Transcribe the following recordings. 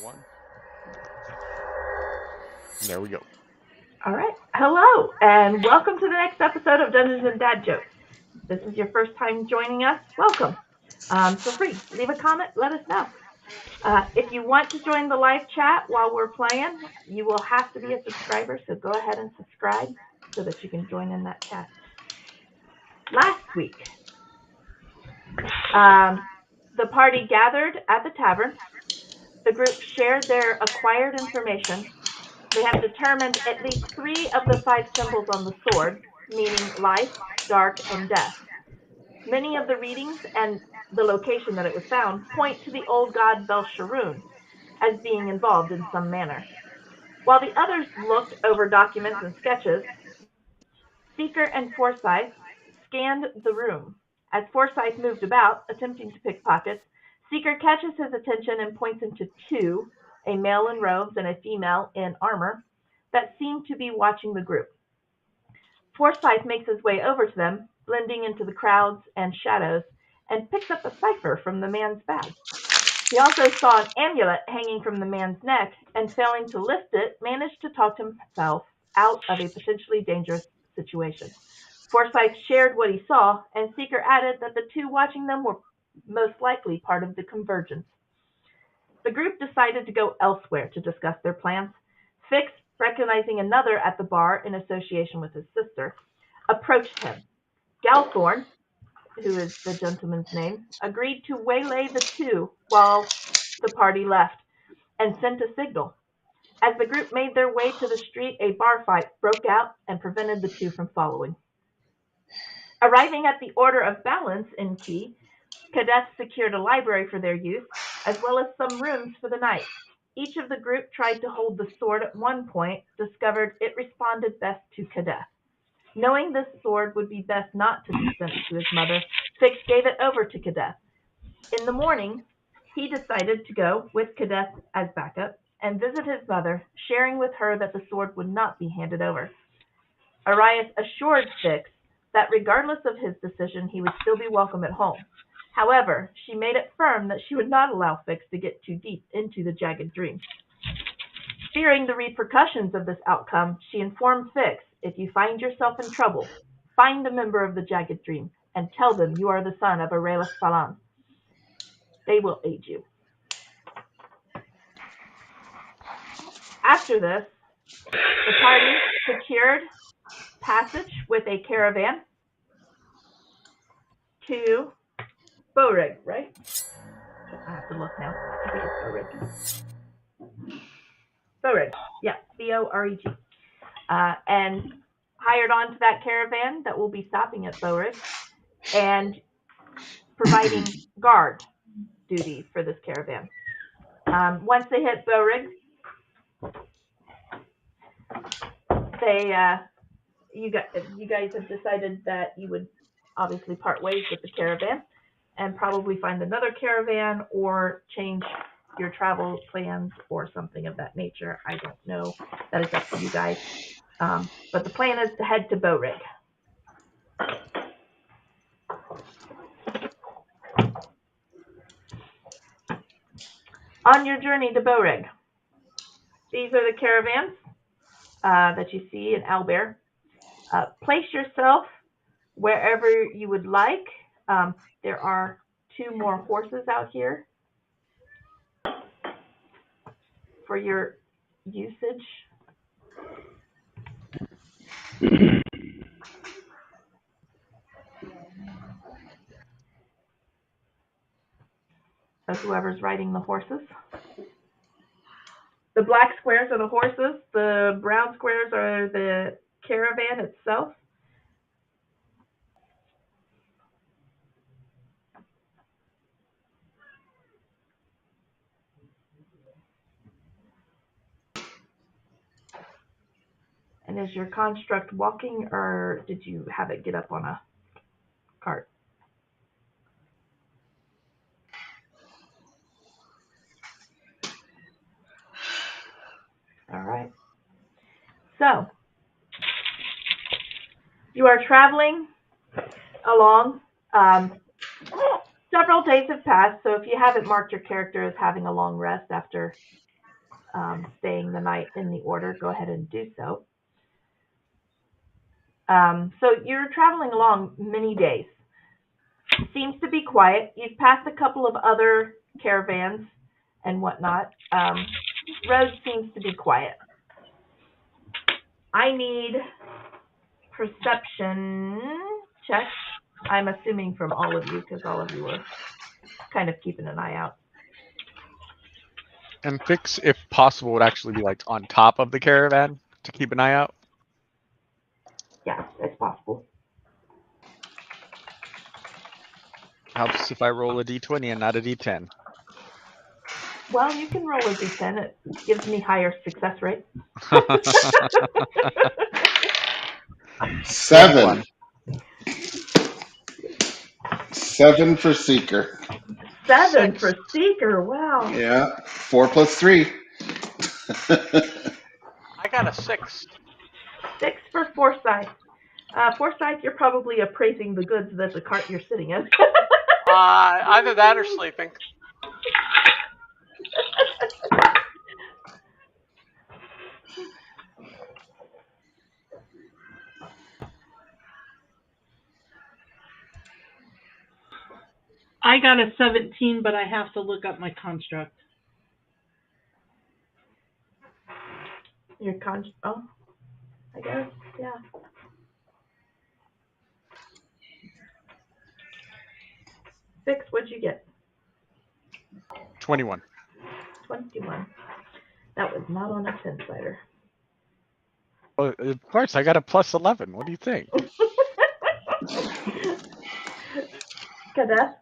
One. There we go. All right. Hello, and welcome to the next episode of Dungeons and Dad Jokes. If this is your first time joining us, welcome. Feel free, leave a comment, let us know. If you want to join the live chat while we're playing, you will have to be a subscriber, so go ahead and subscribe so that you can join in that chat. Last week, the party gathered at the tavern. The group shared their acquired information. They have determined at least 3 of the 5 symbols on the sword, meaning life, dark, and death. Many of the readings and the location that it was found point to the old god Belsharoon as being involved in some manner. While the others looked over documents and sketches, Seeker and Forsyth scanned the room. As Forsyth moved about, attempting to pick pockets, Seeker catches his attention and points him to 2, a male in robes and a female in armor, that seem to be watching the group. Forsyth makes his way over to them, blending into the crowds and shadows, and picks up a cipher from the man's bag. He also saw an amulet hanging from the man's neck, and failing to lift it, managed to talk himself out of a potentially dangerous situation. Forsyth shared what he saw, and Seeker added that the 2 watching them were most likely part of the convergence. The group decided to go elsewhere to discuss their plans. Fix, recognizing another at the bar in association with his sister, approached him. Galthorn, who is the gentleman's name, agreed to waylay the 2 while the party left, and sent a signal. As the group made their way to the street, a bar fight broke out and prevented the 2 from following. Arriving at the Order of Balance in Key, cadets secured a library for their use, as well as some rooms for the night. Each of the group tried to hold the sword at one point, discovered it responded best to Kadeth. Knowing this sword would be best not to be sent to his mother, Fix gave it over to Kadeth. In the morning, he decided to go, with Kadeth as backup, and visit his mother, sharing with her that the sword would not be handed over. Arias assured Fix that regardless of his decision, he would still be welcome at home. However, she made it firm that she would not allow Fix to get too deep into the jagged dream. Fearing the repercussions of this outcome, she informed Fix, if you find yourself in trouble, find a member of the jagged dream and tell them you are the son of Arelas Falan. They will aid you. After this, the party secured passage with a caravan to Borig, right? I have to look now. I think it's Borig. Borig, yeah, B-O-R-E-G. And hired onto that caravan that will be stopping at Borig and providing guard duty for this caravan. Once they hit Borig, you guys have decided that you would obviously part ways with the caravan and probably find another caravan or change your travel plans or something of that nature. I don't know. That is up to you guys. But the plan is to head to Borig. On your journey to Borig, these are the caravans that you see in Albert. Place yourself wherever you would like. There are 2 more horses out here for your usage. So whoever's riding the horses. The black squares are the horses. The brown squares are the caravan itself. And is your construct walking, or did you have it get up on a cart? All right. So, you are traveling along. Several days have passed, so if you haven't marked your character as having a long rest after staying the night in the order, go ahead and do so. So you're traveling along many days. Seems to be quiet. You've passed a couple of other caravans and whatnot. Road seems to be quiet. I need perception check. I'm assuming from all of you because all of you are kind of keeping an eye out. And Fix, if possible, would actually be like on top of the caravan to keep an eye out. Yeah, it's possible. Helps if I roll a d20 and not a d10. Well, you can roll a d10. It gives me higher success rate. 7. 7 for Seeker. 7 for Seeker. Wow. Yeah. 4 plus 3. I got a 6. 6 for Forsyth. Forsyth, you're probably appraising the goods that the cart you're sitting in. Either that or sleeping. I got a 17, but I have to look up my construct. Your oh, I guess, yeah. Fix, what'd you get? 21. 21. That was not on a 10-sider. Well, of course, I got a plus 11. What do you think? Kadeth?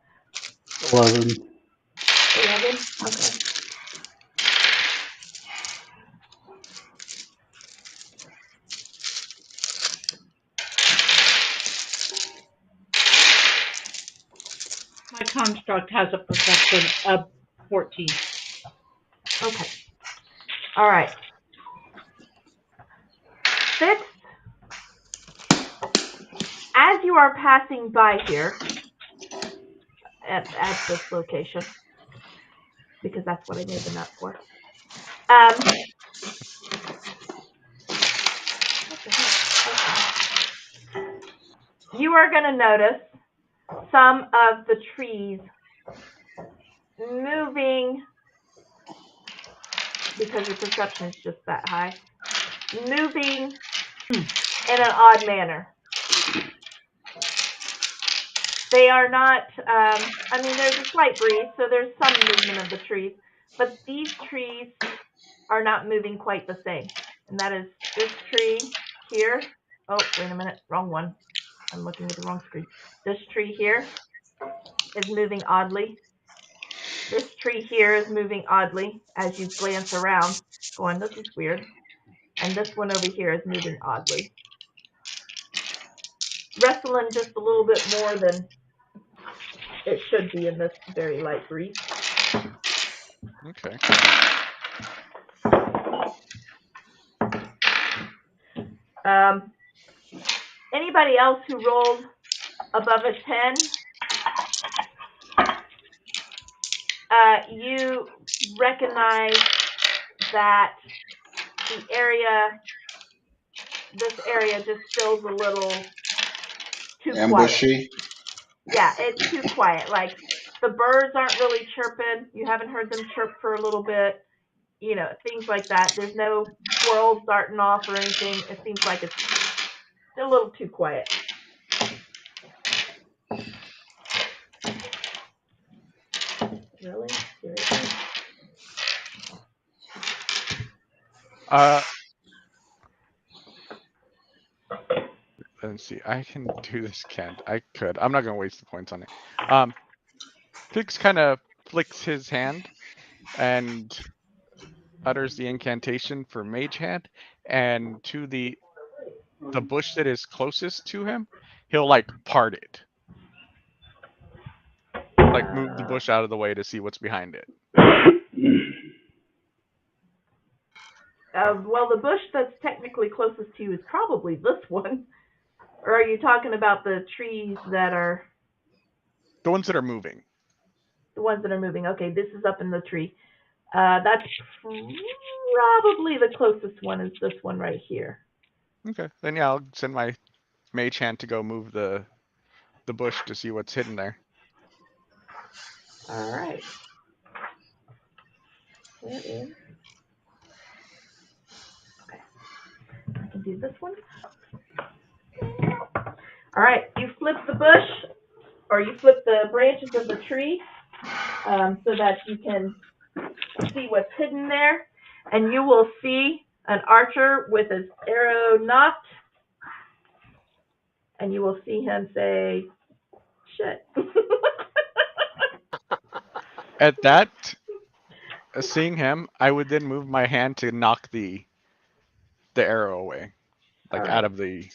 11. 11? Okay. My construct has a perception of 14. Okay. All right. Fix, as you are passing by here at this location, because that's what I made the map for, you are going to notice some of the trees moving, because your perception is just that high, moving in an odd manner. They are not, I mean, there's a slight breeze, so there's some movement of the trees, but these trees are not moving quite the same. And that is this tree here. Oh, wait a minute, wrong one. I'm looking at the wrong screen. This tree here is moving oddly. This tree here is moving oddly as you glance around, going, this is weird. And this one over here is moving oddly. Wrestling just a little bit more than it should be in this very light breeze. Okay. Anybody else who rolled above a 10, you recognize that this area just feels a little too Ambushy. quiet. Yeah, it's too quiet. Like, the birds aren't really chirping. You haven't heard them chirp for a little bit. You know, things like that. There's no squirrels darting off or anything. It seems like it's a little too quiet. Really? Seriously? Let's see. I can do this, Kent. I could. I'm not going to waste the points on it. Fix kind of flicks his hand and utters the incantation for Mage Hand, and to the bush that is closest to him, he'll like part it. Like move the bush out of the way to see what's behind it. Well, the bush that's technically closest to you is probably this one. Or are you talking about the trees that are... The ones that are moving. The ones that are moving. Okay, this is up in the tree. That's probably the closest one is this one right here. Okay. Then yeah, I'll send my mage hand to go move the bush to see what's hidden there. All right. Where is? Okay. I can do this one. All right. You flip the bush, or you flip the branches of the tree, so that you can see what's hidden there, and you will see an archer with his arrow knocked, and you will see him say, "Shit." At that, seeing him, I would then move my hand to knock the arrow away, like All out right. of the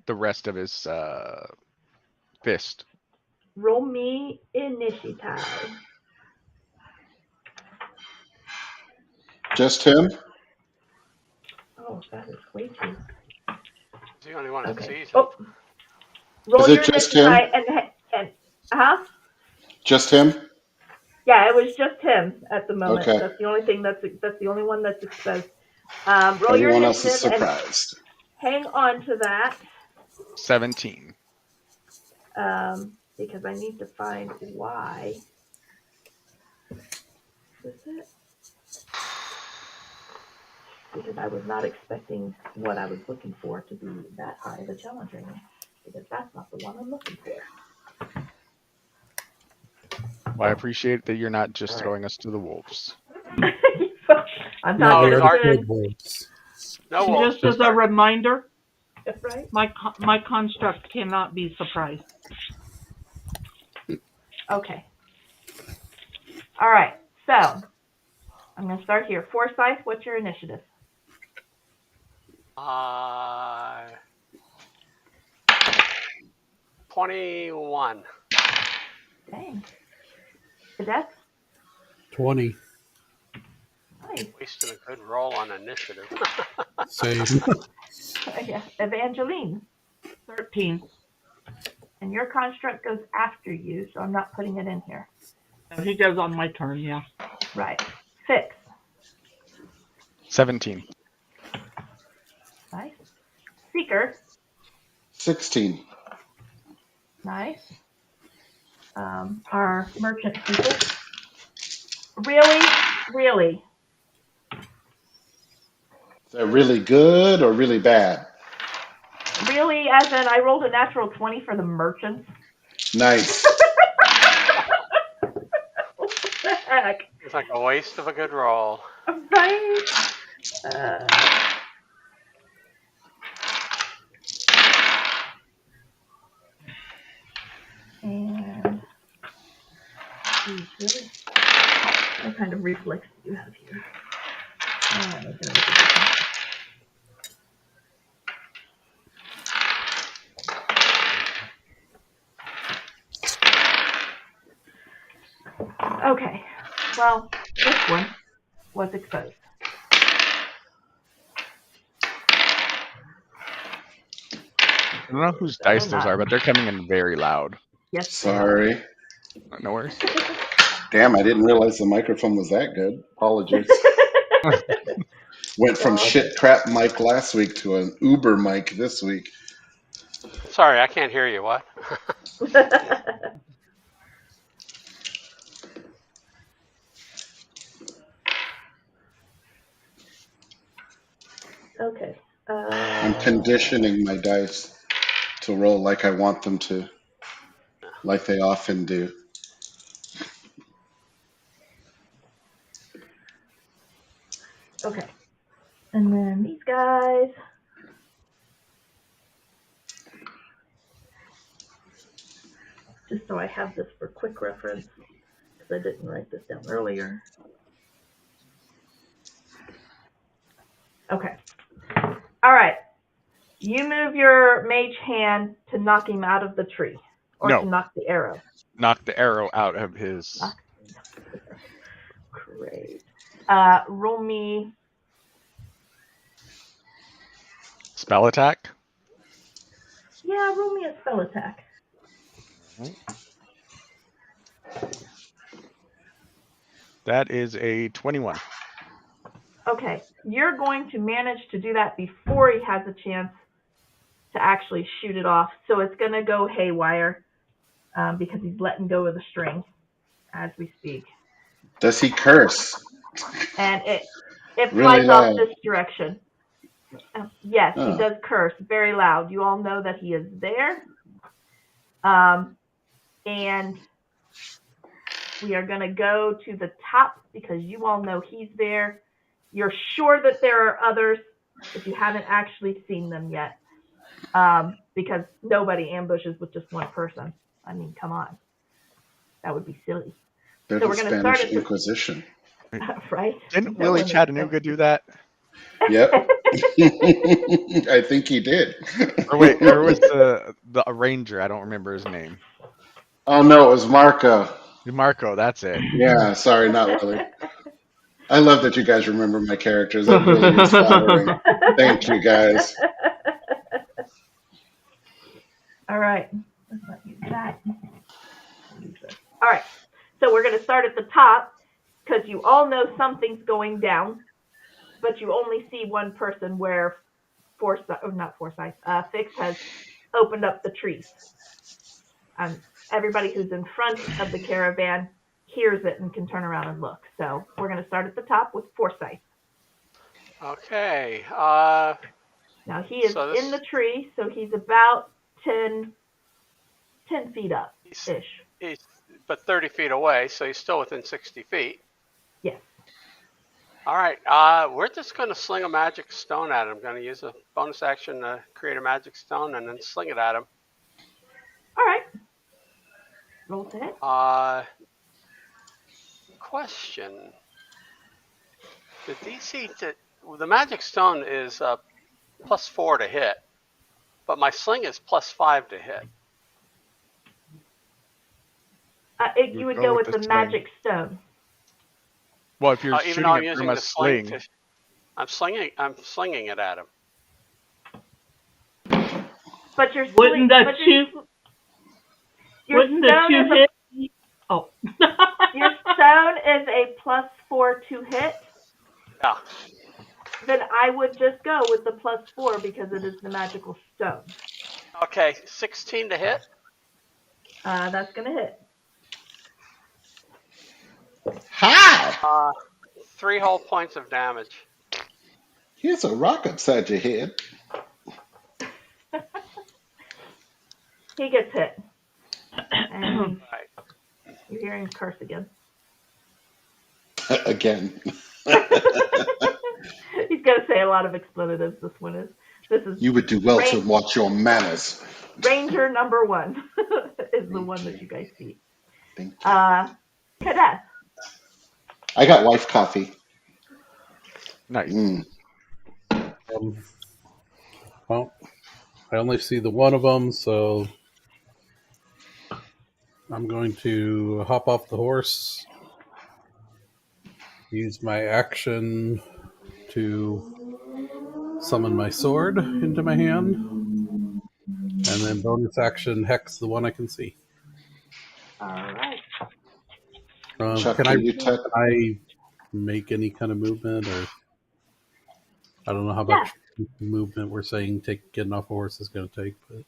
rest of his fist. Roll me initiative. Just him? Oh, that is way too. He's the only one that Okay. sees it. Oh. Roll Is it your just initiative him? and huh? Just him? Yeah, it was just him at the moment. Okay. That's the only thing that's the only one that's exposed. Roll your Everyone else is initiative and surprised. hang on to that, 17. because I need to find why. Is it? Because I was not expecting what I was looking for to be that high of a challenge rating. Because that's not the one I'm looking for. Well, I appreciate that you're not just throwing us to the wolves. I'm No, not you're gonna the wolves. No wolves. Just as a reminder, right? my construct cannot be surprised. Okay. All right. So I'm gonna start here. Forsyth, what's your initiative? 21. Dang. Cadet? 20. Nice. Wasting a good roll on initiative. Same. Yeah. Evangeline. 13. And your construct goes after you, so I'm not putting it in here. He goes on my turn, yeah. Right. Fix. 17. Nice. Seeker. 16. Nice. Our merchant people. Really? Really? Is that really good or really bad? Really, as in I rolled a natural 20 for the merchants? Nice. What the heck? It's like a waste of a good roll. Right? And geez, really? What kind of reflex do you have here? Let me look at this one. Okay. Well, this one was exposed. I don't know whose dice those are, but they're coming in very loud. Yes. Sorry. No worries. Damn, I didn't realize the microphone was that good. Apologies. Went from shit crap mic last week to an Uber mic this week. Sorry, I can't hear you. What? Okay. I'm conditioning my dice to roll like I want them to, like they often do. Okay. And then these guys. Just so I have this for quick reference, because I didn't write this down earlier. Okay. All right. You move your mage hand to knock him out of the tree, or No. to knock the arrow. Knock the arrow out of his. Great. Roll me. Spell attack. Yeah, roll me a spell attack. That is a 21. Okay, you're going to manage to do that before he has a chance to actually shoot it off. So it's going to go haywire because he's letting go of the string as we speak. Does he curse? And it Really flies off loud. this direction. Yes, he Oh. does curse very loud. You all know that he is there. And we are going to go to the top because you all know he's there. You're sure that there are others, but you haven't actually seen them yet. Because nobody ambushes with just one person. I mean, come on. That would be silly. They're So the we're gonna start Spanish at the- Inquisition. Right? Didn't No Willie one Chattanooga expects do that? Yep. I think he did. Or wait, or was the ranger? I don't remember his name. Oh no, it was Marco. Marco, that's it. Yeah, sorry, not Willie. I love that you guys remember my characters. That really is flattering. Thank you, guys. All right. Let's not use that. Use this. All right. So we're going to start at the top because you all know something's going down, but you only see one person where Fix has opened up the trees. Everybody who's in front of the caravan hears it and can turn around and look. So we're going to start at the top with Forsyth. Okay. Now he is So this- in the tree, so he's about 10 feet up-ish. He's but 30 feet away, so he's still within 60 feet. Yes. All right. We're just going to sling a magic stone at him. I'm going to use a bonus action to create a magic stone and then sling it at him. All right. Roll to hit. Question. The DC the magic stone is +4 to hit, but my sling is +5 to hit. You would go with the magic stone. Well, if you're Even shooting though I'm it using from a the sling, sling, I'm slinging it at him. But your Wouldn't that two? Your Wouldn't the stone two is hit? Oh. your stone is a +4 to hit. Yeah. Then I would just go with the +4 because it is the magical stone. Okay, 16 to hit. That's gonna hit. How? 3 whole points of damage. Here's a rock upside your head. He gets hit. And Right. you're hearing him curse again. Again. He's gonna say a lot of expletives. This is You would do well to watch your manners. Ranger number 1 is the one that you guys see. Thank you. Cadet. I got wife coffee. nice. Well, I only see the one of them, so I'm going to hop off the horse, use my action to summon my sword into my hand, and then bonus action hex the one I can see. All right. Chuck, Can can you tech? I make any kind of movement, or I don't know how much movement we're saying getting off a horse is going to take, but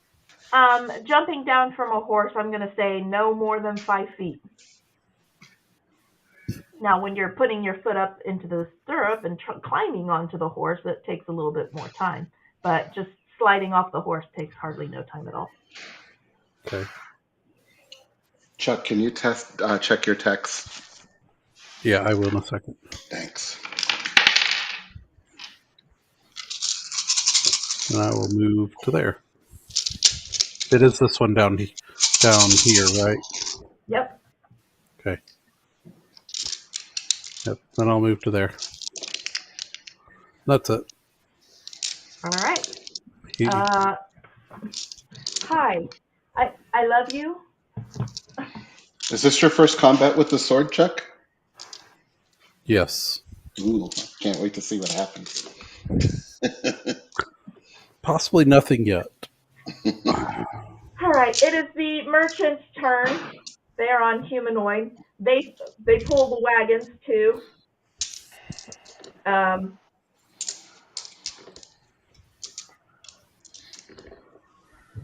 Jumping down from a horse, I'm going to say no more than 5 feet. Now, when you're putting your foot up into the stirrup and climbing onto the horse, it takes a little bit more time. But just sliding off the horse takes hardly no time at all. okay. Chuck, can you check your text? Yeah, I will in a second. Thanks. And I will move to there. It is this one down here, right? Yep. Okay. Yep. Then I'll move to there. That's it. All right. He- Hi. I love you. Is this your first combat with the sword, Chuck? yes. Ooh, can't wait to see what happens. Possibly nothing yet. All right. It is the merchant's turn. They're on humanoid. They pull the wagons too.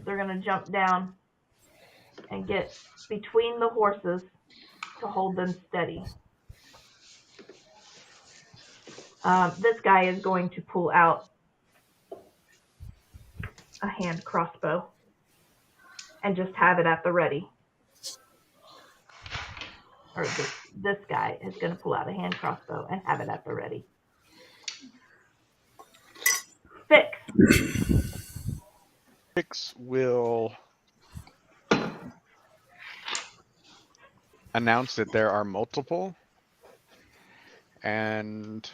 They're gonna jump down and get between the horses to hold them steady. This guy is going to pull out a hand crossbow and just have it at the ready. Or this guy is going to pull out a hand crossbow and have it at the ready. Fix will announce that there are multiple, and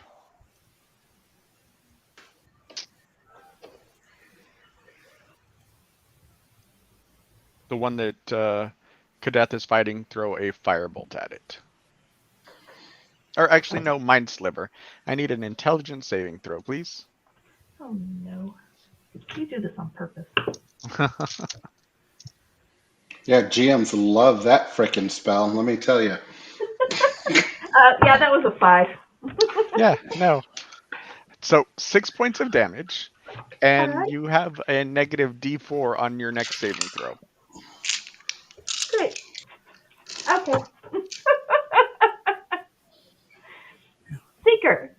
the one that Kadeth is fighting, throw a firebolt at it. Or actually, no, Mind Sliver. I need an intelligence saving throw, please. Oh no. You do this on purpose. Yeah, GMs love that frickin' spell, let me tell you. Yeah, that was a 5. Yeah, no. So 6 points of damage, and Alright. you have a negative D4 on your next saving throw. Great. Okay. Seeker.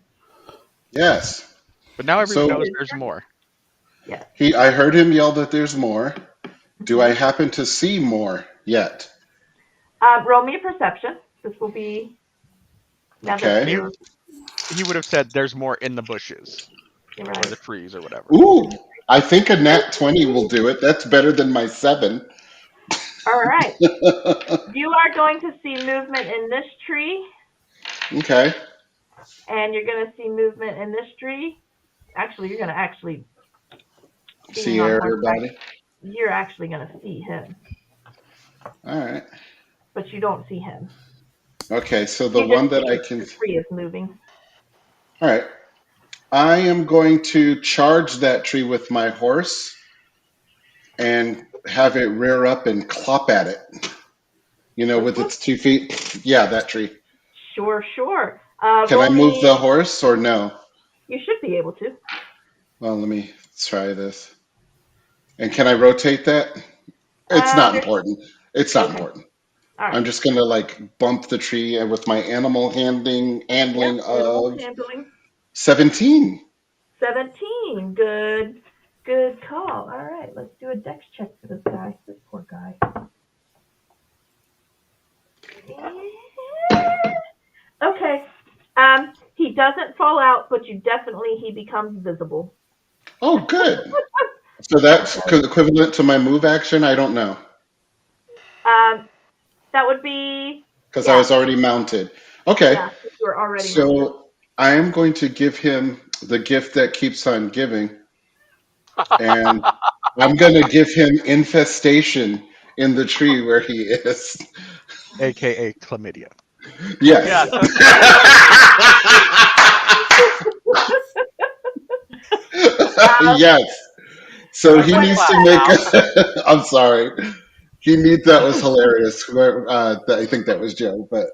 Yes. But now everyone So- knows there's more. Yeah. I heard him yell that there's more. Do I happen to see more yet? Roll me a perception. This will be. Now that Okay. you're, He would have said there's more in the bushes you're or right. the trees or whatever. Ooh, I think a nat 20 will do it. That's better than my 7. All right. You are going to see movement in this tree, Okay. and you're going to see movement in this tree. Actually, you're going to actually. See on everybody. You're actually going to see him, All right. but you don't see him. Okay, so the You one just that see I can. the tree is moving. All right. I am going to charge that tree with my horse and have it rear up and clop at it. You know, with its 2 feet. Yeah, that tree. Sure. Can I Roll move me- the horse or no? You should be able to. Well, let me try this. And can I rotate that? It's not there's- important. It's not Okay. important. All right. I'm just gonna like bump the tree with my animal handling Yep, of handling. 17. 17. Good call. All right, let's do a dex check for this guy. This poor guy. Okay. He doesn't fall out, but he becomes visible. Oh, good. So that's equivalent to my move action. I don't know That would be because Yeah. I was already mounted. Okay. yeah. You were already. So I am going to give him the gift that keeps on giving, and I'm going to give him infestation in the tree where he is. AKA chlamydia. Yes. Yes. So he needs to make. I'm sorry. That was hilarious. I think that was Joe. But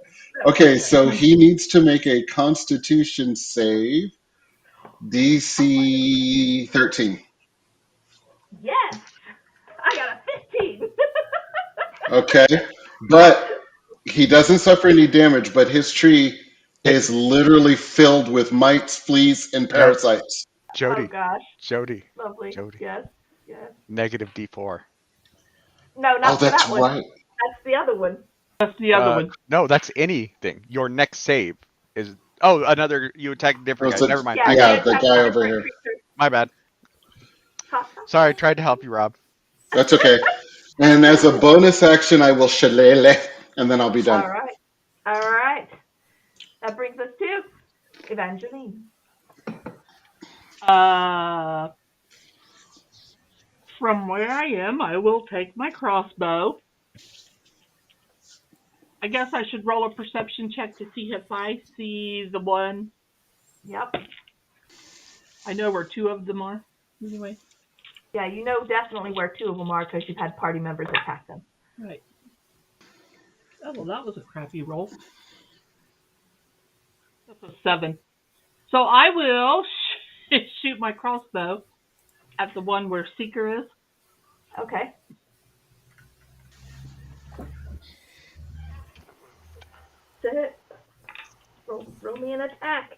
okay, so he needs to make a Constitution save, DC 13. Yes, I got a 15. Okay, but he doesn't suffer any damage. But his tree is literally filled with mites, fleas, and parasites. Jody. Oh gosh, Jody. lovely. Jody. Yes. Negative D4. No, not Oh, for that's that one. right. That's the other one. That's the other one. No, that's anything. Your next save is. Oh, another. You attack a different Oh, guy. so- Never mind. Yeah, Yeah, it's the like guy a over different here. creature. My bad. Ha, ha. Sorry, I tried to help you, Rob. That's okay. And as a bonus action, I will shillelagh, and then I'll be done. All right. That brings us to Evangeline. From where I am, I will take my crossbow. I guess I should roll a perception check to see if I see the one. Yep. I know where 2 of them are. Anyway. Yeah, you know definitely where 2 of them are because you've had party members attack them. Right. Oh, well, that was a crappy roll. That's a 7. So I will shoot my crossbow at the one where Seeker is. Okay. To hit. Roll me an attack.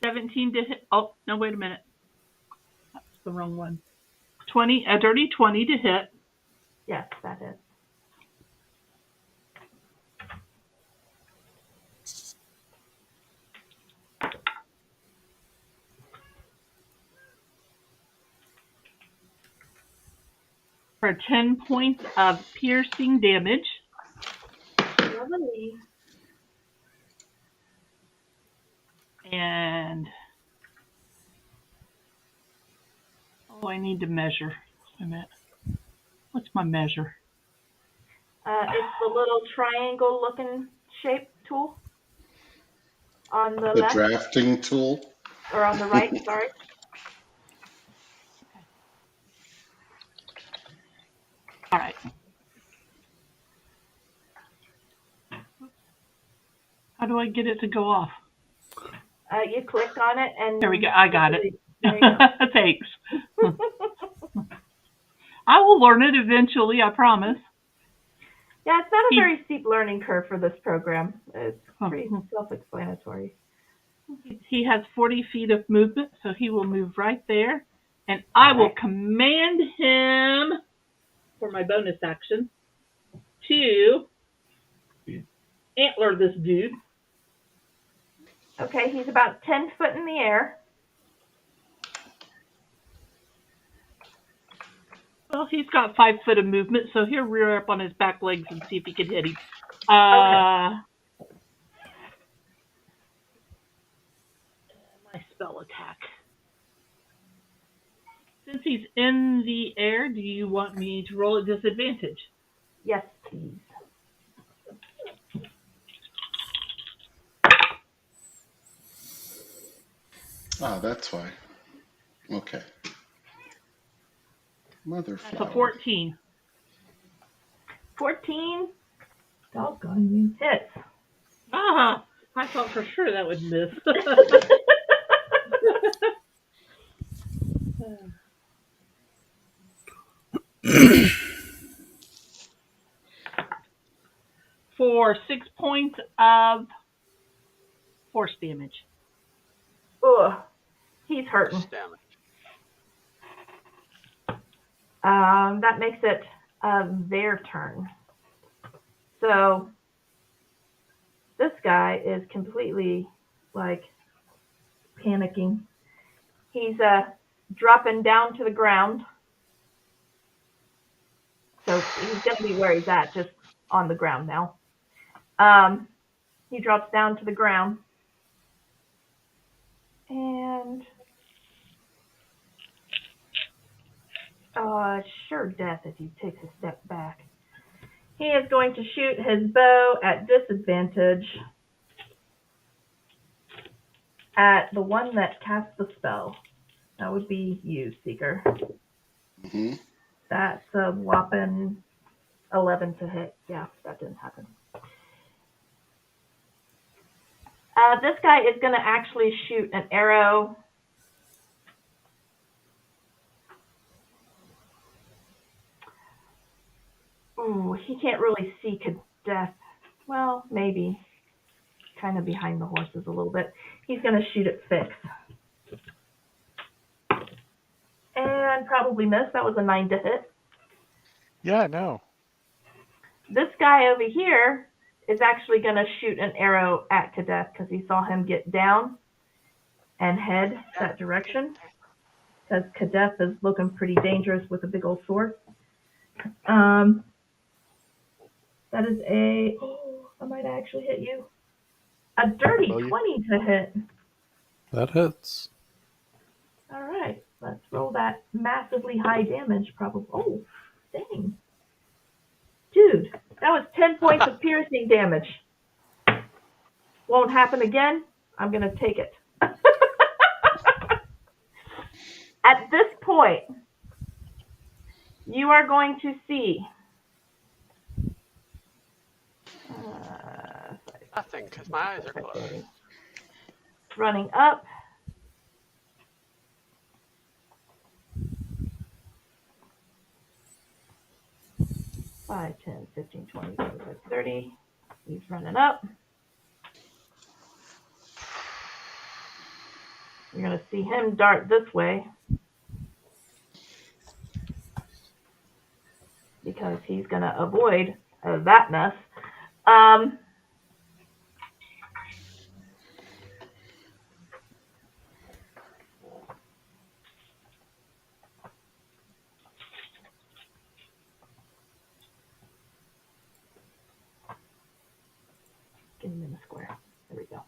17 to hit. Oh, no, wait a minute. That's the wrong one. 20, a dirty 20 to hit. Yes, that is. For 10 points of piercing damage. Lovely. And I need to measure. Wait a minute. What's my measure? It's the little triangle-looking shape tool on the The left drafting tool. or on the right. Sorry. All right. How do I get it to go off? You click on it and There we go. I got it. There you go. Thanks. I will learn it eventually, I promise. Yeah, it's not a very steep learning curve for this program. It's pretty self-explanatory. He has 40 feet of movement, so he will move right there. And I will command him, for my bonus action, to antler this dude. Okay, he's about 10 foot in the air. Well, he's got 5 foot of movement, so he'll rear up on his back legs and see if he can hit him. My spell attack. Since he's in the air, do you want me to roll at disadvantage? Yes, please. Ah, that's why. Okay. Mother That's a flower. 14. 14. Doggone you. Hits. Ah, I thought for sure that would miss. For 6 points of force damage. Ugh. He's hurting. Damage. That makes it their turn. So this guy is completely like panicking. He's dropping down to the ground. So he's gonna be where he's at, just on the ground now. He drops down to the ground. And sure death if he takes a step back. He is going to shoot his bow at disadvantage at the one that casts the spell. That would be you, Seeker. Mm-hmm. That's a whopping 11 to hit. Yeah, that didn't happen. This guy is going to actually shoot an arrow. Ooh, he can't really see Kadeth. Well, maybe. Kind of behind the horses a little bit. He's going to shoot at Fix. And probably miss. That was a 9 to hit. Yeah, no. This guy over here is actually going to shoot an arrow at Kadeth because he saw him get down and head that direction. Because Kadeth is looking pretty dangerous with a big old sword. That is a... Oh, I might actually hit you. A dirty 20 to hit. That hits. All right. Let's roll that massively high damage, probably. Oh, dang. Dude, that was 10 points of piercing damage. Won't happen again. I'm going to take it. At this point, you are going to see Nothing, because my eyes are closed. Okay. Running up. Five, 10, 15, 20, 25, 30. He's running up. You're going to see him dart this way because he's going to avoid that mess. Get him in the square. There we go.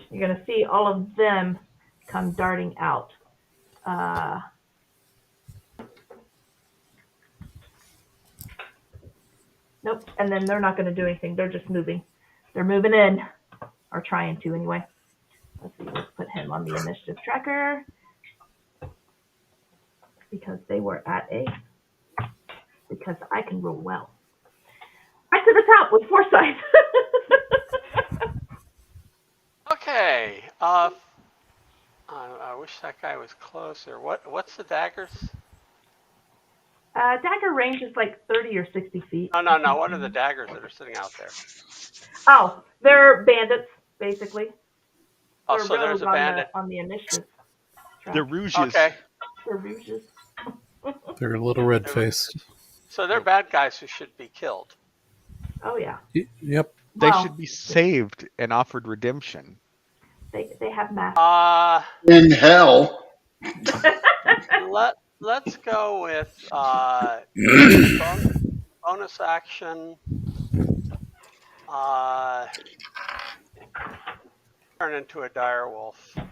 You're going to see all of them come darting out. Nope. And then they're not going to do anything. They're just moving. They're moving in, or trying to anyway. Let's see. Let's put him on the initiative tracker because they were at A. Because I can roll well. Right to the top with foresight. Okay. I wish that guy was closer. What's the daggers? Dagger range is like 30 or 60 feet. No. What are the daggers that are sitting out there? Oh, they're bandits, basically. Oh, They're so there's a bandit. on the initiative track. They're rouges. Okay. They're rouges. They're a little red-faced. So they're bad guys who should be killed. Oh, yeah. Yep. They Well, should be saved and offered redemption. They have masks. In hell. Let's go with bonus action. Turn into a dire wolf. At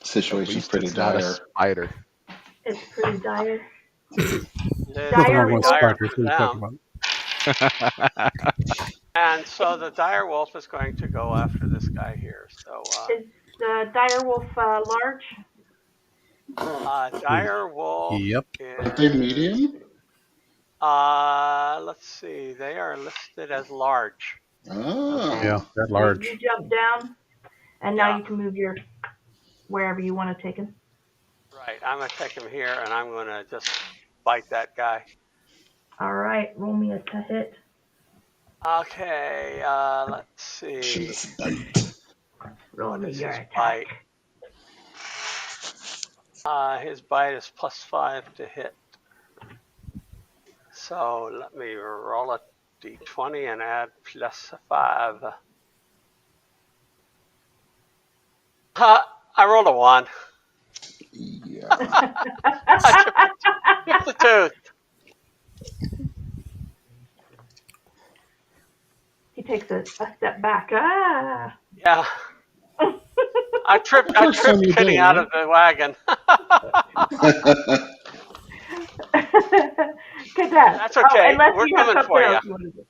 Situation's least pretty it's not a dire. spider. It's pretty dire. It is Dire Nothing wrong with wolf. dire spiders. for What are you them. talking about? And so the dire wolf is going to go after this guy here. So Is the dire wolf large? dire wolf Yep. Are they is medium? let's see. They are listed as large. Oh. Yeah, they're large. You jump down, and now Yeah. you can move your wherever you want to take him. Right. I'm gonna take him here, and I'm gonna just bite that guy. All right, roll me a hit. Okay. Let's see. She's bite. Roll What me is your his attack. bite? His bite is +5 to hit. So let me roll a d20 and add +5. I rolled a 1. Yeah. I chipped the tooth. He takes a step back. Ah! Yeah. I tripped First time you Kitty did, out right? of the wagon. Cadet. That's okay. Unless We're you have coming something for else you. want to do.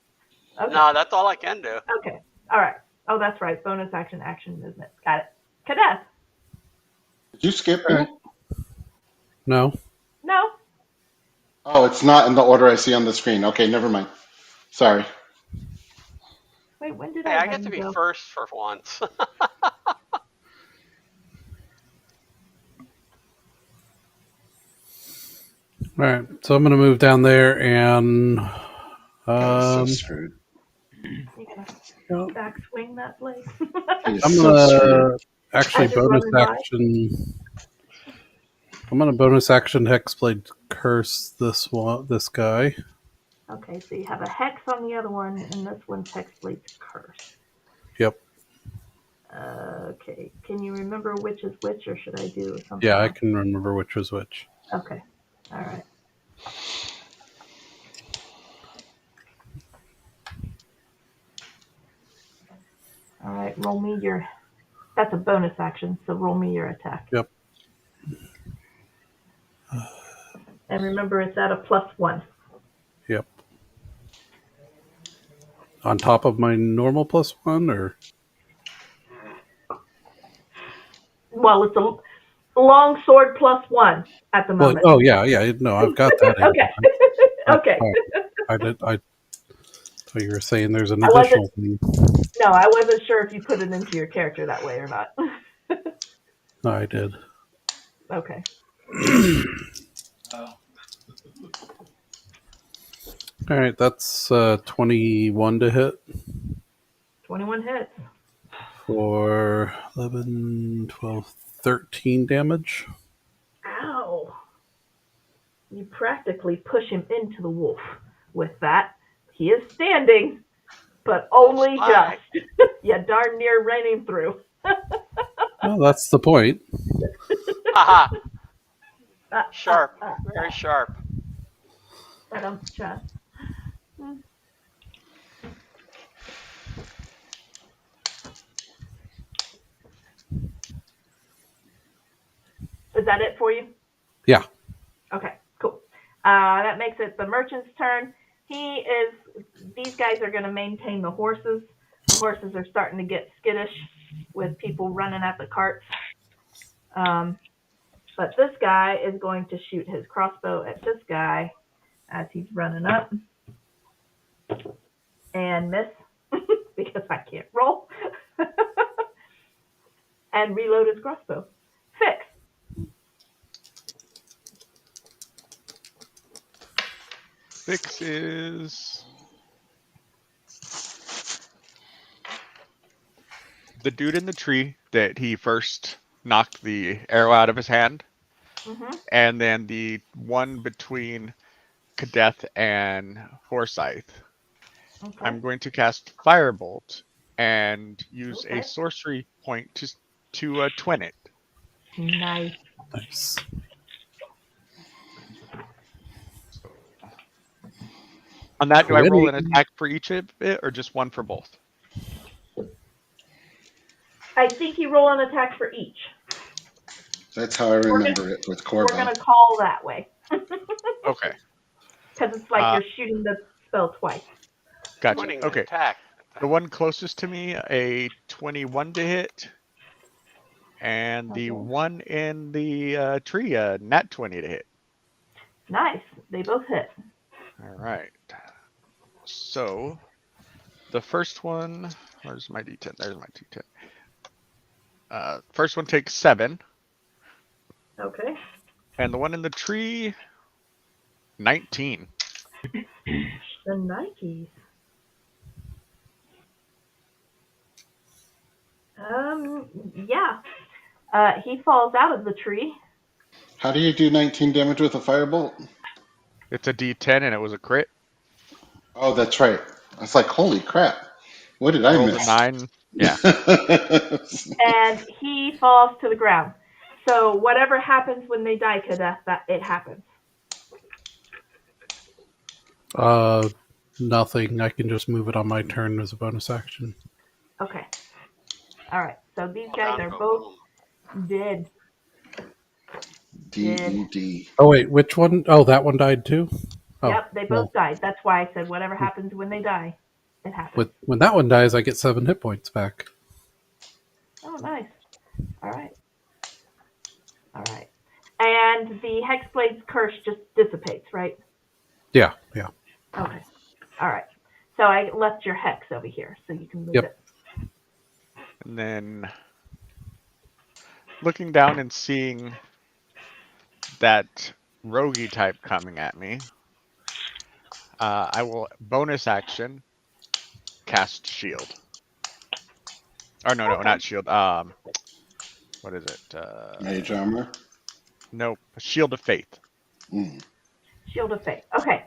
Okay. No, that's all I can do. Okay. All right. Oh, that's right. Bonus action, action movement. Got it. Cadet. Did you skip me? No. No. Oh, it's not in the order I see on the screen. Okay, never mind. Sorry. Wait, when did Hey, I I get let to him be go? first for once. All right. So I'm going to move down there and So screwed. You yeah, gonna back swing that blade? He's I'm so going screwed. to actually As you're bonus running by? action. I'm going to bonus action Hexblade curse this guy. Okay, so you have a hex on the other one, and this one's Hexblade's curse. Yep. Okay, can you remember which is which, or should I do something? Yeah, I else? can remember which was which. Okay, all right. All right, roll me your. That's a bonus action, so roll me your attack. Yep. And remember, it's at a +1. Yep. On top of my normal +1, or Well, it's long sword +1 at the Well, moment. oh yeah. No, I've got that. Okay. Okay. I thought you were saying there's an I wasn't- additional thing. No, I wasn't sure if you put it into your character that way or not. No, I did. Okay. All right, that's 21 to hit 21 hits. for 11, 12, 13 damage. Ow. You practically push him into the wolf. With that, he is standing, but only Fine. just. You darn near ran him through. Well, that's the point. Haha. Sharp. Very sharp. Chest. Is that it for you? Yeah. Okay, cool. That makes it the merchant's turn. These guys are going to maintain the horses. The horses are starting to get skittish with people running at the carts. But this guy is going to shoot his crossbow at this guy as he's running up. And miss, because I can't roll. And reload his crossbow. Fix. Fix is the dude in the tree that he first knocked the arrow out of his hand, and then the one between Kadeth and Forsyth. Okay. I'm going to cast Firebolt and use Okay. a sorcery point to twin it. Nice. Nice. On that, do I roll an Pretty. attack for each of it, or just one for both? I think you roll an attack for each. That's how I remember it with We're Corvo. going to call that way. Okay, Because it's like you're shooting the spell twice. gotcha. Winning Okay, attack. the one closest to me, a 21 to hit, and the one in the tree, a nat 20 to hit. Nice. They both hit. All right. So, the first one, where's my D10? There's my D10. First one takes 7, Okay. and the one in the tree, 19. The Nikes. Yeah. He falls out of the tree. How do you do 19 damage with a firebolt? It's a D10, and it was a crit. Oh, that's right. I was like, holy crap. What did I Rolled a miss? 9. Yeah. And he falls to the ground. So whatever happens when they die, Kadeth, that it happens. Nothing. I can just move it on my turn as a bonus action. Okay. All right. So these Fall guys down, are go both boom. dead. D-E-D. Oh wait, which one? Oh, that one died too? Oh, Yep, they both died. That's why I said whatever happens when they die, it happens. when that one dies, I get 7 hit points back. Oh, nice. All right. All right. And the Hexblade's curse just dissipates, right? Yeah. Okay. All right. So I left your hex over here, so you can move Yep. it. And then looking down and seeing that roguey type coming at me, I will bonus action cast shield. Or no, Okay. not shield. What is it? Mage armor. Nope, shield of faith. Mm. Shield of Faith. Okay.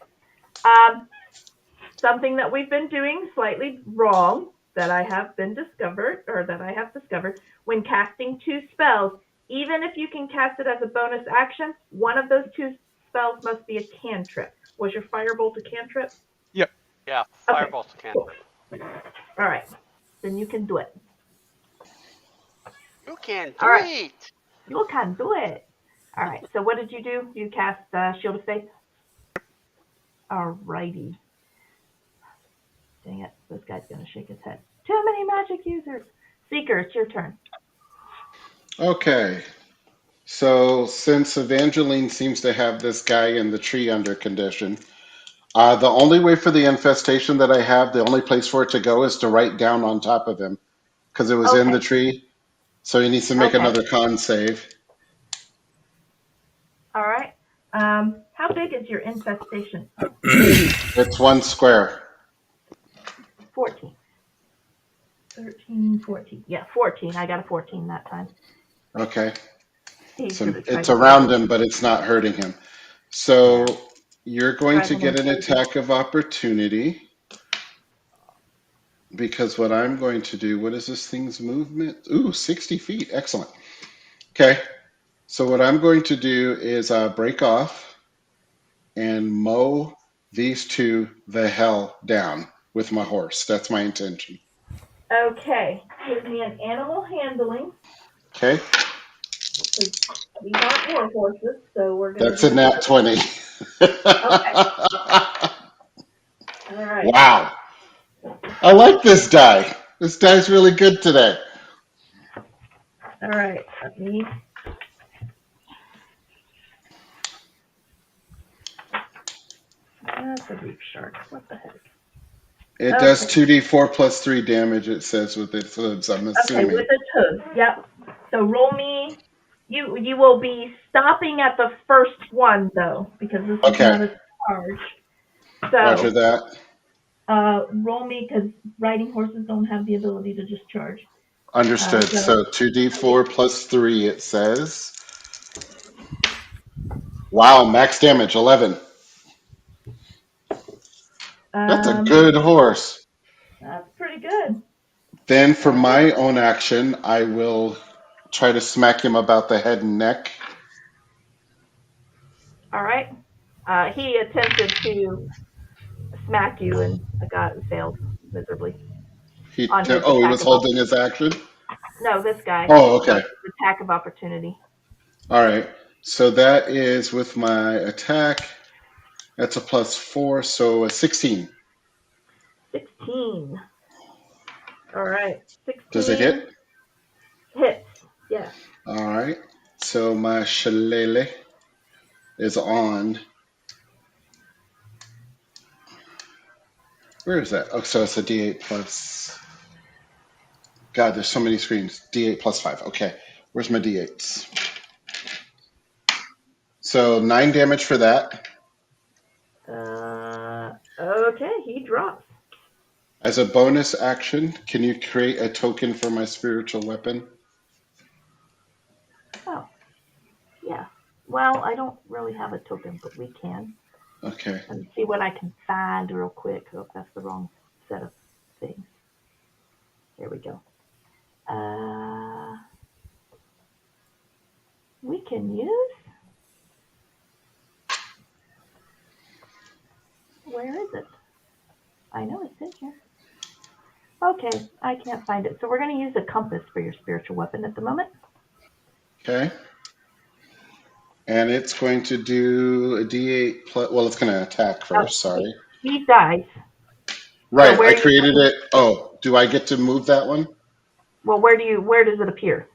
Something that we've been doing slightly wrong that I have discovered when casting 2 spells, even if you can cast it as a bonus action, one of those 2 spells must be a cantrip. Was your Firebolt a cantrip? Yeah, Okay. Firebolt's a Cool. cantrip. All right. Then you can do it. You can do All right. it. You can do it. All right. So what did you do? You cast Shield of Faith? All righty. Dang it. This guy's going to shake his head. Too many magic users. Seeker, it's your turn. Okay. So since Evangeline seems to have this guy in the tree under condition, the only way for the infestation that I have, the only place for it to go is to right down on top of him because it was in Okay. the tree. So he needs to make Okay. another con save. All right. How big is your infestation? It's 1 square. 14. 13, 14. Yeah, 14. I got a 14 that time. Okay. He So should have tried it's to around him, but it's not hurting him. So Yeah. you're going to Driving get him an crazy. attack of opportunity because what I'm going to do, what is this thing's movement? Ooh, 60 feet. Excellent. Okay. So what I'm going to do is break off and mow these two the hell down with my horse. That's my intention. Okay. Give me an animal handling. Okay. Because we want more horses, so we're going to That's a nat 20. Okay. All right. Wow. I like this die. This die's really good today. All right. Let me. That's a reef shark. What the heck? It Okay. does 2d4 plus 3 damage, it says, with its hooves, I'm Okay, assuming. with its hooves. Yep. So roll me. You will be stopping at the first one though, because this is Okay. not a charge. Roger So that. roll me because riding horses don't have the ability to just charge. Understood. So So 2d4 plus 3, it says. Wow, max damage, 11. That's a good horse. That's pretty good. Then for my own action, I will try to smack him about the head and neck. All right. He attempted to smack you and failed miserably on his He attack was of holding his action? No, this guy Oh, on okay. his attack of opportunity. All right. So that is with my attack. That's a plus 4, so a 16. 16. All right. 16 Does it hit? hits. Yes. All right. So my shillelagh is on. Where is that? Oh, so it's a D8 plus. God, there's so many screens. D8 plus 5. Okay. Where's my D8s? So 9 damage for that. Okay, he drops. As a bonus action, can you create a token for my spiritual weapon? Oh, yeah. Well, I don't really have a token, but we can. Okay. Let me see what I can find real quick. Oh, that's the wrong set of things. Here we go. We can use. Where is it? I know it's in here. Okay, I can't find it. So we're going to use a compass for your spiritual weapon at the moment. Okay. And it's going to do a D8 plus. Well, it's going to attack first. Sorry. He dies. Right. So I created it. Oh, do I get to move that one? Well, where does it appear?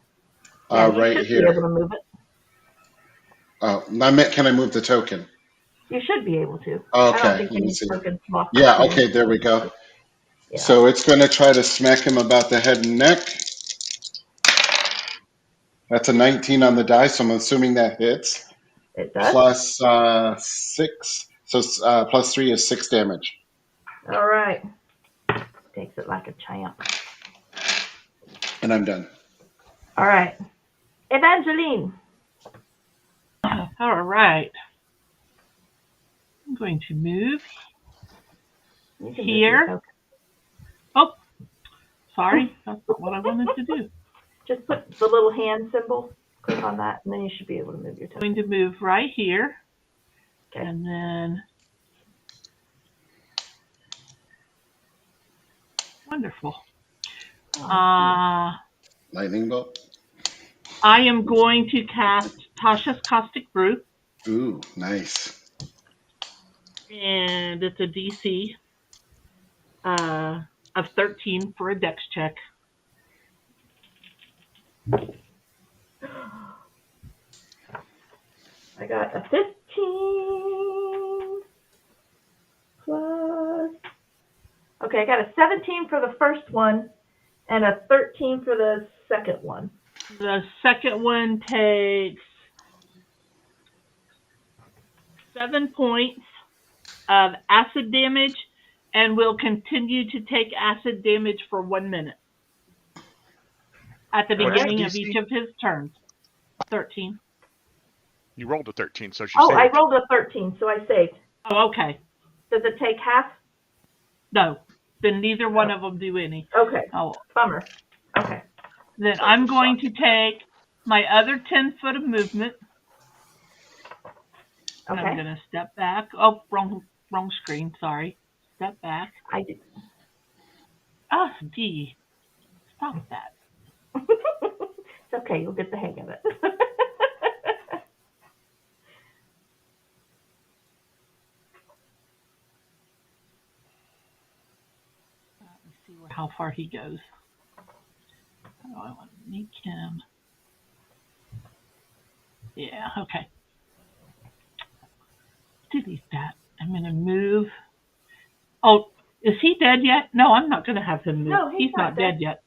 Yeah, you Right should here. be able to move it. Oh, I meant, can I move the token? You should be able to. Okay. I don't think Let me any see. tokens block. Yeah. Okay. There we go. Yeah. So it's going to try to smack him about the head and neck. That's a 19 on the die, so I'm assuming that hits. It does. Plus 6. So plus 3 is 6 damage. All right. Takes it like a champ. And I'm done. All right. Evangeline. All right. I'm going to move You can here. move Oh, sorry. That's not what I wanted to do. Just put the little hand symbol. Click on that, and then you should be able to move your I'm token. going to move right here. Okay. And then, wonderful. Lightning bolt. I am going to cast Tasha's Caustic Brew. Ooh, nice. And it's a DC of 13 for a dex check. I got a 15 plus. Okay, I got a 17 for the first one and a 13 for the second one. The second one takes 7 points of acid damage and will continue to take acid damage for 1 minute at the All right. beginning of DC? each of his turns. 13. You rolled a 13, so she Oh, saved. I rolled a 13, so I saved. Oh, okay. Does it take half? No. Then neither one of them do any. Okay, Oh, bummer. Okay. then I'm going to take my other 10 foot of movement. And I'm Okay. going to step back. Oh, wrong screen. Sorry. Step back. I did. Oh, gee. Stop that. It's okay, you'll get the hang of it. Let me see how far he goes. Oh, I want to make him. Yeah, okay. Delete that. I'm going to move. Oh, is he dead yet? No, I'm not going to have him move. No, he's not not dead yet.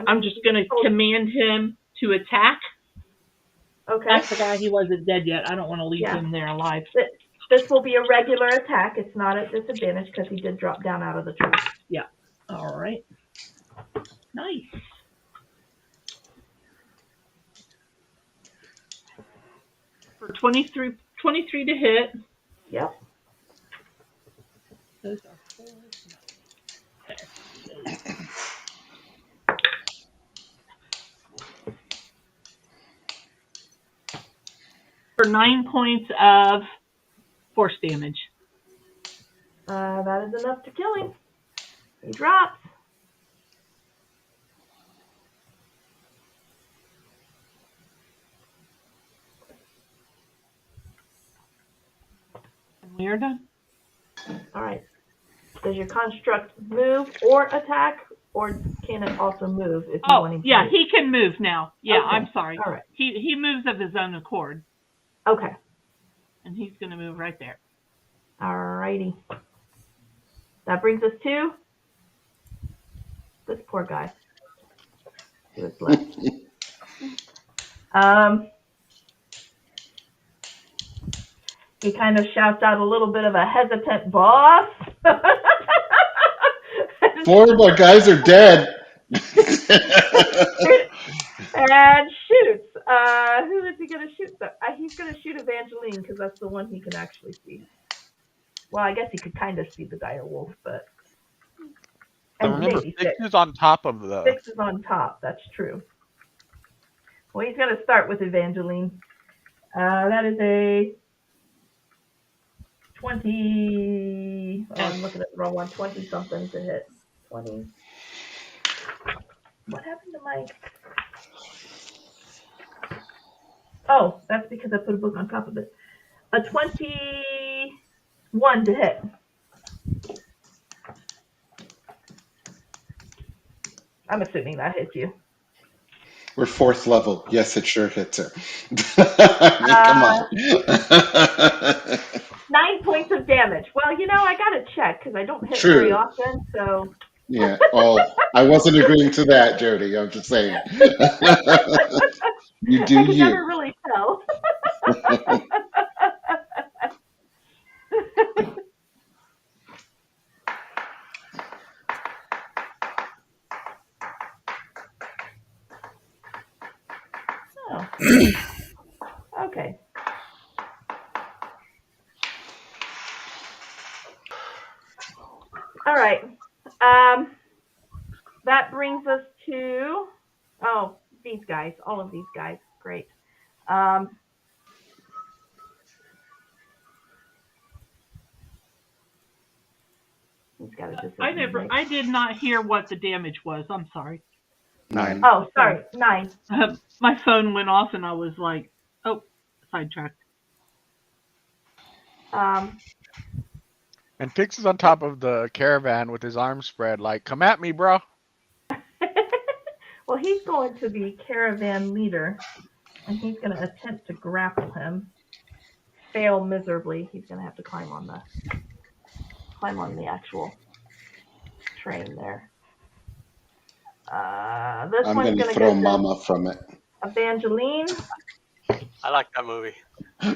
I'm just going to command him to attack. Okay. I forgot he wasn't dead yet. I don't want to leave Yeah. him there alive. This will be a regular attack. It's not at disadvantage because he did drop down out of the tree. All right. Nice. For 23 to hit. Yep. Those are 4. There. For 9 points of force damage. That is enough to kill him. He drops. And we are done. All right. Does your construct move or attack, or can it also move if you want him to? Yeah, he can move now. Yeah, Okay. I'm sorry. All right. He moves of his own accord, Okay. and he's going to move right there. All righty. That brings us to this poor guy. See what's left. He kind of shouts out a little bit of a hesitant boss. 4 of my guys are dead. And shoots. Who is he going to shoot? He's going to shoot Evangeline because that's the one he can actually see. Well, I guess he could kind of see the dire wolf, but. So And remember, maybe Fix is on top of the. Six is on top. That's true. Well, he's going to start with Evangeline. That is a 20. Oh, I'm looking at the wrong one. 20 something to hit. 20. What happened to my? Oh, that's because I put a book on top of it. A 21 to hit. I'm assuming that hits you. We're 4th level. Yes, it sure hits her. Come on. 9 points of damage. Well, I got to check because I don't hit True. very often, so. Yeah. Oh, I wasn't agreeing to that, Jody. I'm just saying. You do I can you. never really tell. Oh. Okay. All right. That brings us to these guys. All of these guys. Great. He's got a decision to make. I did not hear what the damage was. I'm sorry. 9. Oh, sorry. 9. My phone went off and I was like, oh, sidetracked. And Fix is on top of the caravan with his arms spread, like, come at me, bro. Well, he's going to be caravan leader. And he's going to attempt to grapple him. Fail miserably. He's going to have to climb on the actual train there. This I'm one's going going to to throw go to Mama from it. Evangeline. I like that movie.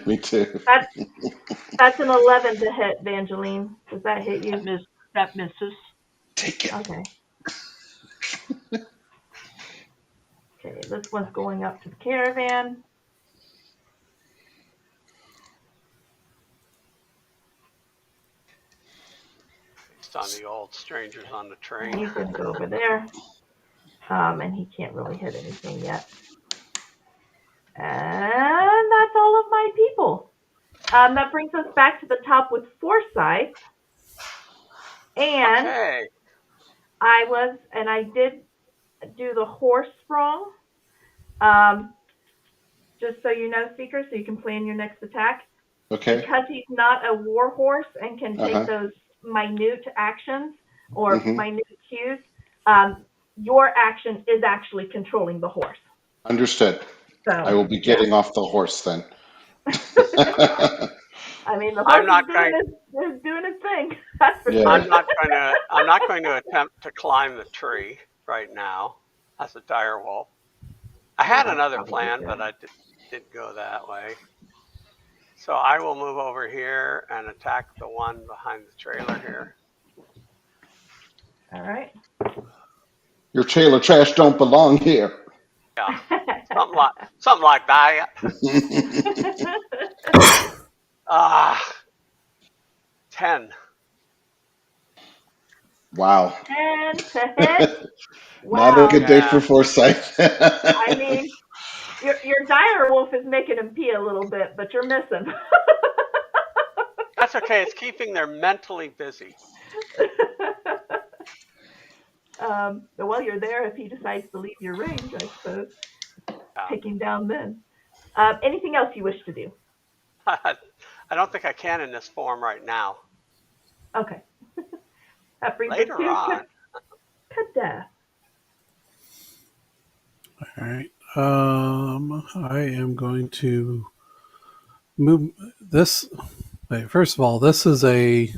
Me too. That's an 11 to hit, Evangeline. Does that hit you? That misses. Take it. Okay. Okay, this one's going up to the caravan. Based on the old strangers on the train. He's going to go over there. And he can't really hit anything yet. And that's all of my people. That brings us back to the top with Forsyth. And Okay. I did do the horse wrong. Just so you know, Seeker, so you can plan your next attack. Okay. Because he's not a war horse and can take those minute actions or minute cues, your action is actually controlling the horse. Understood. So I will be getting off the horse then. I mean, the horse is doing his thing. That's for sure. I'm not going to attempt to climb the tree right now as a dire wolf. I had another plan, but I didn't go that way. So I will move over here and attack the one behind the trailer here. All right. Your trailer trash don't belong here. Yeah, something like that. 10. Wow. 10 to hit. Wow. Not a good day for Forsyth. I mean, your dire wolf is making him pee a little bit, but you're missing. That's okay. It's keeping them mentally busy. Well, you're there if he decides to leave your range, I suppose. Take him down then. Anything else you wish to do? I don't think I can in this form right now. Okay. That brings Later us to on. Kada. All right. I am going to move this. Wait, first of all, this is a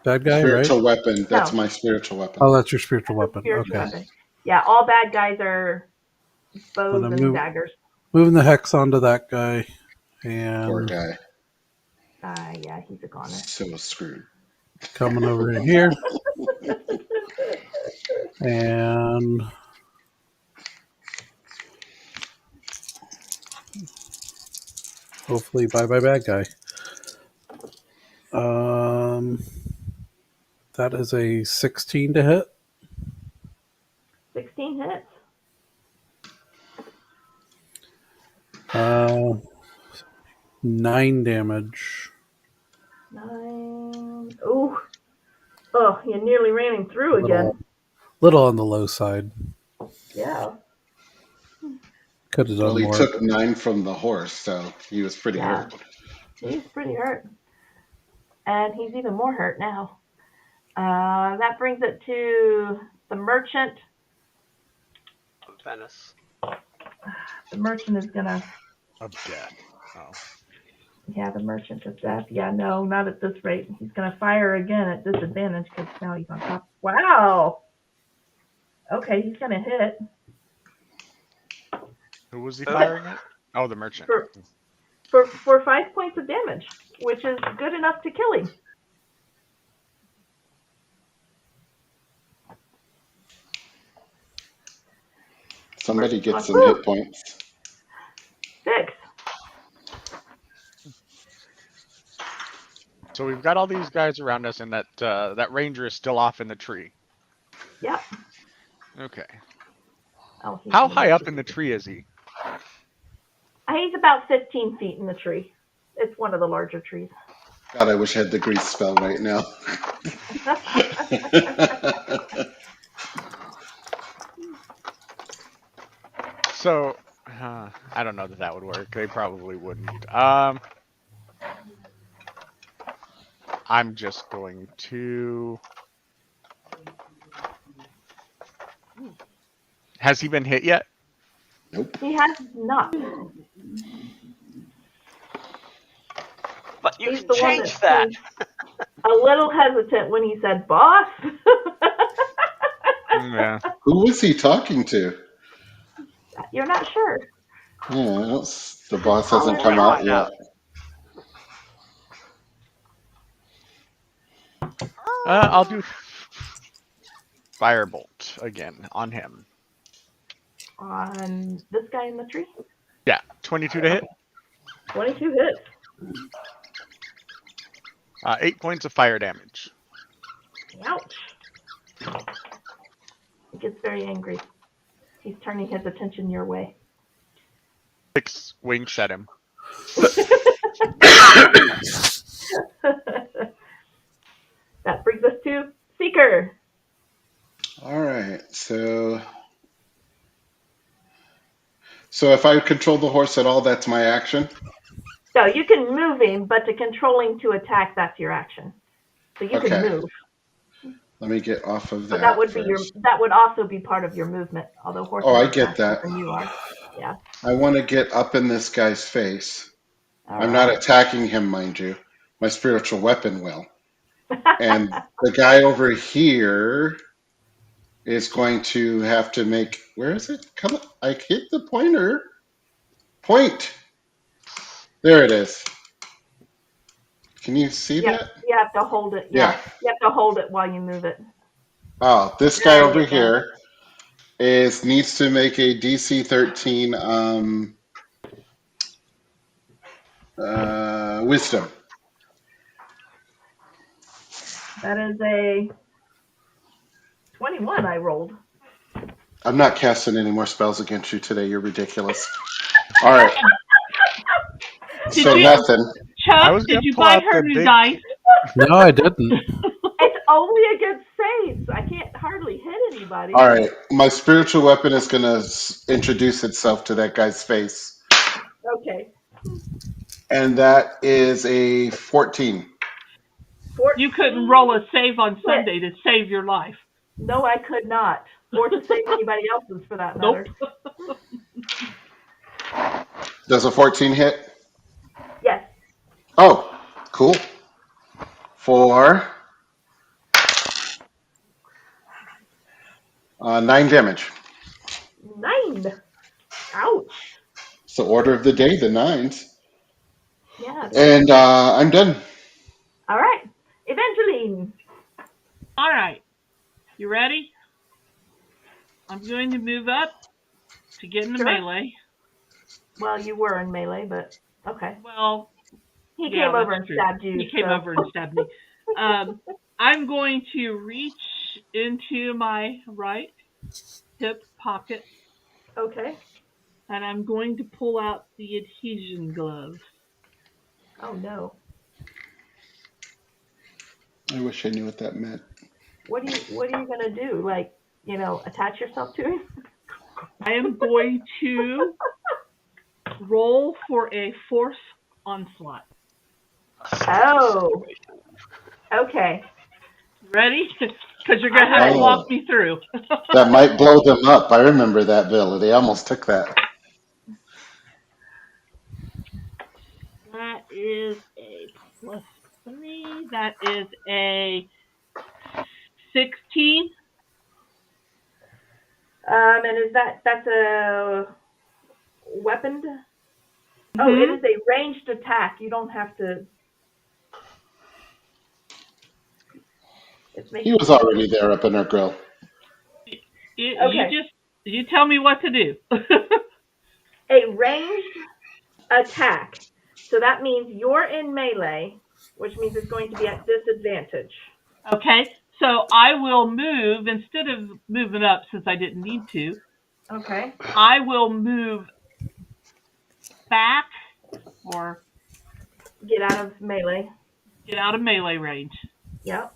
bad guy, spiritual right? weapon. That's my spiritual weapon. Oh, that's your spiritual weapon. Spiritual Okay. weapon. Yeah, all bad guys are bows and daggers. Moving the hex onto that guy. And poor guy. Yeah, he's a goner. So screwed. Coming over in here. And hopefully bye-bye bad guy. That is a 16 to hit. 16 hits. 9 damage. 9. Ooh. Oh, you nearly ran him through again. Little on the low side. Yeah. Could have done more. He took 9 from the horse, so he was pretty hurt. He's pretty hurt. And he's even more hurt now. That brings it to the merchant. Venice. The merchant is gonna... Of death. Oh. Yeah, the merchant of death. Yeah, no, not at this rate. He's gonna fire again at disadvantage because now he's on top. Wow! Okay, he's gonna hit. Who was he firing at? Oh, the merchant. For 5 points of damage, which is good enough to kill him. Somebody get some hit points. 6. So we've got all these guys around us, and that ranger is still off in the tree. Yep. Okay. Oh, how high up in the tree is he? He's about 15 feet in the tree. It's one of the larger trees. God, I wish I had the grease spell right now. So, I don't know that would work. They probably wouldn't. I'm just going to... Has he been hit yet? Nope. He has not. But you He's can the one change that that. seemed a little hesitant when he said boss. Yeah. Who was he talking to? You're not sure. Yeah, the boss hasn't We're come gonna out find yet. out. I'll do Firebolt again on him. On this guy in the tree? Yeah, 22 to hit. 22 hits. 8 points of fire damage. Ouch. He gets very angry. He's turning his attention your way. 6 winks at him. That brings us to Seeker. All right. So if I control the horse at all, that's my action. So you can move him, but to controlling to attack, that's your action. So you can Okay. move. Let me get off of that. But that would first. be that would also be part of your movement, although horses Oh, I are get faster that. than you are. Yeah. I want to get up in this guy's face. All I'm not right. attacking him, mind you. My spiritual weapon will. And the guy over here is going to have to make. Where is it? Come on. I hit the pointer. Point. There it is. Can you see Yeah, that? you have to hold it. Yeah. You have to hold it while you move it. Oh, this guy There over you go. here needs to make a DC 13 wisdom. That is a 21 I rolled. I'm not casting any more spells against you today. You're ridiculous. All right. Did So you- nothing. I Chuck, was did gonna you pull buy out her the new big- dice? No, I didn't. It's only against saves. I can't hardly hit anybody. All right. My spiritual weapon is going to introduce itself to that guy's face. Okay. And that is a 14. 14. You couldn't roll a save on Sunday to save your life. No, I could not. Or to save anybody else's for that matter. Nope. Does a 14 hit? Yes. Oh, cool. For 9 damage. 9. Ouch. It's the order of the day, the 9s. Yeah. And I'm done. All right. Evangeline. All right. You ready? I'm going to move up to get in the Sure. melee. Well, you were in melee, but okay. Well, He yeah, came over that's and true. stabbed you. He came so- over and stabbed me. I'm going to reach into my right hip pocket Okay. and I'm going to pull out the adhesion glove. Oh no. I wish I knew what that meant. What are you gonna do? Like, attach yourself to him? I am going to roll for a force onslaught. Oh. Okay. Ready? Because you're going to have to Oh. walk me through. That might blow them up. I remember that ability. I almost took that. That is a +3. That is a 16. And that's a weapon? Oh, Mhm. it is a ranged attack. You don't have to. He was already there up in our grill. Okay. You tell me what to do. A ranged attack. So that means you're in melee, which means it's going to be at disadvantage. Okay, so I will move, instead of moving up since I didn't need to, Okay. I will move back or Get out of melee. get out of melee range. Yep.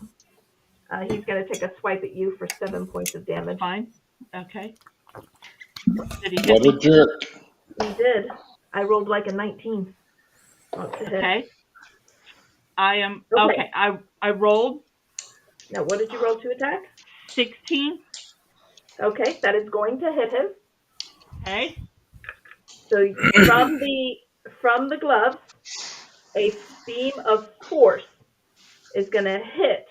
He's going to take a swipe at you for 7 points of damage. Fine. Okay. Did he hit What a me? jerk. He did. I rolled like a 19. To hit. Okay. I am Okay. okay. I rolled Now, what did you roll to attack? 16. Okay, that is going to hit him. Okay. So from the glove, a beam of force is going to hit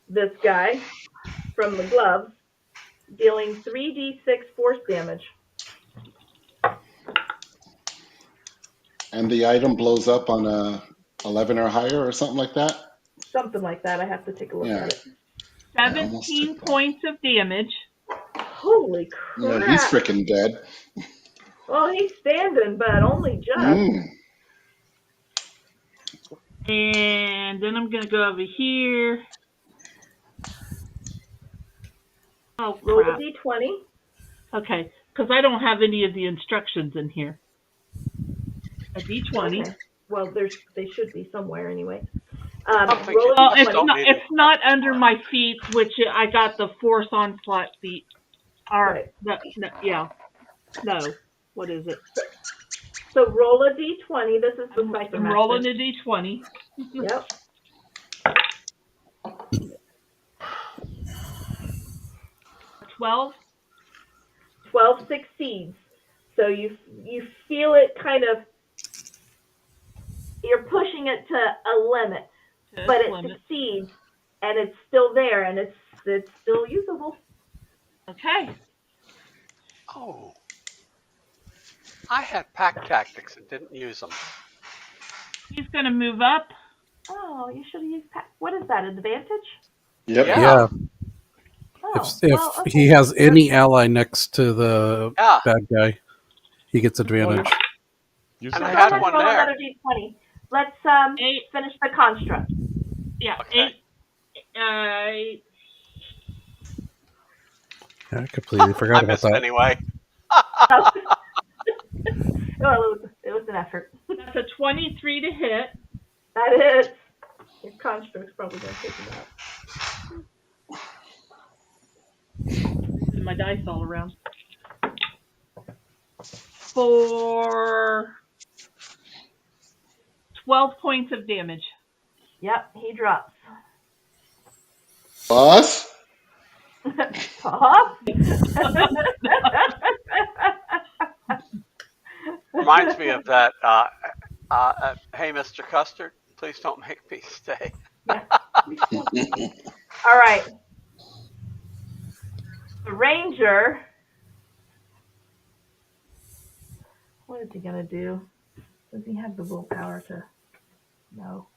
this guy from the glove, dealing 3d6 force damage. And the item blows up on a 11 or higher or something like that? Something like that. I have to take a look Yeah. at it. I almost 17 took that. points of damage. Holy crap. Yeah, he's freaking dead. Well, he's standing, but only just. Mm. And then I'm going to go over here. Oh, Roll a crap. d20. Okay, because I don't have any of the instructions in here. A d20. Okay. Well, they should be somewhere anyway. don't think Roll you a It's just d20. don't not. need It's not instructions under for it. my feet, which I got the force onslaught feat. Or Right. no, yeah, no. What is it? So roll a d20. This is the Psychomaster. I'm rolling a d20. Yep. 12. 12 succeeds. So you feel it kind of. You're pushing it to a limit, but it succeeds, and it's still there, and it's still usable. Okay. Oh. I had pack tactics and didn't use them. He's gonna move up. Oh, you should have used pack. What is that? Advantage? Yep. Yeah. Yeah. Oh, If well, okay. he has any ally next to the Yeah. bad guy, he gets advantage. Use And it. I So had let's one roll there. another d20. Let's 8. finish the construct. Yeah, Okay. 8. I completely forgot I about missed it that. anyway. Well, it was an effort. That's a 23 to hit. That is. Your construct's probably going to take it out. My dice all around. For 12 points of damage. Yep, he drops. Boss? Pop? Reminds me of that. Hey, Mr. Custard, please don't make me stay. Yeah. All right. The ranger. What is he gonna do? Does he have the willpower to? No.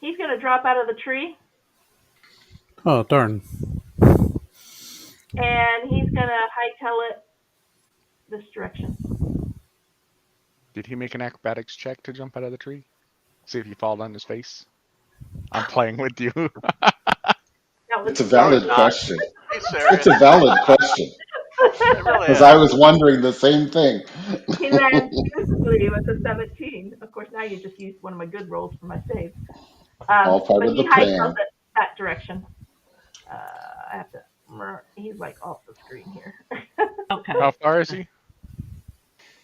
He's gonna drop out of the tree, Oh, darn. and he's gonna hightail it this direction. Did he make an acrobatics check to jump out of the tree? See if you fall on his face. I'm playing with you. That was It's a valid not. question. Be serious. It's a valid question. It really Because is. I was wondering the same thing. He lands beautifully with a 17. Of course, now you just used one of my good rolls for my save. All part but of he the plan. hightails it that direction. I have to. He's like off the screen here. Okay. How far is he?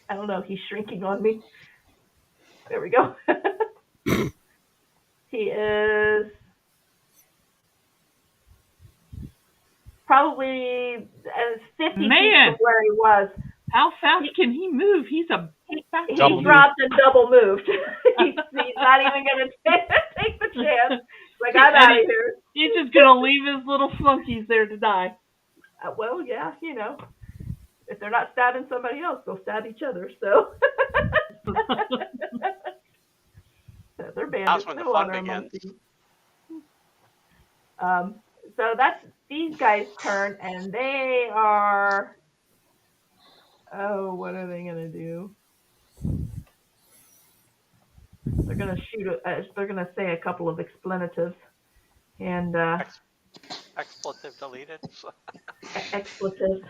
I don't know. He's shrinking on me. There we go. He is probably 50 feet Man. from where he was. How fast can he move? He's a big fat He Double dropped and double moved. he's not even going to take the chance. Like, I'm out of here. He's just gonna leave his little flunkies there to die. Well, yeah, you know. If they're not stabbing somebody else, they'll stab each other. So they're bandits. That's when the They'll fun honor begins. monkey. So that's these guys' turn, and they are. Oh, what are they gonna do? They're gonna shoot. They're gonna say a couple of expletives, and Expletive deleted. expletives.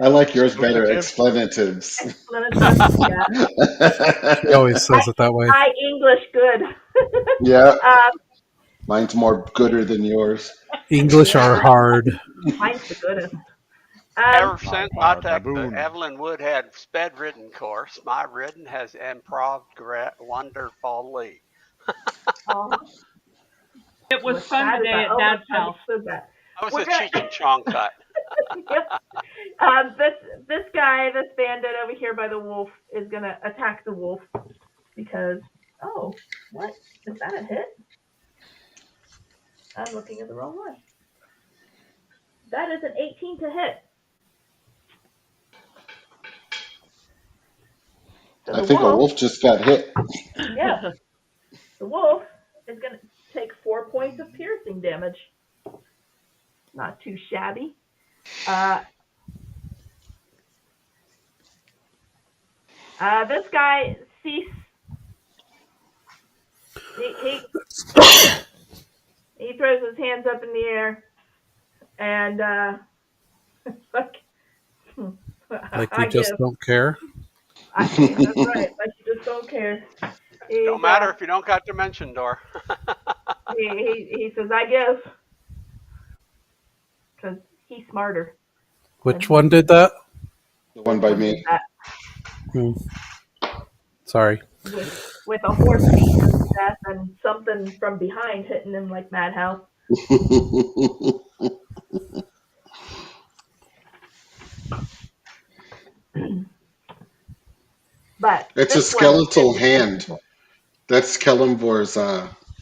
I like yours better, Expletives. expletives. Yeah. He always says it that way. I English good. Yeah. Mine's more gooder than yours. English are hard. Mine's the goodest. Ever since I took the baboon. Evelyn Woodhead sped ridden course, my ridden has improved wonderfully. Oh, It It was fun sad today about- at Dad's I house. understood that. That was We're a gonna- Cheech and Chong cut. Yep. This guy, this bandit over here by the wolf, is gonna attack the wolf because what? Is that a hit? I'm looking at the wrong one. That is an 18 to hit. So I think a wolf just got hit. Yeah. The wolf is gonna take 4 points of piercing damage. Not too shabby. This guy sees he throws his hands up in the air and like Like you just don't care. that's right. Like you just don't care. Don't matter if you don't got Dimension Door. He says, "I give," because he's smarter. Which one did that? The one by me. Sorry. With a horse beating him to death and something from behind hitting him like Madhouse. But It's a this one skeletal is- hand. That's Kelemvor's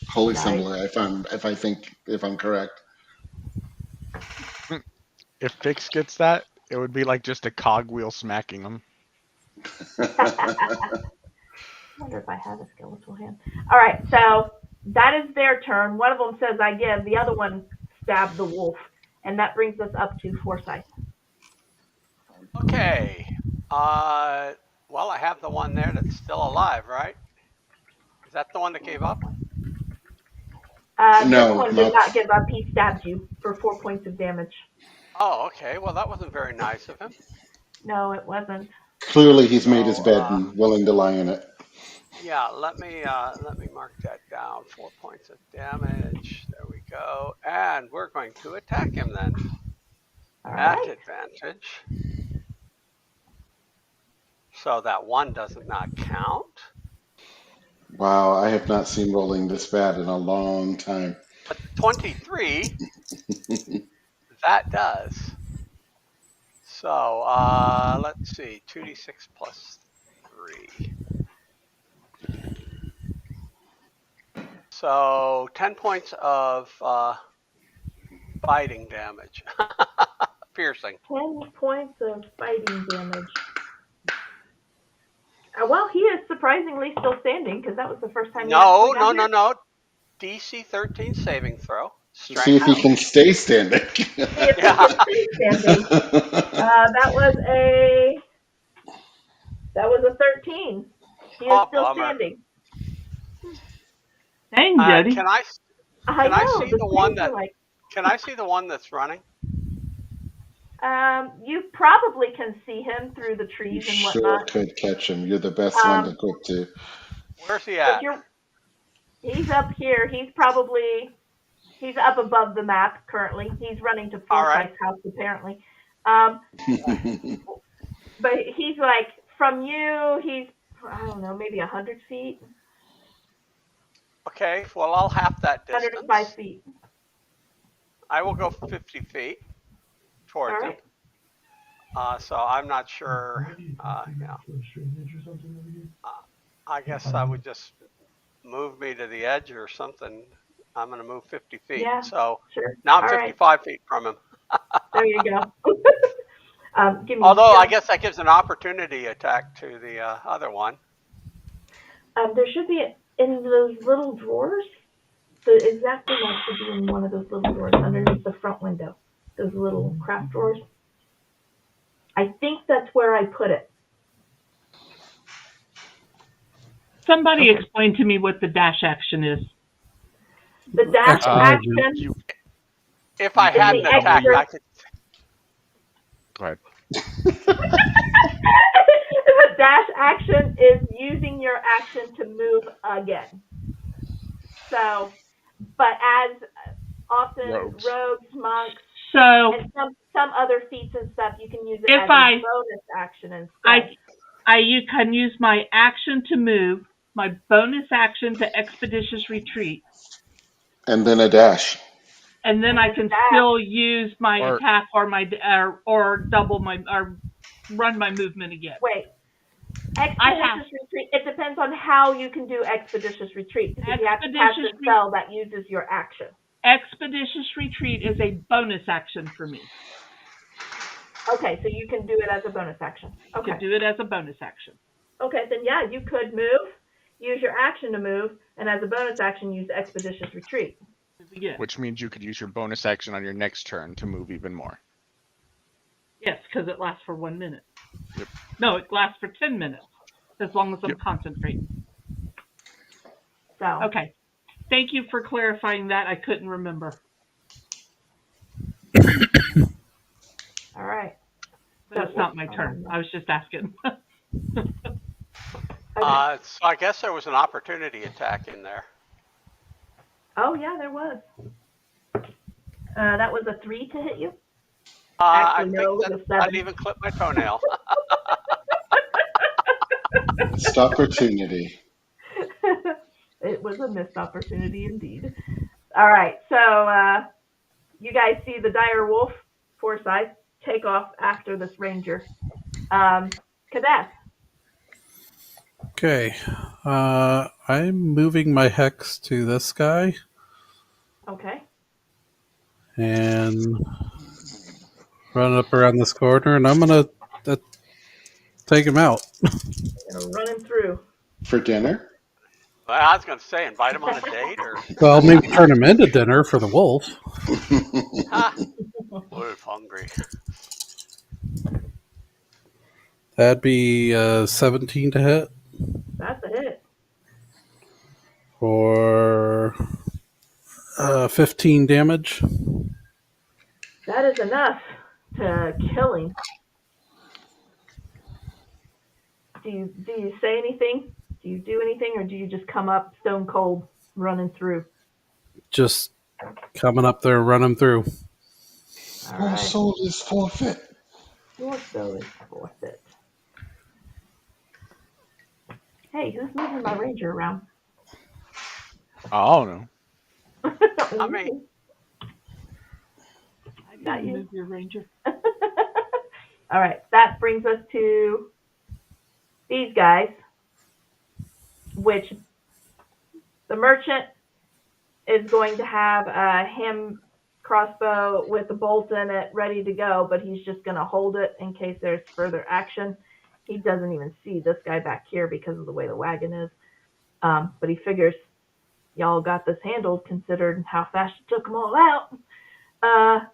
holy Nice. symbol. If I'm correct. If Fix gets that, it would be like just a cogwheel smacking him. I wonder if I have a skeletal hand. All right, so that is their turn. One of them says, "I give." The other one stabbed the wolf, and that brings us up to Forsyth. Okay. Well, I have the one there that's still alive, right? Is that the one that gave up? No, this one no. did not give up. He stabbed you for 4 points of damage. Oh, okay. Well, that wasn't very nice of him. No, it wasn't. Clearly, he's made his bed and willing to lie in it. Yeah, let me mark that down. 4 points of damage. There we go. And we're going to attack him then. All At right. advantage. So that one does not count. Wow, I have not seen rolling this bad in a long time. But 23, that does. So let's see, 2d6 plus 3. So 10 points of biting damage. Piercing. 10 points of fighting damage. Well, he is surprisingly still standing because that was the first time. No. DC 13 saving throw. Strength. See if he can stay standing. See if he can stay standing. That was a 13. He is still bummer. standing. Dang, Jody. Can I know, see the one things are that? Can I see the one that's running? you probably can see him through the You trees and sure whatnot. could catch him. You're the best one to cook to. Where's he But at? he's up here. He's up above the map currently. He's running to All right. Forsyth's house apparently. But he's like from you. He's I don't know, maybe 100 feet, Okay, well I'll half that distance. 105 feet. I will go 50 feet towards All him. right. So I'm not sure. I guess I would just move me to the edge or something. I'm going to move 50 feet. Yeah. So Sure. now I'm All 55 feet from him. There you go. Give me Although I just- guess that gives an opportunity attack to the other one. there should be in those little drawers. The exact amount should be in one of those little drawers underneath the front window. Those little craft drawers. I think that's where I put it. Somebody Okay. explain to me what the dash action is. The dash action. You If I Give had me an attack, extra- I could. go ahead. The dash action is using your action to move again. So, but as often rogues, monks, So and some other feats and stuff, you can use it If as I- a bonus action instead. you can use my action to move, my bonus action to expeditious retreat, And then a dash. And then I can Dash. still use my Or- attack or double my or run my movement again. Wait. Expeditious retreat. It depends on how you can do expeditious retreat. Because if you have to cast a Expeditious spell, that uses your action. Expeditious retreat is a bonus action for me. Okay, so you can do it as a bonus action. You Okay. can do it as a bonus action. Okay, then yeah, you could move, use your action to move, and as a bonus action, use expeditious retreat. Again. Which means you could use your bonus action on your next turn to move even more. Yes, because it lasts for 1 minute. Yep. No, it lasts for 10 minutes, as long as I'm Yep. concentrating. So Okay. Thank you for clarifying that. I couldn't remember. all right. But it's not my turn. I was just asking. Okay. So I guess there was an opportunity attack in there. Oh yeah, there was. That was a 3 to hit you. I Actually, think no, it was that a 7. I'd even clip my toenail. Missed opportunity. It was a missed opportunity indeed. All right, so you guys see the dire wolf, Forsyth, take off after this ranger. Kadath. Okay. I'm moving my hex to this guy Okay. and run up around this corner, and I'm gonna take him out. Gonna run him through. For dinner? Well, I was going to say, invite him on a date, or Well, maybe turn him into dinner for the wolf. wolf hungry. That'd be 17 to hit That's a hit. for 15 damage. That is enough to kill him. Do you say anything? Do you do anything, or do you just come up stone cold, running through? Just coming up there, run him through. All Your right. soul is forfeit. Your soul is forfeit. Hey, who's moving my ranger around? I don't know. I mean, I Not didn't you. move your ranger. All right, that brings us to these guys, which the merchant is going to have a hand crossbow with a bolt in it ready to go, but he's just going to hold it in case there's further action. He doesn't even see this guy back here because of the way the wagon is. But he figures y'all got this handled considering how fast you took them all out.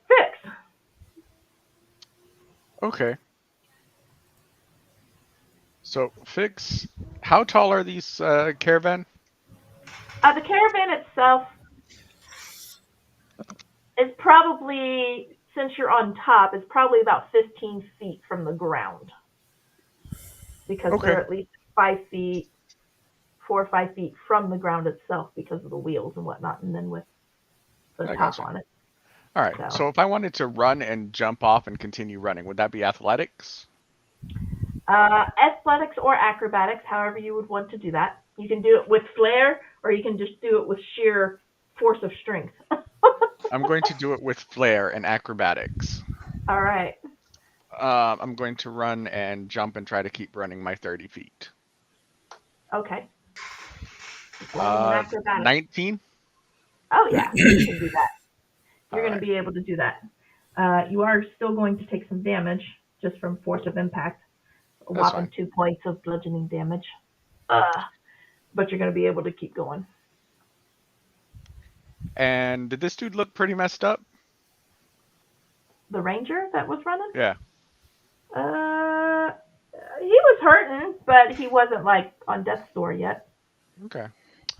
Fix. Okay. So, Fix, how tall are these caravan? The caravan itself is probably, since you're on top, is probably about 15 feet from the ground. Because Okay. they're at least 5 feet, 4 or 5 feet from the ground itself because of the wheels and whatnot, and then with the I top gotcha. on it. All right. So- So if I wanted to run and jump off and continue running, would that be athletics? Athletics or acrobatics, however you would want to do that. You can do it with flair, or you can just do it with sheer force of strength. I'm going to do it with flair and acrobatics. All right. I'm going to run and jump and try to keep running my 30 feet. Okay. Rolling an acrobatics. 19? Oh yeah, you can do that. You're going Alright. to be able to do that. You are still going to take some damage just from force of impact. A That's whopping fine. 2 points of bludgeoning damage. But you're going to be able to keep going. And did this dude look pretty messed up? The ranger that was running? Yeah. He was hurting, but he wasn't like on death's door yet. Okay.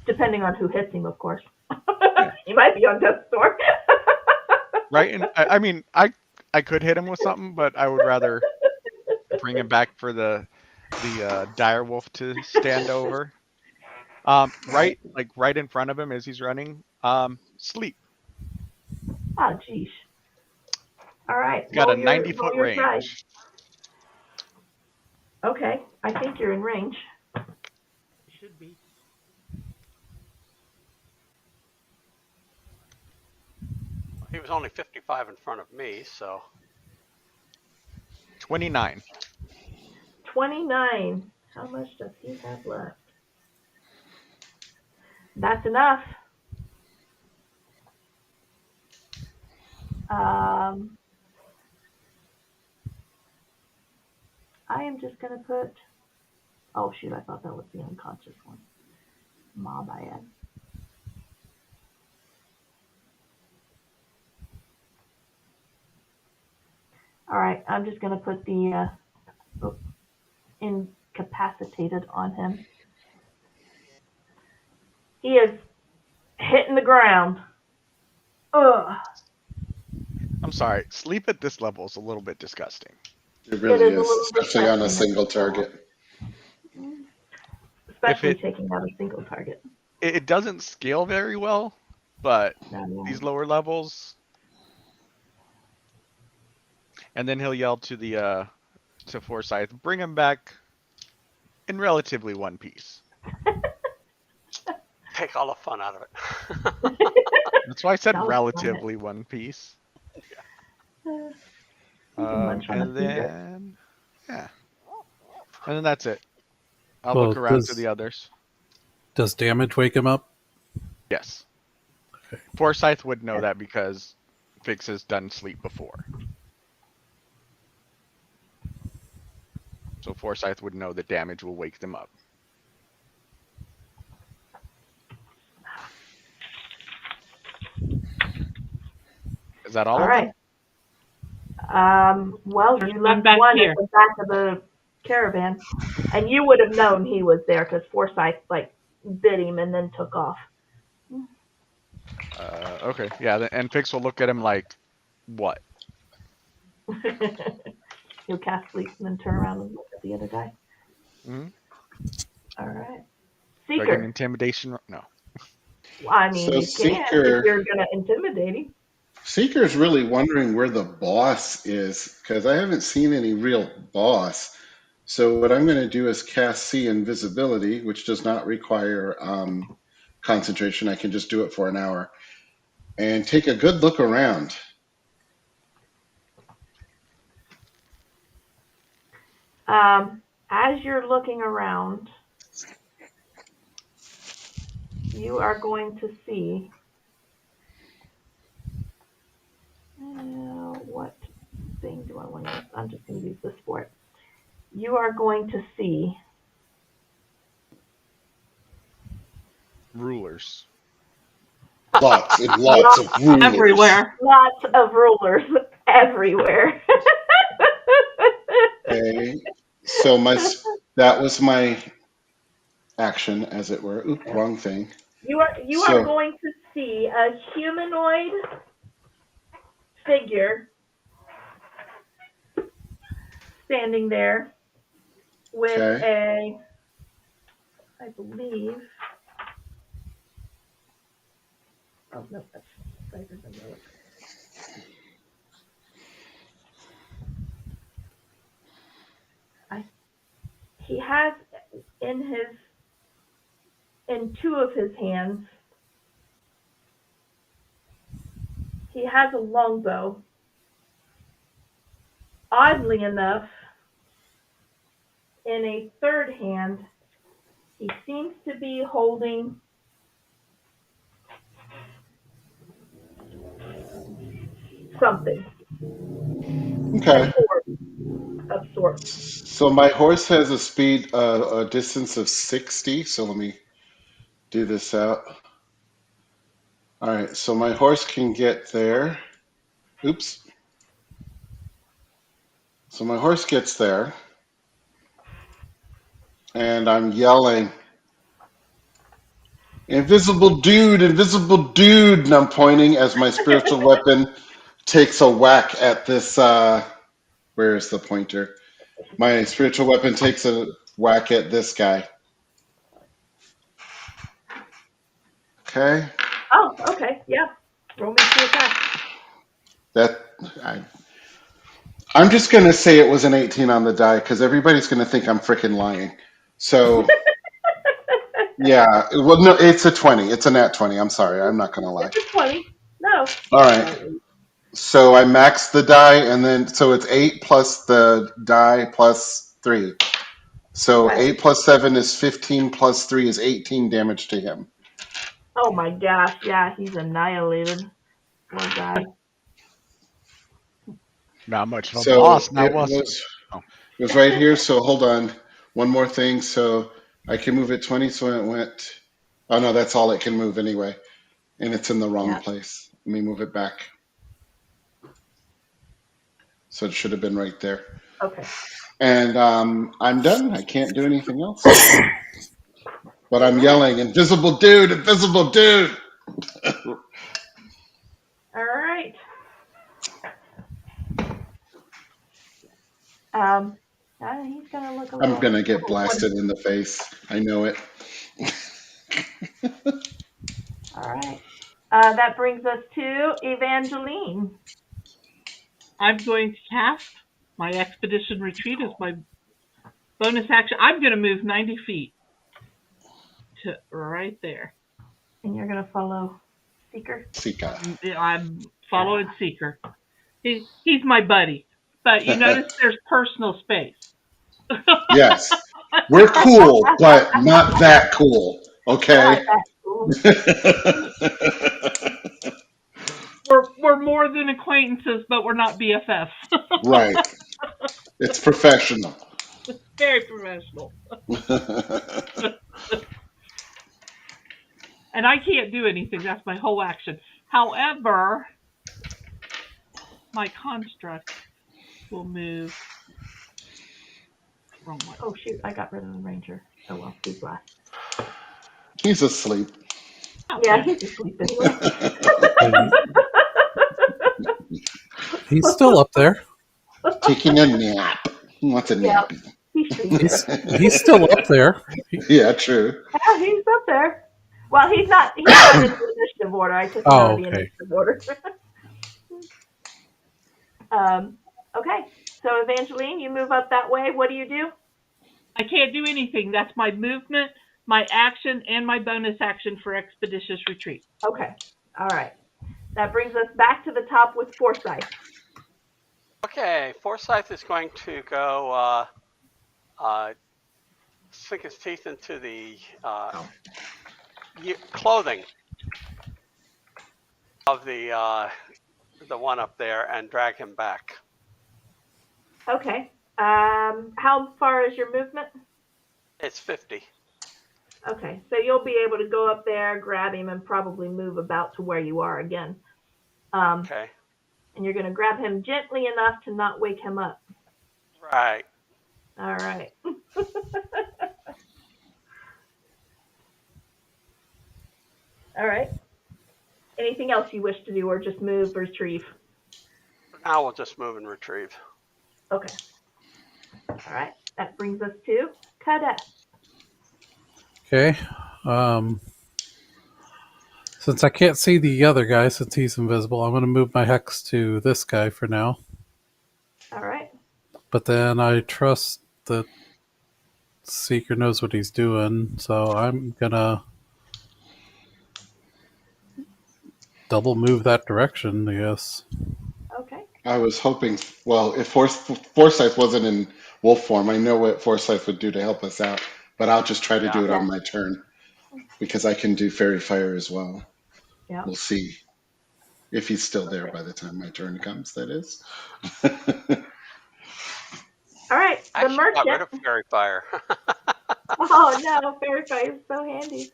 Depending on who hits him, of course. He might be on death's door. Right? And I mean, I could hit him with something, but I would rather bring him back for the dire wolf to stand over. Right in front of him as he's running. Sleep. Oh, geez. All right. Got a roll your- 90-foot roll your try. range. Okay, I think you're in range. Should be. He was only 55 in front of me, so 29. 29. How much does he have left? That's enough. I am just going to put... Oh, shoot, I thought that was the unconscious one. My bad. All right, I'm just going to put the incapacitated on him. He is hitting the ground. Ugh. I'm sorry. Sleep at this level is a little bit disgusting. It really is a is, little especially on a disgusting. single target. Especially taking out a single target. It doesn't scale very well, but No. these lower levels. And then he'll yell to the to Forsyth, bring him back in relatively one piece. take all the fun out of it. That's why I said That was relatively one piece. And then that's it. I'll Well, look around to the others. Does damage wake him up? Yes. Okay. Forsyth would know that because Fix has done sleep before. So Forsyth would know that damage will wake them up. Is that all of right. Well, There's you one left back one here. at the back of the caravan, and you would have known he was there because Forsyth bit him and then took off. Okay, yeah, and Fix will look at him like, what? He'll cast sleep and then turn around and look at the other guy. Mm-hmm. All right. Do I get an Seeker. intimidation? No. Well, I mean, So you can Seeker- if you're going to intimidate him. Seeker's really wondering where the boss is because I haven't seen any real boss. So what I'm going to do is cast See Invisibility, which does not require concentration. I can just do it for an hour and take a good look around. As you're looking around, you are going to see what thing do I want to use? I'm just going to use this for it. You are going to see Rulers. Lots and lots of rulers. Everywhere. lots of rulers everywhere. Okay. So that was my action, as it were. Oop, wrong thing. You are going to see a humanoid figure standing there with Okay. I believe. Oh no, that's brighter than the He has in two of his hands, he has a longbow. Oddly enough, in a third hand, he seems to be holding something. Okay. Of sorts. So my horse has a speed, a distance of 60. So let me do this out. All right. So my horse can get there. Oops. So my horse gets there. And I'm yelling, invisible dude, and I'm pointing as my spiritual weapon takes a whack at this, where's the pointer? My spiritual weapon takes a whack at this guy. Okay. Oh, okay, yeah. Roll me to attack. I'm just going to say it was an 18 on the die because everybody's going to think I'm freaking lying. So, yeah. Well, no, it's a 20. It's a nat 20. I'm sorry. I'm not going to lie. It's a 20. No. All right. So I max the die, and then so it's 8 plus the die plus 3. So Okay. 8 plus 7 is 15 plus 3 is 18 damage to him. Oh my gosh, yeah, he's annihilated. Poor guy. Not much of a So boss now, it was it? was Oh. it was right here. So hold on. One more thing. So I can move it 20. So it went. Oh no, that's all it can move anyway, and it's in the wrong Yeah. place. Let me move it back. So it should have been right there. Okay. And I'm done. I can't do anything else. But I'm yelling, "Invisible dude! Invisible dude!" All right. He's gonna look a little. I'm gonna get blasted in the face. I know it. All right. That brings us to Evangeline. I'm going to cast my Expedition Retreat as my bonus action. I'm going to move 90 feet to right there. And you're gonna follow Seeker. Sika. I'm following Seeker. He's my buddy. But you notice there's personal space. Yes. We're cool, but not that cool. Okay. We're more than acquaintances, but we're not BFFs. Right. It's professional. Very professional. And I can't do anything. That's my whole action. However, my construct will move. Wrong one. Oh shoot! I got rid of the ranger. Oh well, he's last. He's asleep. Yeah, he's asleep anyway. He's still up there. Taking a nap. He wants a nap. He's still up there. Yeah, true. Yeah, he's up there. Well, he's not in the initiative order. I took him out of the okay. initiative order. Okay, so Evangeline, you move up that way. What do you do? I can't do anything. That's my movement, my action, and my bonus action for Expeditious Retreat. Okay, all right. That brings us back to the top with Forsyth. Okay, Forsyth is going to go sink his teeth into the clothing of the one up there and drag him back. Okay. How far is your movement? It's 50. Okay, so you'll be able to go up there, grab him, and probably move about to where you are again. Okay. And you're going to grab him gently enough to not wake him up. Right. All right. All right. Anything else you wish to do, or just move, retrieve? Now we'll just move and retrieve. Okay. All right. That brings us to Cadet. Okay. Since I can't see the other guy since he's invisible, I'm going to move my hex to this guy for now. All right. But then I trust that Seeker knows what he's doing, so I'm going to double move that direction, I guess. Okay. I was hoping, well, if Forsyth wasn't in wolf form, I know what Forsyth would do to help us out, but I'll just try to do it on my turn because I can do Fairy Fire as well. Yeah. We'll see if he's still there by the time my turn comes, that is. All right. I The actually got rid merchant. of Fairy Fire. Oh no, Fairy Fire is so handy.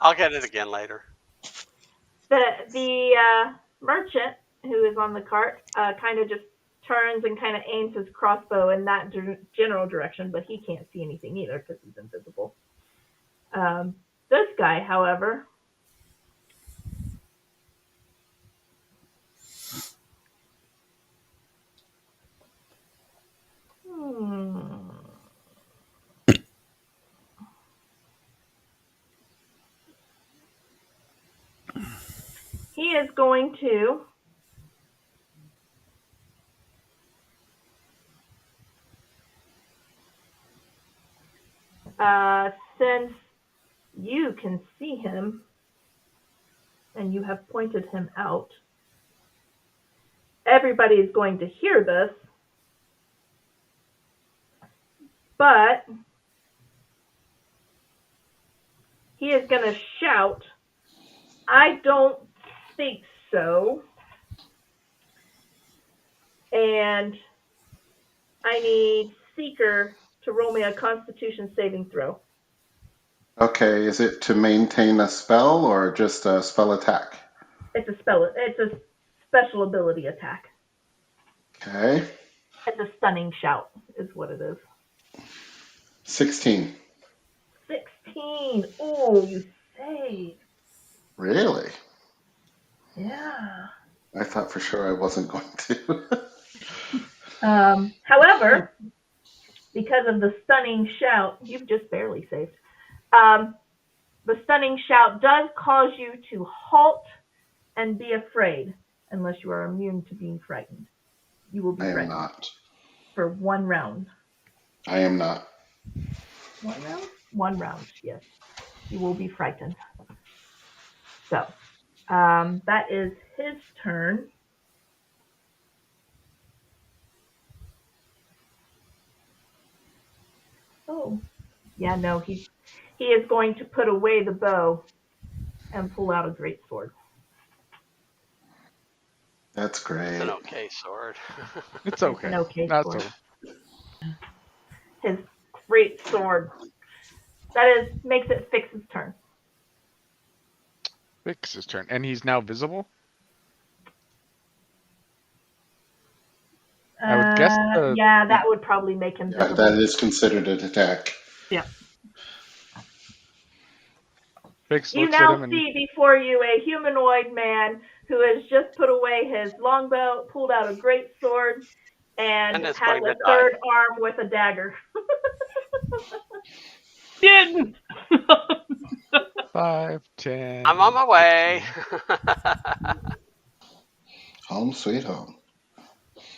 I'll get it again later. The merchant who is on the cart kind of just turns and kind of aims his crossbow in that general direction, but he can't see anything either because he's invisible. This guy, however, he is going to since you can see him, and you have pointed him out. Everybody is going to hear this, but he is going to shout, "I don't think so." And I need Seeker to roll me a Constitution saving throw. Okay, is it to maintain a spell or just a spell attack? It's a spell. It's a special ability attack. Okay. It's a stunning shout, is what it is. 16. 16. Oh, you saved. Really? Yeah. I thought for sure I wasn't going to. However, because of the stunning shout, you've just barely saved. The stunning shout does cause you to halt and be afraid, unless you are immune to being frightened. You will be I am frightened not. for 1 round. I am not. 1 round? 1 round, yes. You will be frightened. So, that is his turn. Oh, yeah, no, he is going to put away the bow and pull out a great sword. That's great. It's an okay sword. It's okay. An okay Not sword. so. His great sword. That makes it Fix's turn. Fix's turn. And he's now visible? I would guess yeah, that would probably make him visible. That is considered an attack. Yeah. Fix You looks at now him and see before you a humanoid man who has just put away his longbow, pulled out a great sword, and And is has going a to third arm with a dagger. Didn't. 5, 10. I'm on my way. Home sweet home.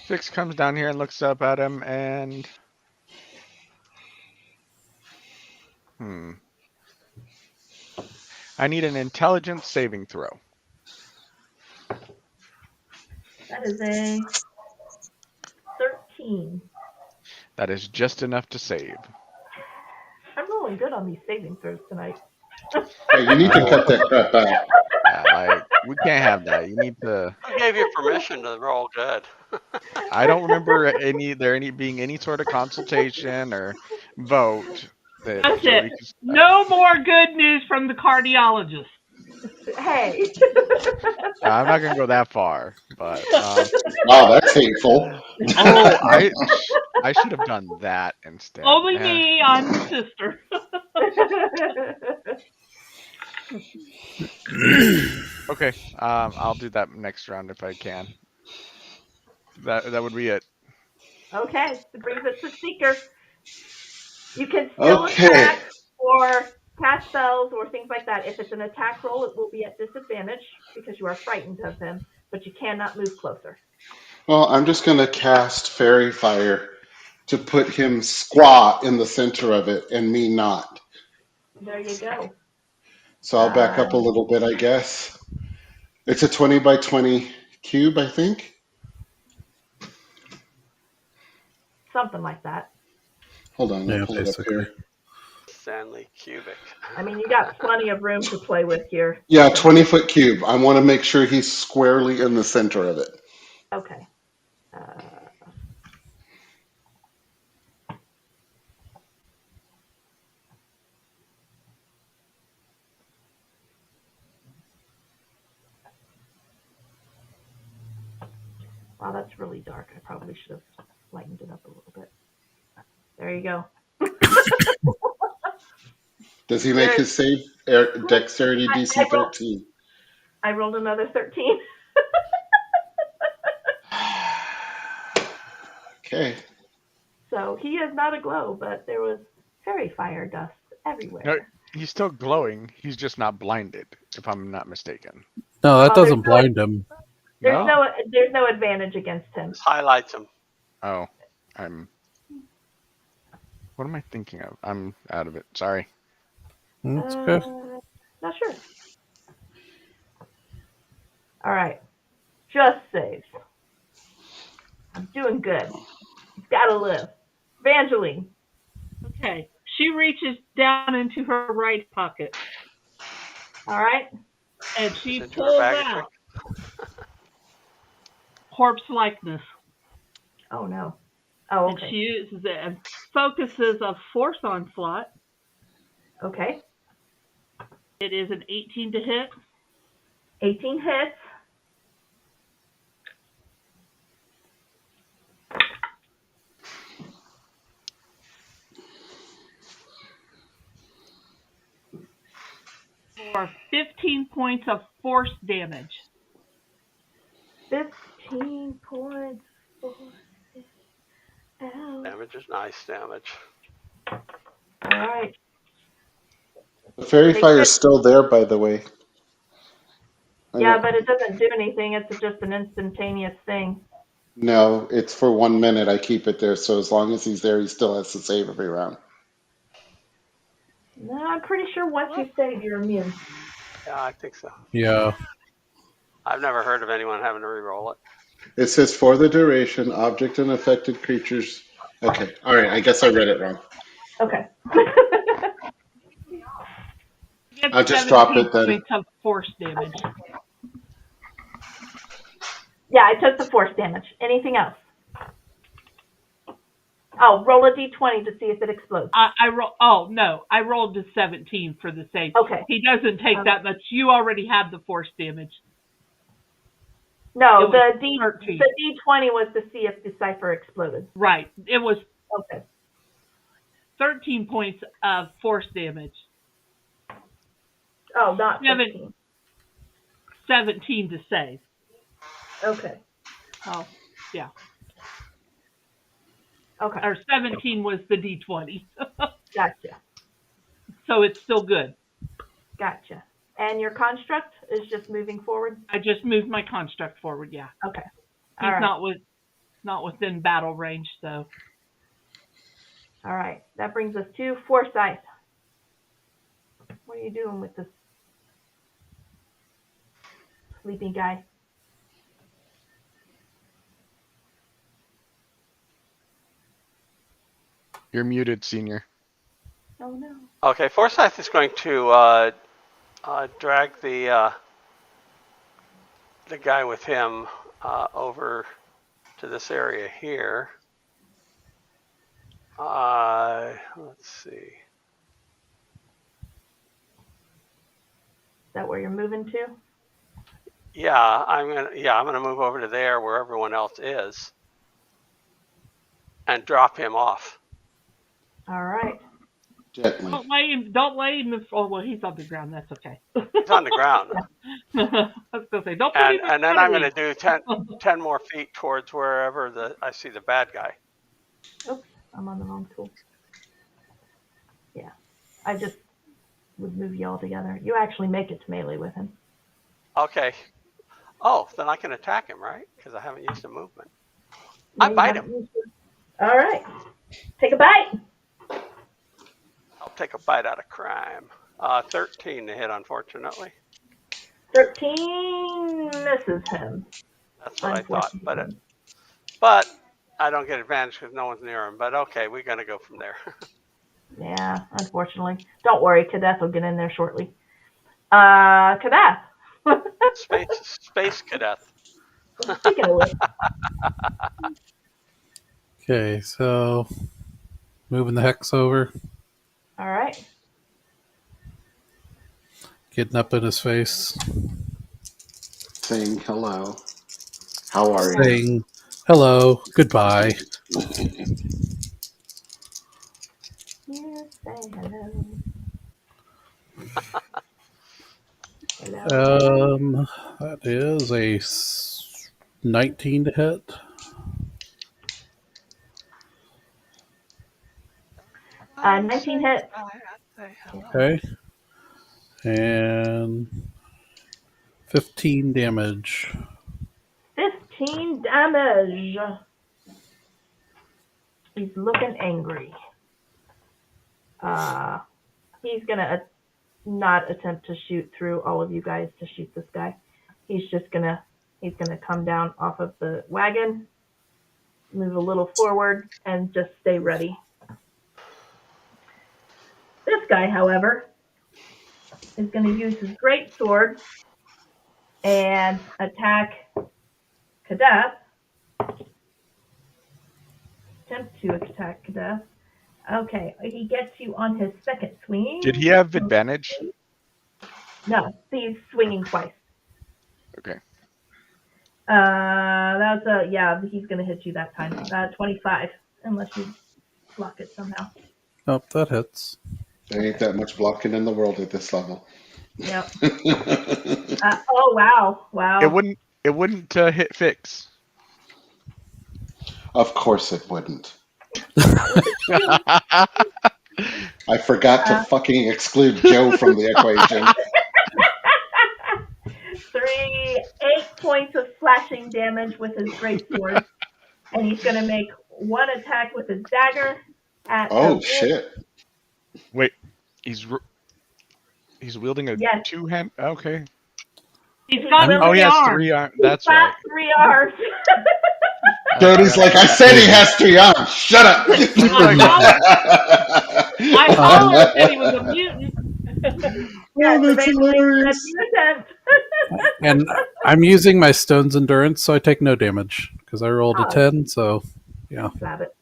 Fix comes down here and looks up at him and I need an intelligence saving throw. That is a 13. That is just enough to save. I'm rolling good on these saving throws tonight. Hey, you need to cut that crap out. We can't have that. You need to. Who gave you permission to roll good? I don't remember being any sort of consultation or vote that That's Jody. it. No more good news from the cardiologist. Hey. I'm not gonna go that far, but Wow, that's hateful. I should have done that instead. Only Yeah. me, I'm the sister. Okay, I'll do that next round if I can. That would be it. Okay, that brings it to Seeker. You can still Okay. attack or cast spells or things like that. If it's an attack roll, it will be at disadvantage because you are frightened of him, but you cannot move closer. Well, I'm just going to cast Fairy Fire to put him squat in the center of it and me not. There you go. So I'll back up a little bit, I guess. It's a 20 by 20 cube, I think. Something like that. Hold on, Yeah, I'll pull it up basically. here. Stanley Cubic. I mean, you got plenty of room to play with here. Yeah, 20-foot cube. I want to make sure he's squarely in the center of it. Okay. Wow, that's really dark. I probably should have lightened it up a little bit. There you go. Does he make his save? Dexterity DC 13. I rolled another 13. Okay. So he is not aglow, but there was fairy fire dust everywhere. No, he's still glowing. He's just not blinded, if I'm not mistaken. No, that Oh, doesn't there's blind him. There's no advantage against him. Just highlights him. Oh, what am I thinking of? I'm out of it. Sorry. It's okay. Not sure. All right. Just save. I'm doing good. You've got to live. Evangeline. Okay. She reaches down into her right pocket All right. and she Into her pulls bag of out corpse likeness. Oh, no. Oh, And she okay. uses it and focuses a force onslaught. Okay. It is an 18 to hit. 18 hits. For 15 points of force damage. 15 points. Ow. damage is nice damage. All right. The fairy They fire's could- still there, by the way. Yeah, but it doesn't do anything. It's just an instantaneous thing. No, it's for 1 minute. I keep it there, so as long as he's there, he still has to save every round. No, I'm pretty sure once you save, you're immune. Yeah, I think so. Yeah. I've never heard of anyone having to re-roll it. It says for the duration, object and affected creatures. Okay, all right. I guess I read it wrong. Okay. Get I'll just drop 17 it then. points of force damage. Yeah, I took the force damage. Anything else? Oh, roll a d20 to see if it explodes. I roll. Oh no, I rolled a 17 for the save. Okay. He doesn't take that much. You already had the force damage. No, It the was d 13. the d20 was to see if the cipher exploded. Right. It was Okay. 13 points of force damage. Oh, not 17 to save. Okay. Oh, yeah. Okay. Or 17 was the D20. Gotcha. So it's still good. Gotcha. And your construct is just moving forward? I just moved my construct forward, yeah. Okay. He's All right. not within battle range, so. All right. That brings us to Forsyth. What are you doing with this sleepy guy? You're muted, senior. Oh, no. Okay, Forsyth is going to drag the guy with him over to this area here. Let's see. Is that where you're moving to? Yeah, I'm gonna move over to there where everyone else is, and drop him off. All right. Gently. Don't lay him. Oh, well, he's on the ground. That's okay. He's on the ground, I was going to say, don't put him in and then front I'm of gonna me. do 10 more feet towards wherever I see the bad guy. Oops, I'm on the wrong tool. Yeah. I just would move you all together. You actually make it to melee with him. Okay. Oh, then I can attack him, right? Because I haven't used a movement. Yeah, I you bite haven't him. used it. All right. Take a bite. I'll take a bite out of crime. 13 to hit, unfortunately. 13 misses him. That's what I thought. Unfortunately. But I don't get advantage because no one's near him. But okay, we're gonna go from there. Yeah, unfortunately. Don't worry, Kadeth will get in there shortly. Kadeth. Space cadet. Speaking of which, Okay, so moving the hex over, all right. getting up in his face, Saying hello. How are you? saying hello, goodbye. You say hello. Hello. That is a 19 to hit. 19 hits. Okay. And 15 damage. 15 damage. He's looking angry. He's gonna not attempt to shoot through all of you guys to shoot this guy. he's gonna come down off of the wagon, move a little forward, and just stay ready. This guy, however, is going to use his great sword and attack Kadeth. Attempt to attack Kadeth. Okay, he gets you on his second swing. Did he have advantage? No, he's swinging twice. Okay. He's going to hit you that time. 25, unless you block it somehow. Nope, that hits. There ain't that much blocking in the world at this level. Yep. Oh wow! It wouldn't hit Fix. Of course it wouldn't. I forgot to fucking exclude Joe from the equation. 8 points of slashing damage with his greatsword, and he's going to make one attack with his dagger. Oh shit! Wait, he's wielding a two-hand. Okay. He's got Oh, he has arms. 3 arms. That's right. 3 arms. Jody's like, I said he has 3 arms. Shut up. I hollered that he was a mutant. Oh, that's hilarious. That's your attempt. And I'm using my Stone's Endurance, so I take no damage because I rolled a 10. So, yeah. Slap it.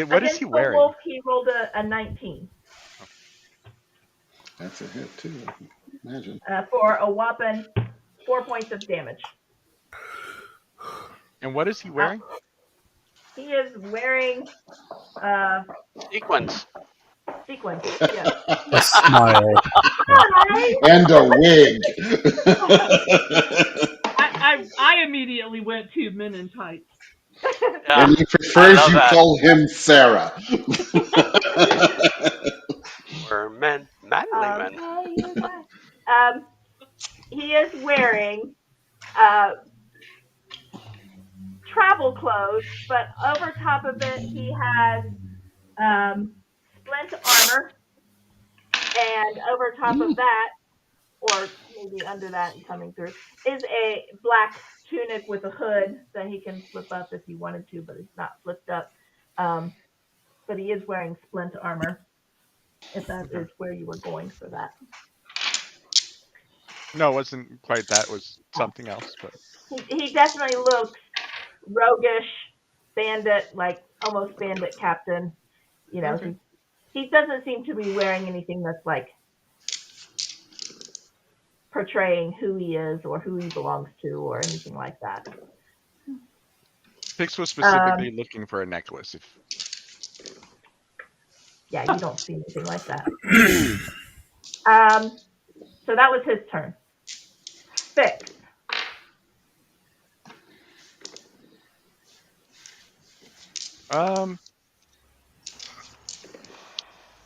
What is he wearing? Wolf, he rolled a 19. That's a hit too. Imagine. For a whopping 4 points of damage. And what is he wearing? He is wearing Sequence. sequins. Yes. A smile. Hi. And a wig. I immediately went to Men in Tights. Yeah, And he prefers you call him Sarah. we're men, manly men. He is wearing travel clothes, but over top of it he has splint armor, and over top of that, or maybe under that and coming through, is a black tunic with a hood that he can flip up if he wanted to, but it's not flipped up. But he is wearing splint armor, if that is where you were going for that. No, it wasn't quite that. It was something else. But He definitely looks roguish, bandit, like almost bandit captain. You know, he doesn't seem to be wearing anything that's like portraying who he is or who he belongs to or anything like that. Fix was specifically looking for a necklace. Yeah, you don't see anything like that. So that was his turn. Fix.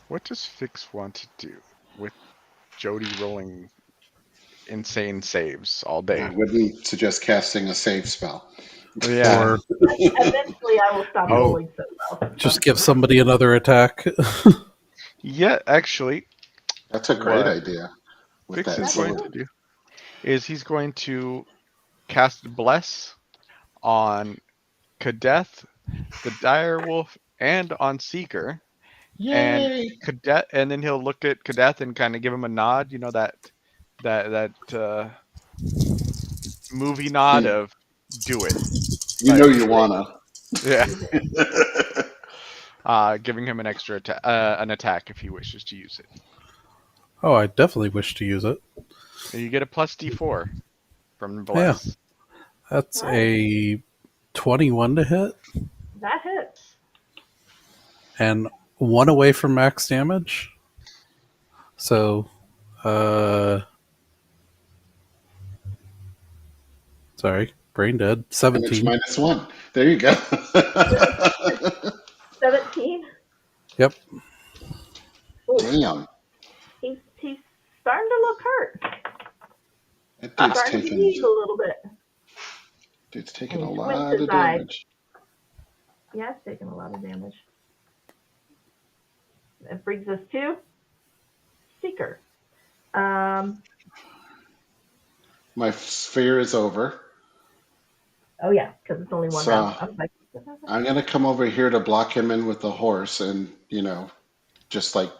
What does Fix want to do with Jody rolling insane saves all day? I wouldn't suggest casting a save spell. Yeah. Or Eventually I will stop rolling so well. just give somebody another attack. Yeah, actually, That's a great What? idea. With Fix that is going sword. to do is he's going to cast Bless on Kadeth, the Direwolf, and on Seeker. Yay! And then he'll look at Kadeth and kind of give him a nod. You know that movie nod of do it. You know you wanna. Yeah. Giving him an extra an attack if he wishes to use it. Oh, I definitely wish to use it. And you get a plus D4 from Bless. That's a 21 to hit That hits. and 1 away from max damage. So, sorry, brain dead. Damage 17. -1. There you go. 17. Yep. Ooh, Damn. he's starting to look hurt. That dude's Starting to taking, bleed a little bit. dude's taking a And he lot squints of his eye. damage. Yeah, it's taking a lot of damage. That brings us to Seeker. My sphere is over. Oh yeah, because it's only one So round. I was like, I'm gonna come over here to block him in with the horse, and just like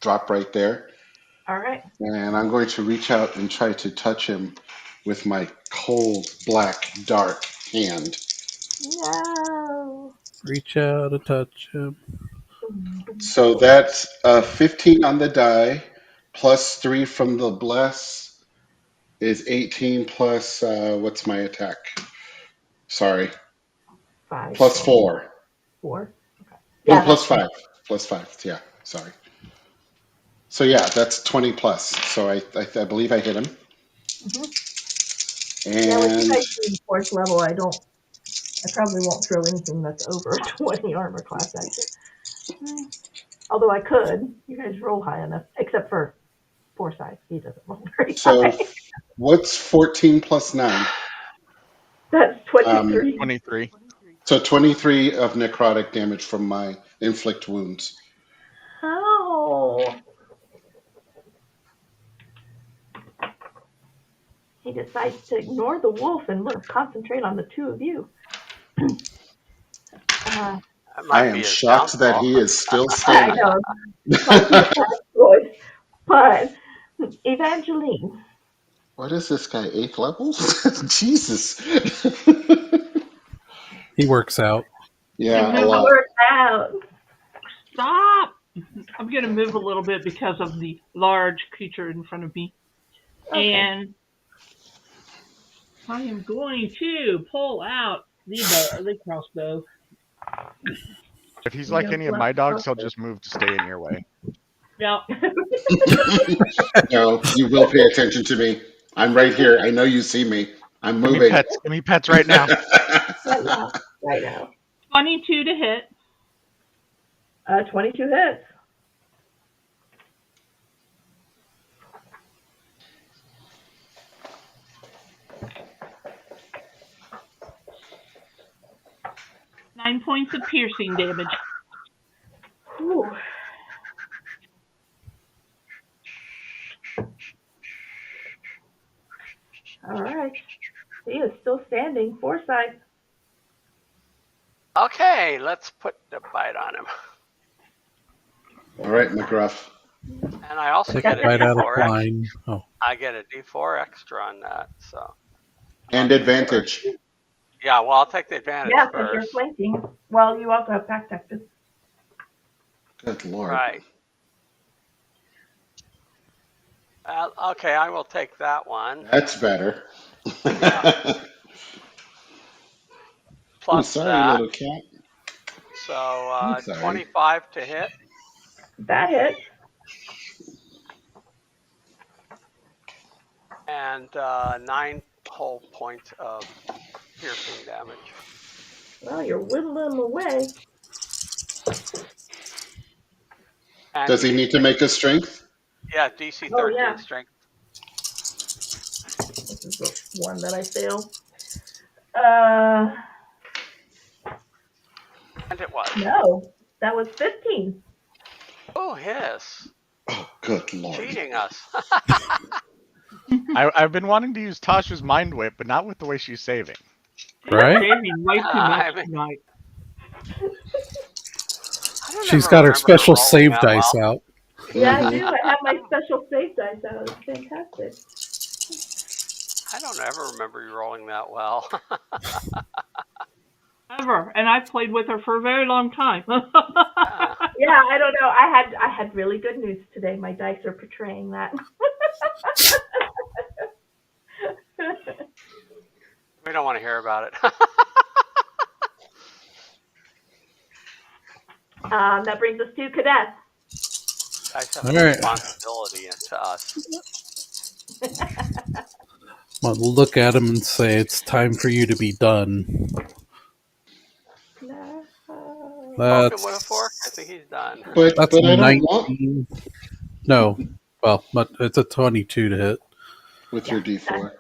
drop right there. all right. And I'm going to reach out and try to touch him with my cold, black, dark hand. No. Reach out and touch him. So that's 15 on the die, plus 3 from the bless is 18 plus, what's my attack? Sorry, 5. plus 4. 4. No, Yeah, plus that's 5. Plus 5, yeah, sorry. So yeah, that's 20 plus. So I believe I hit him. yeah. With you And guys being 4th level, I probably won't throw anything that's over 20 armor class at you. Although I could. You guys roll high enough, except for Forsyth. He doesn't roll very so high. what's 14 plus 9? That's 23. 23. So 23 of necrotic damage from my inflict wounds. Oh. He decides to ignore the wolf and concentrate on the two of you. That I might am be his shocked that downfall. he is still I standing. know. Might be a bad choice. But Evangeline. What is this guy, 8th level? Jesus. He works out. Yeah, a move lot. Work out. Stop! I'm going to move a little bit because of the large creature in front of me. Okay. And I am going to pull out the crossbow. If he's like Yeah, any of my dogs, he'll just move to stay in your way. Yeah. No, you will pay attention to me. I'm right here. I know you see me. I'm Give me moving. pets. Give me pets right now. Right now. 22 to hit. 22 hits. Nine points of piercing damage. Ooh. All right. He is still standing. Forsyth. Okay, let's put the bite on him. All right, McGruff. And I also Take get a a bite out of D4 extra. line. Oh, I get a D4 extra on that. So And advantage. yeah, well, I'll take the advantage Yeah, because you're first. flanking. Well, you also have pack tactics. Good lord. Right. Okay, I will take that one. That's better. Yeah. I'm Plus sorry, that. little cat. So I'm sorry. 25 to hit. That hits. And 9 whole points of piercing damage. Well, you're whittling him away. And Does he DC need to make a strength? Yeah, DC 13 Oh, yeah. strength. This is the one that I failed. And it was. No. That was 15. Oh, yes. Oh, good lord. Cheating us. I've been wanting to use Tasha's mind whip, but not with the way she's saving. right? Saving way too I much mean- tonight. I don't She's ever got her remember special rolling save that dice well. out. Yeah, I Mhm. do. I have my special save dice out. It's fantastic. I don't ever remember you rolling that well. Ever. And I've played with her for a very long time. Yeah, I don't know. I had really good news today. My dice are portraying that. We don't want to hear about it. That brings us to Cadet. Guys have All a right. responsibility to us. I'll look at him and say, "It's time for you to be done." No. Poke him with a That's fork. I think he's done. But that's I don't want 19. No, well, but it's a 22 to hit, with your D4.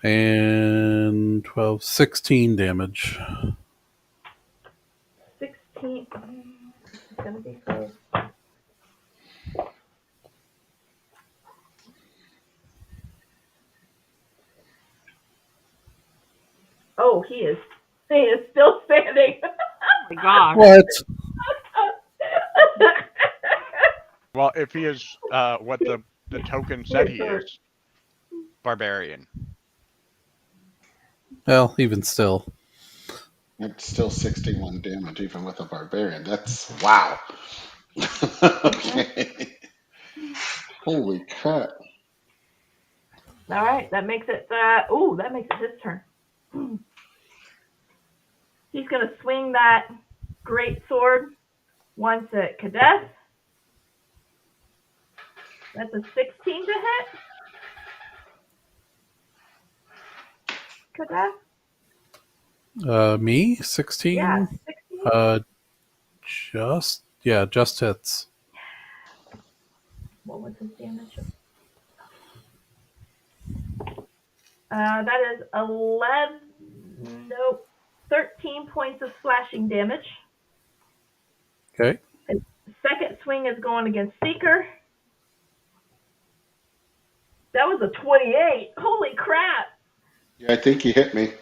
and 12, 16 damage. 16. It's gonna be close. Oh, he is still standing. Oh my gosh. What? Well, if he is what the token said he is, barbarian. Well, even still. It's still 61 damage, even with a barbarian. That's wow. Okay. Holy crap. All right, that makes it. That makes it his turn. He's gonna swing that great sword once at Kadeth. That's a 16 to hit. Kadeth. Me? 16? Yeah, 16. Just hits. What was his damage? That is 13 points of slashing damage. Okay. His second swing is going against Seeker. That was a 28. Holy crap. Yeah, I think he hit me.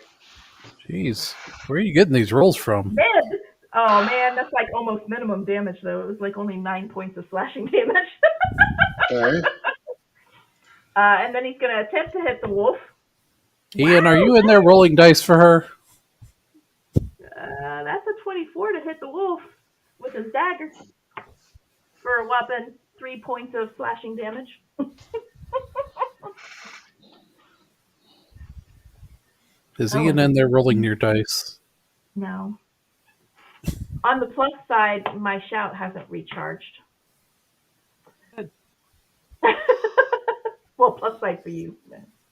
Jeez. Where are you getting these rolls from? Mid. Oh man, that's like almost minimum damage though. It was like only 9 points of slashing damage. Okay. And then he's going to attempt to hit the wolf. Ian, are you in there rolling dice for her? That's a 24 to hit the wolf with his dagger for a whopping 3 points of slashing damage. Is Ian in there rolling your dice? No. On the plus side, my shout hasn't recharged. Good. Well, plus side for you.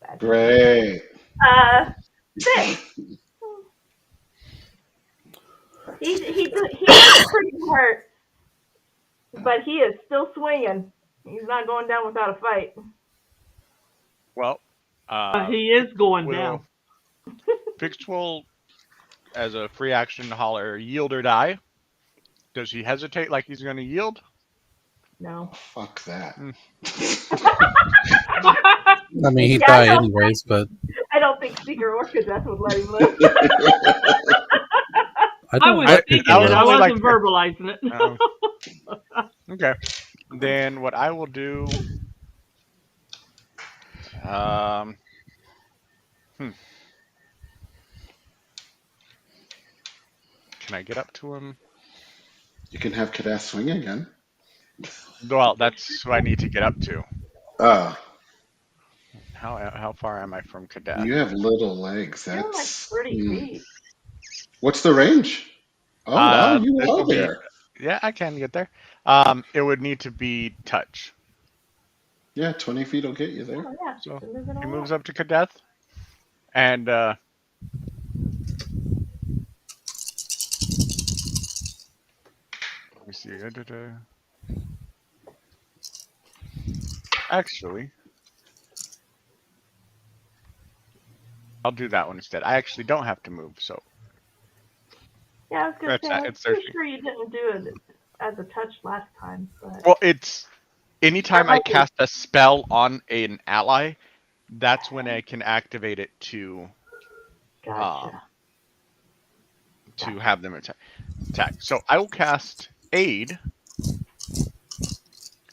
Bad. Great. 6. He is pretty hurt, but he is still swinging. He's not going down without a fight. Well, He is going will- down. Fix will, as a free action, holler yield or die. Does he hesitate like he's going to yield? No. Fuck that. I mean, he'd Yeah, die no. anyways, but I don't think Seeker or Kadeth would let him live. I I don't. was I- thinking I it. was I only wasn't like- verbalizing it. Okay. Then what I will do. Can I get up to him? You can have Kadeth swing again. Well, that's what I need to get up to. How far am I from Cadet? You have little legs. You're like That's 30 feet. What's the range? Oh wow, you this are will be- there. Yeah, I can get there. It would need to be touch. Yeah, 20 feet will get you there. Oh, yeah. So, They're moving He along. moves up to Cadet, and let me see. Actually, I'll do that one instead. I actually don't have to move, so Yeah, I was going to That's- say, I'm it's pretty 30. sure you didn't do it as a touch last time. But well, it's anytime I Okay. cast a spell on an ally, that's when I can activate it to gotcha. have them attack. So I will cast Aid,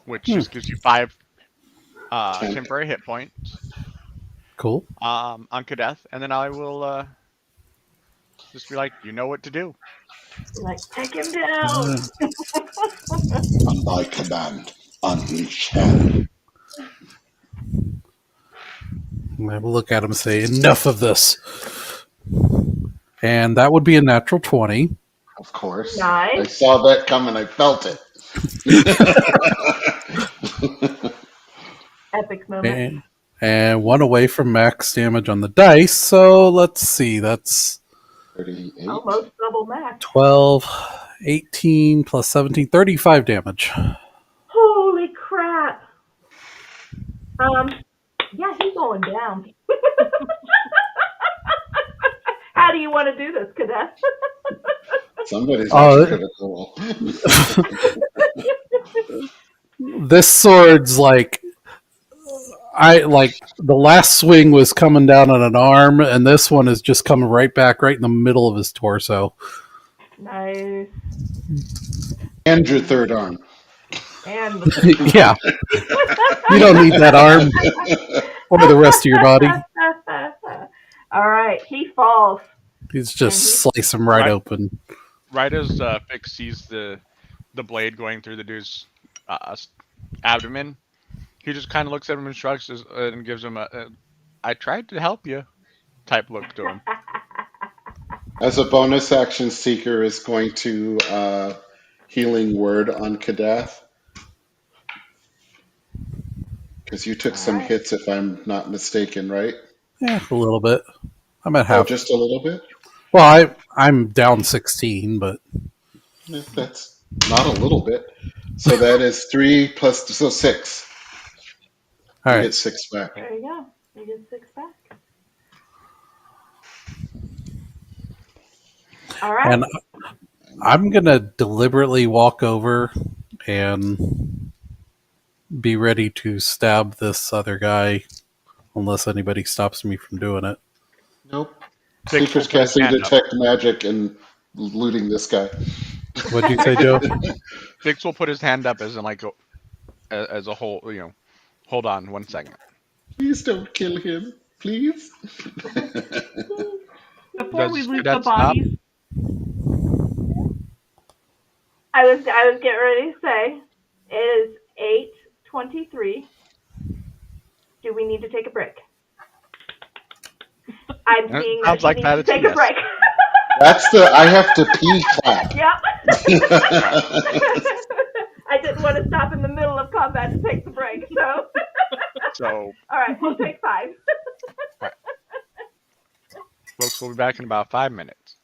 which just gives you 5 temporary hit points Cool. on Kadeth, and then I will just be like, you know what to do. Like, take him down. On my command, unleash hell. I will look at him and say, enough of this. And that would be a natural 20. Of course. I Nice. saw that coming. I felt it. Epic moment. And one away from max damage on the dice. So let's see. That's 38. Almost double max. 12, 18 plus 17, 35 damage. Holy crap. Yeah, he's going down. How do you want to do this, Cadet? Somebody's Oh, critical. This sword's like, I like the last swing was coming down on an arm, and this one is just coming right back, right in the middle of his torso. Nice. And your third arm. And the third Yeah, you don't need that arm or the rest of your body. All right, he falls. He's just slice him Right. open. Right as Fix sees the blade going through the dude's abdomen, he just kind of looks at him and shrugs and gives him a "I tried to help you" type look to him. As a bonus action, Seeker is going to healing word on Kadath. Because you took some Alright. hits, if I'm not mistaken, right? Yeah, a little bit. I'm at Oh, half. just a little bit? Well, I'm down 16, but That's not a little bit. So that is 3 plus, so 6. all You right. get 6 back. There you go. You get 6 back. All right. And I'm gonna deliberately walk over and be ready to stab this other guy, unless anybody stops me from doing it. Nope. Fix will Seeker's put his casting hand up. Detect Magic and looting this guy. What'd you say, Joe? Fix will put his hand up as in like as a whole. Hold on 1 second. Please don't kill him. Please. Before we Does loot the Cadet stop? bodies, I was getting ready to say it is 8:23. Do we need to take a break? I'm It seeing sounds that like you that, need it's to a take a yes. break. That's the I have to pee clap. Yep. I didn't want to stop in the middle of combat to take the break, so. So, All right, we'll take 5. folks, we'll be back in about 5 minutes.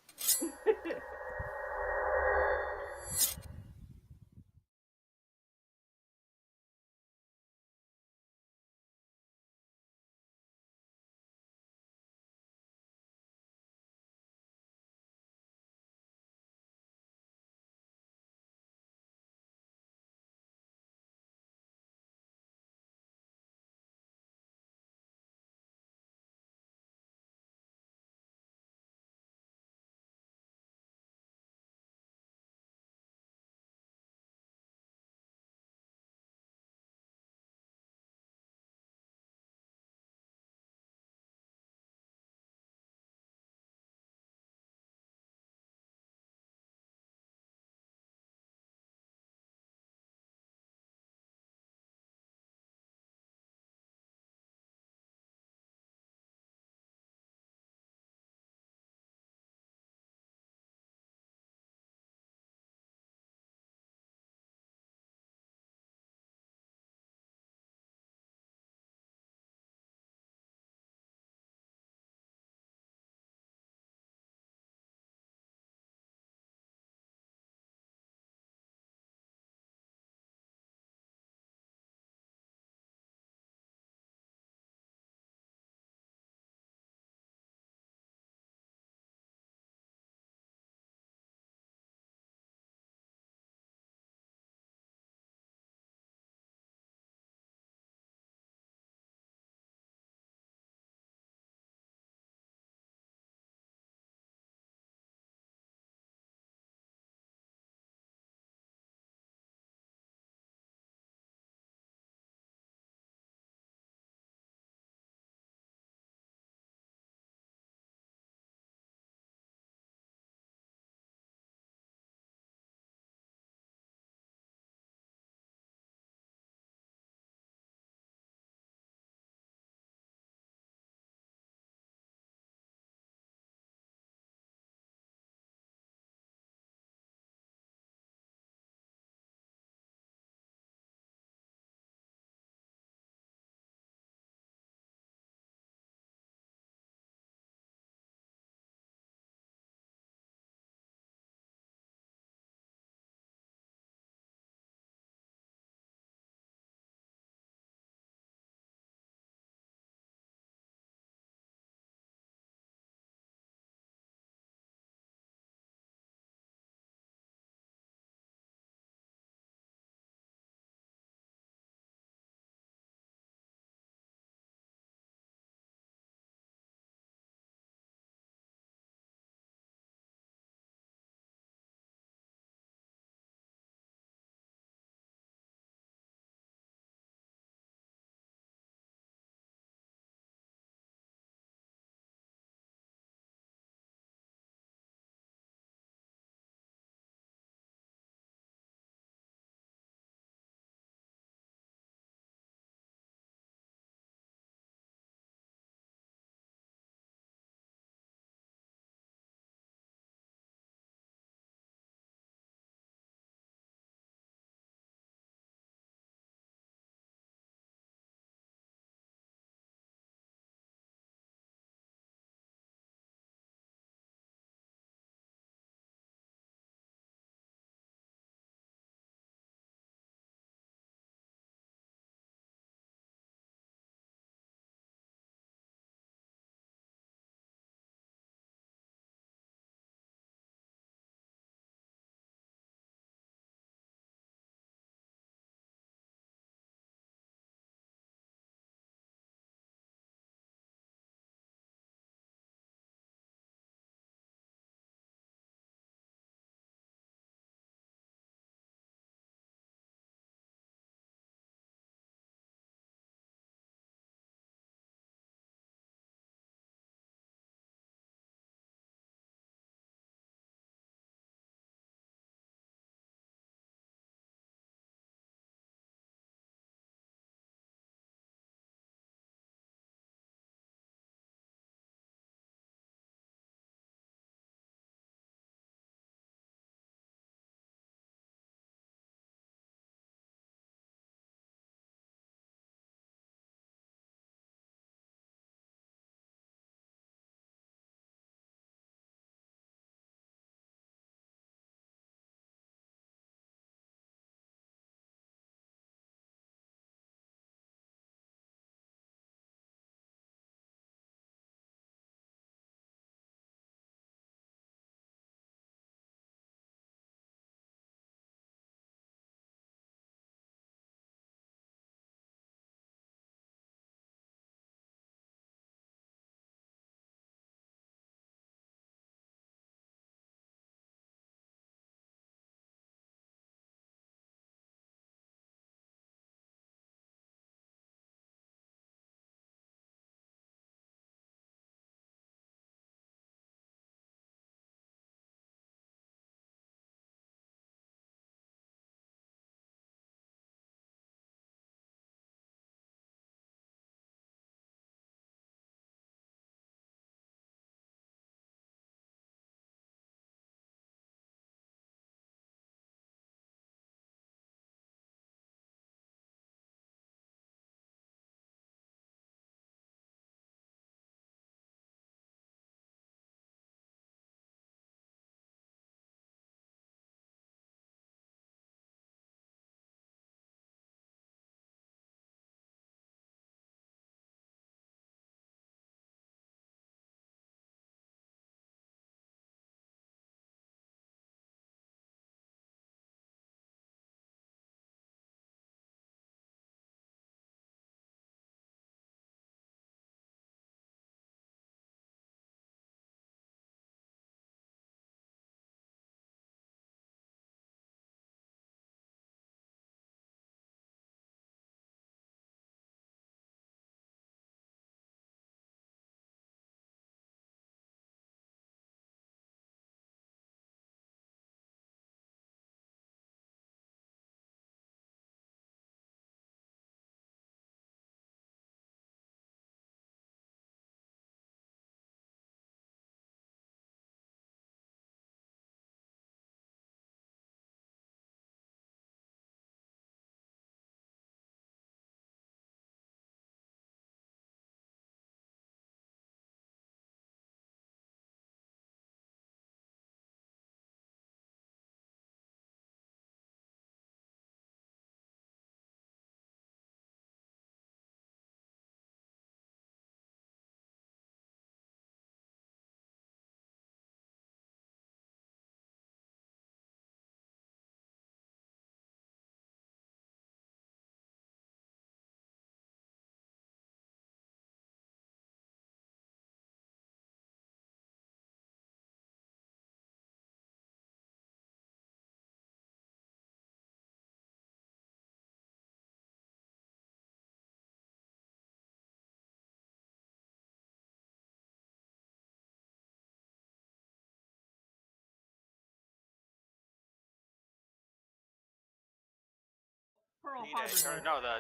Pearl D-Day, Harbor or Day. no, the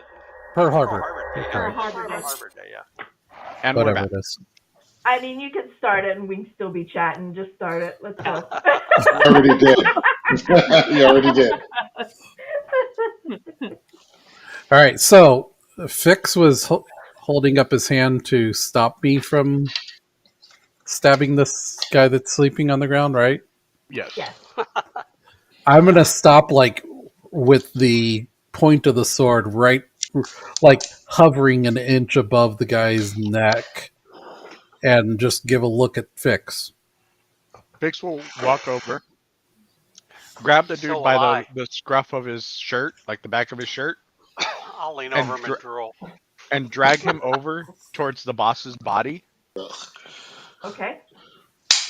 Pearl Pearl Harbor. Harbor Day. Pearl Yeah, Harbor Day. Pearl Harbor Day. Yeah. And we're Whatever back. it is. I mean, you can start it and we can still be chatting. Just start it. Let's go. You already did. You already did. All right, so Fix was holding up his hand to stop me from stabbing this guy that's sleeping on the ground, right? Yes. Yes. I'm going to stop, like, with the point of the sword right, like, hovering an inch above the guy's neck and just give a look at Fix. Fix will walk over, grab the So dude will by I. the scruff of his shirt, like the back of his shirt, I'll lean And over him and drool. and drag him over towards the boss's body. Okay.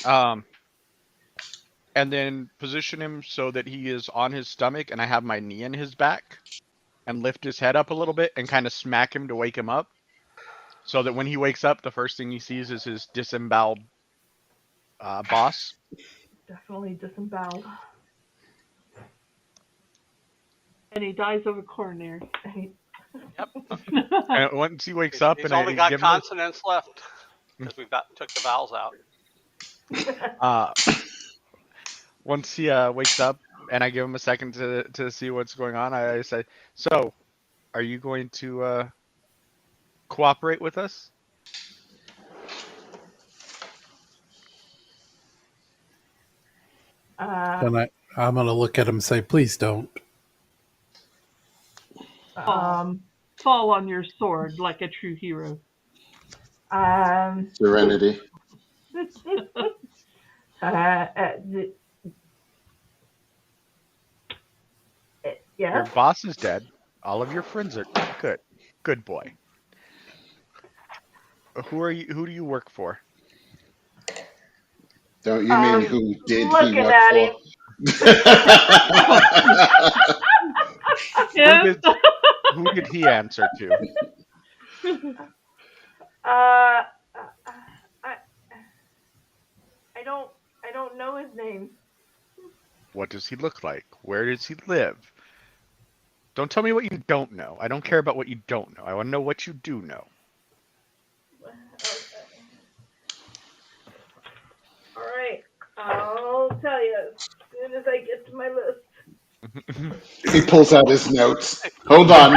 And then position him so that he is on his stomach and I have my knee in his back and lift his head up a little bit and kind of smack him to wake him up so that when he wakes up, the first thing he sees is his disemboweled boss. Definitely disemboweled. And he dies of a coronary. And once he wakes up He's and only I got give him consonants left because we took the vowels out. once he wakes up and I give him a second to see what's going on, I say, "So, are you going to cooperate with us?" And I'm going to look at him and say, please don't. Fall on your sword like a true hero. Serenity. Yes. Your boss is dead. All of your friends are good. Good boy. Who are you? Who do you work for? Don't you mean who did he looking work at for? him. Yes. Who did he answer to? I don't know his name. What does he look like? Where does he live? Don't tell me what you don't know. I don't care about what you don't know. I want to know what you do know. Okay. All right. I'll tell you as soon as I get to my list. He pulls out his notes. Hold on.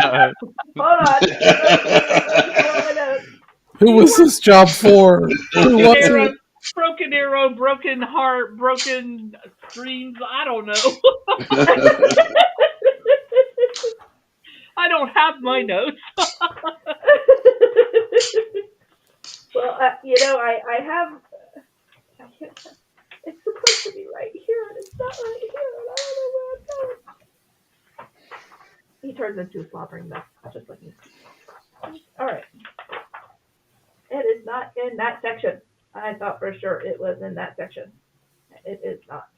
Hold on. Who was this job for? Who was it? Broken arrow, broken heart, broken dreams. I don't know. I don't have my notes. Well, I have. It's supposed to be right here, and it's not right here, and I don't know where it's going. He turns into a slobbering mess, just like me. All right. It is not in that section. I thought for sure it was in that section. It is not.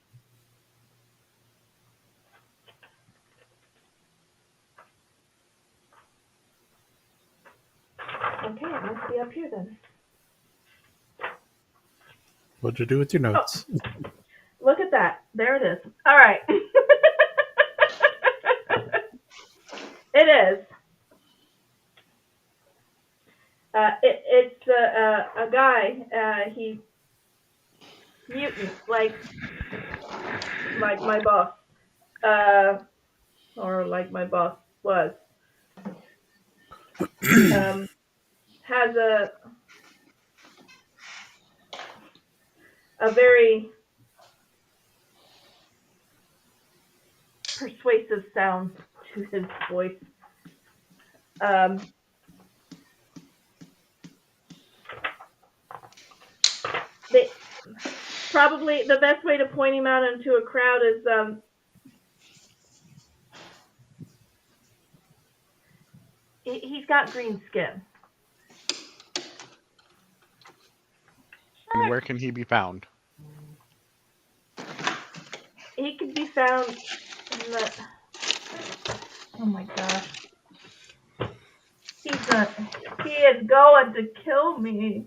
Okay, it must be up here then. What'd you do with your notes? Oh, look at that. There it is. All right. It is. It's a guy. He's mutant, like my boss, or like my boss was. Has a very persuasive sound to his voice. Probably the best way to point him out into a crowd is he's got green skin. And where can he be found? He can be found in the. Oh my gosh. He is going to kill me.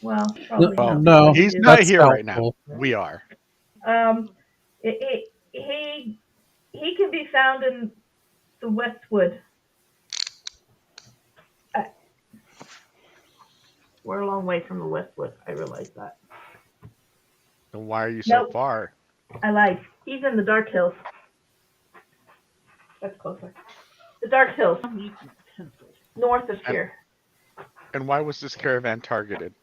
Well, probably not. No, He's not that's here right now. helpful. We are. He can be found in the Westwood. We're a long way from the Westwood. I realize that. Then why are you so Nope. far? I lied. He's in the Dark Hills. That's closer. The Dark Hills, I'm using pencils. north of here. And why was this caravan targeted?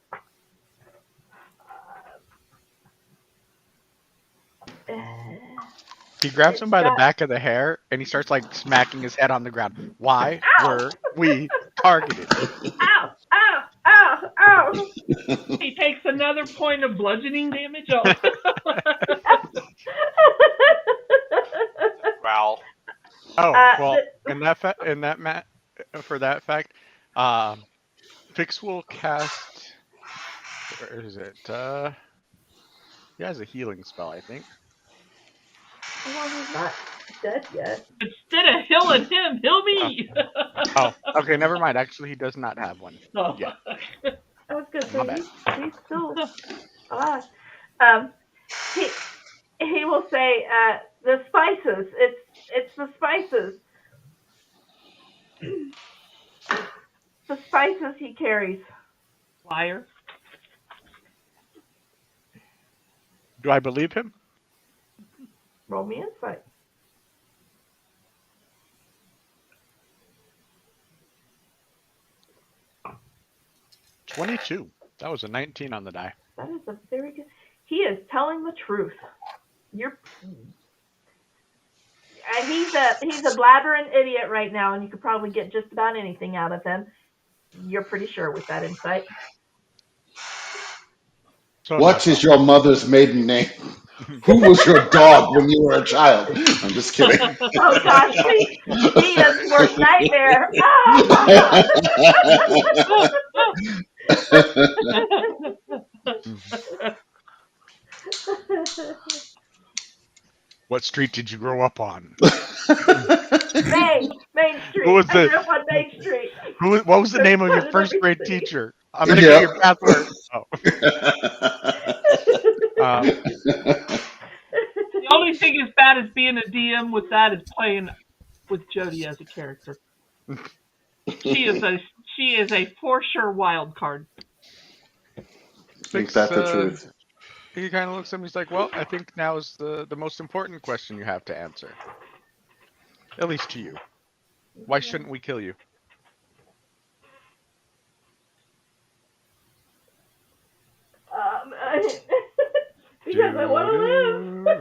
He grabs him by the back of the hair and he starts like smacking his head on the ground. Why were we targeted? Ow! Ow! Ow! Ow! He takes another point of bludgeoning damage off. Well, Oh well, the- for that fact, Fix will cast. Where is it? He has a healing spell, I think. Well, he's not dead yet. Instead of healing him, heal me. Oh, okay, never mind. Actually, he does not have one. Oh. Yeah. I was gonna My say bad. he's still alive. He will say the spices. It's the spices. The spices he carries. Liar. Do I believe him? Roll me insight. $22. That was a 19 on the die. That is a very good. He is telling the truth. You're. He's a blabbering idiot right now, and you could probably get just about anything out of him. You're pretty sure with that insight. So What is your mother's maiden name? Who was your dog when you were a child? I'm just kidding. Oh gosh, he is worst nightmare. What street did you grow up on? Main Street. Who was I the- grew up on Main Street. What was the name of your There's first one in grade every city. teacher? I'm gonna Yep. get your password. Oh. The only thing as bad as being a DM with that is playing with Jody as a character. She is a for sure wild card. Ain't that the truth? He kind of looks at him. He's like, "Well, I think now is the most important question you have to answer. At least to you. Why shouldn't we kill you?" Because I want to live.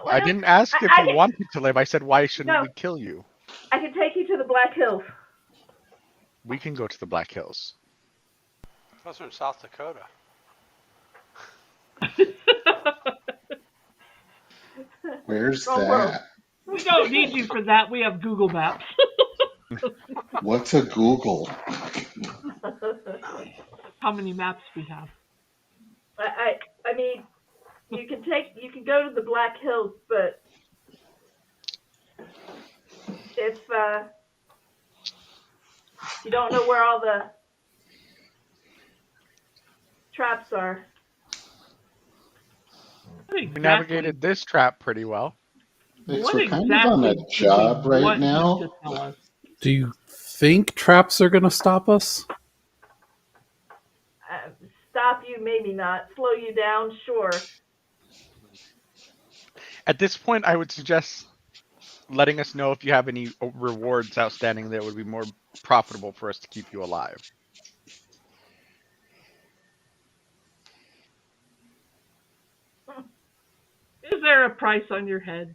I didn't ask if you wanted to live. I said, "Why shouldn't No. we kill you?" I can take you to the Black Hills. We can go to the Black Hills. those are in South Dakota. Where's Wrong world. that? We don't need you for that. We have Google Maps. What's a Google? How many maps we have? I mean, you can go to the Black Hills, but if you don't know where all the traps are, What We navigated this trap pretty well. Thanks, What we're kind of on a exactly job do we right want you now. to tell us? Do you think traps are going to stop us? stop you, maybe not. Slow you down, sure. At this point, I would suggest letting us know if you have any rewards outstanding that would be more profitable for us to keep you alive. Is there a price on your head?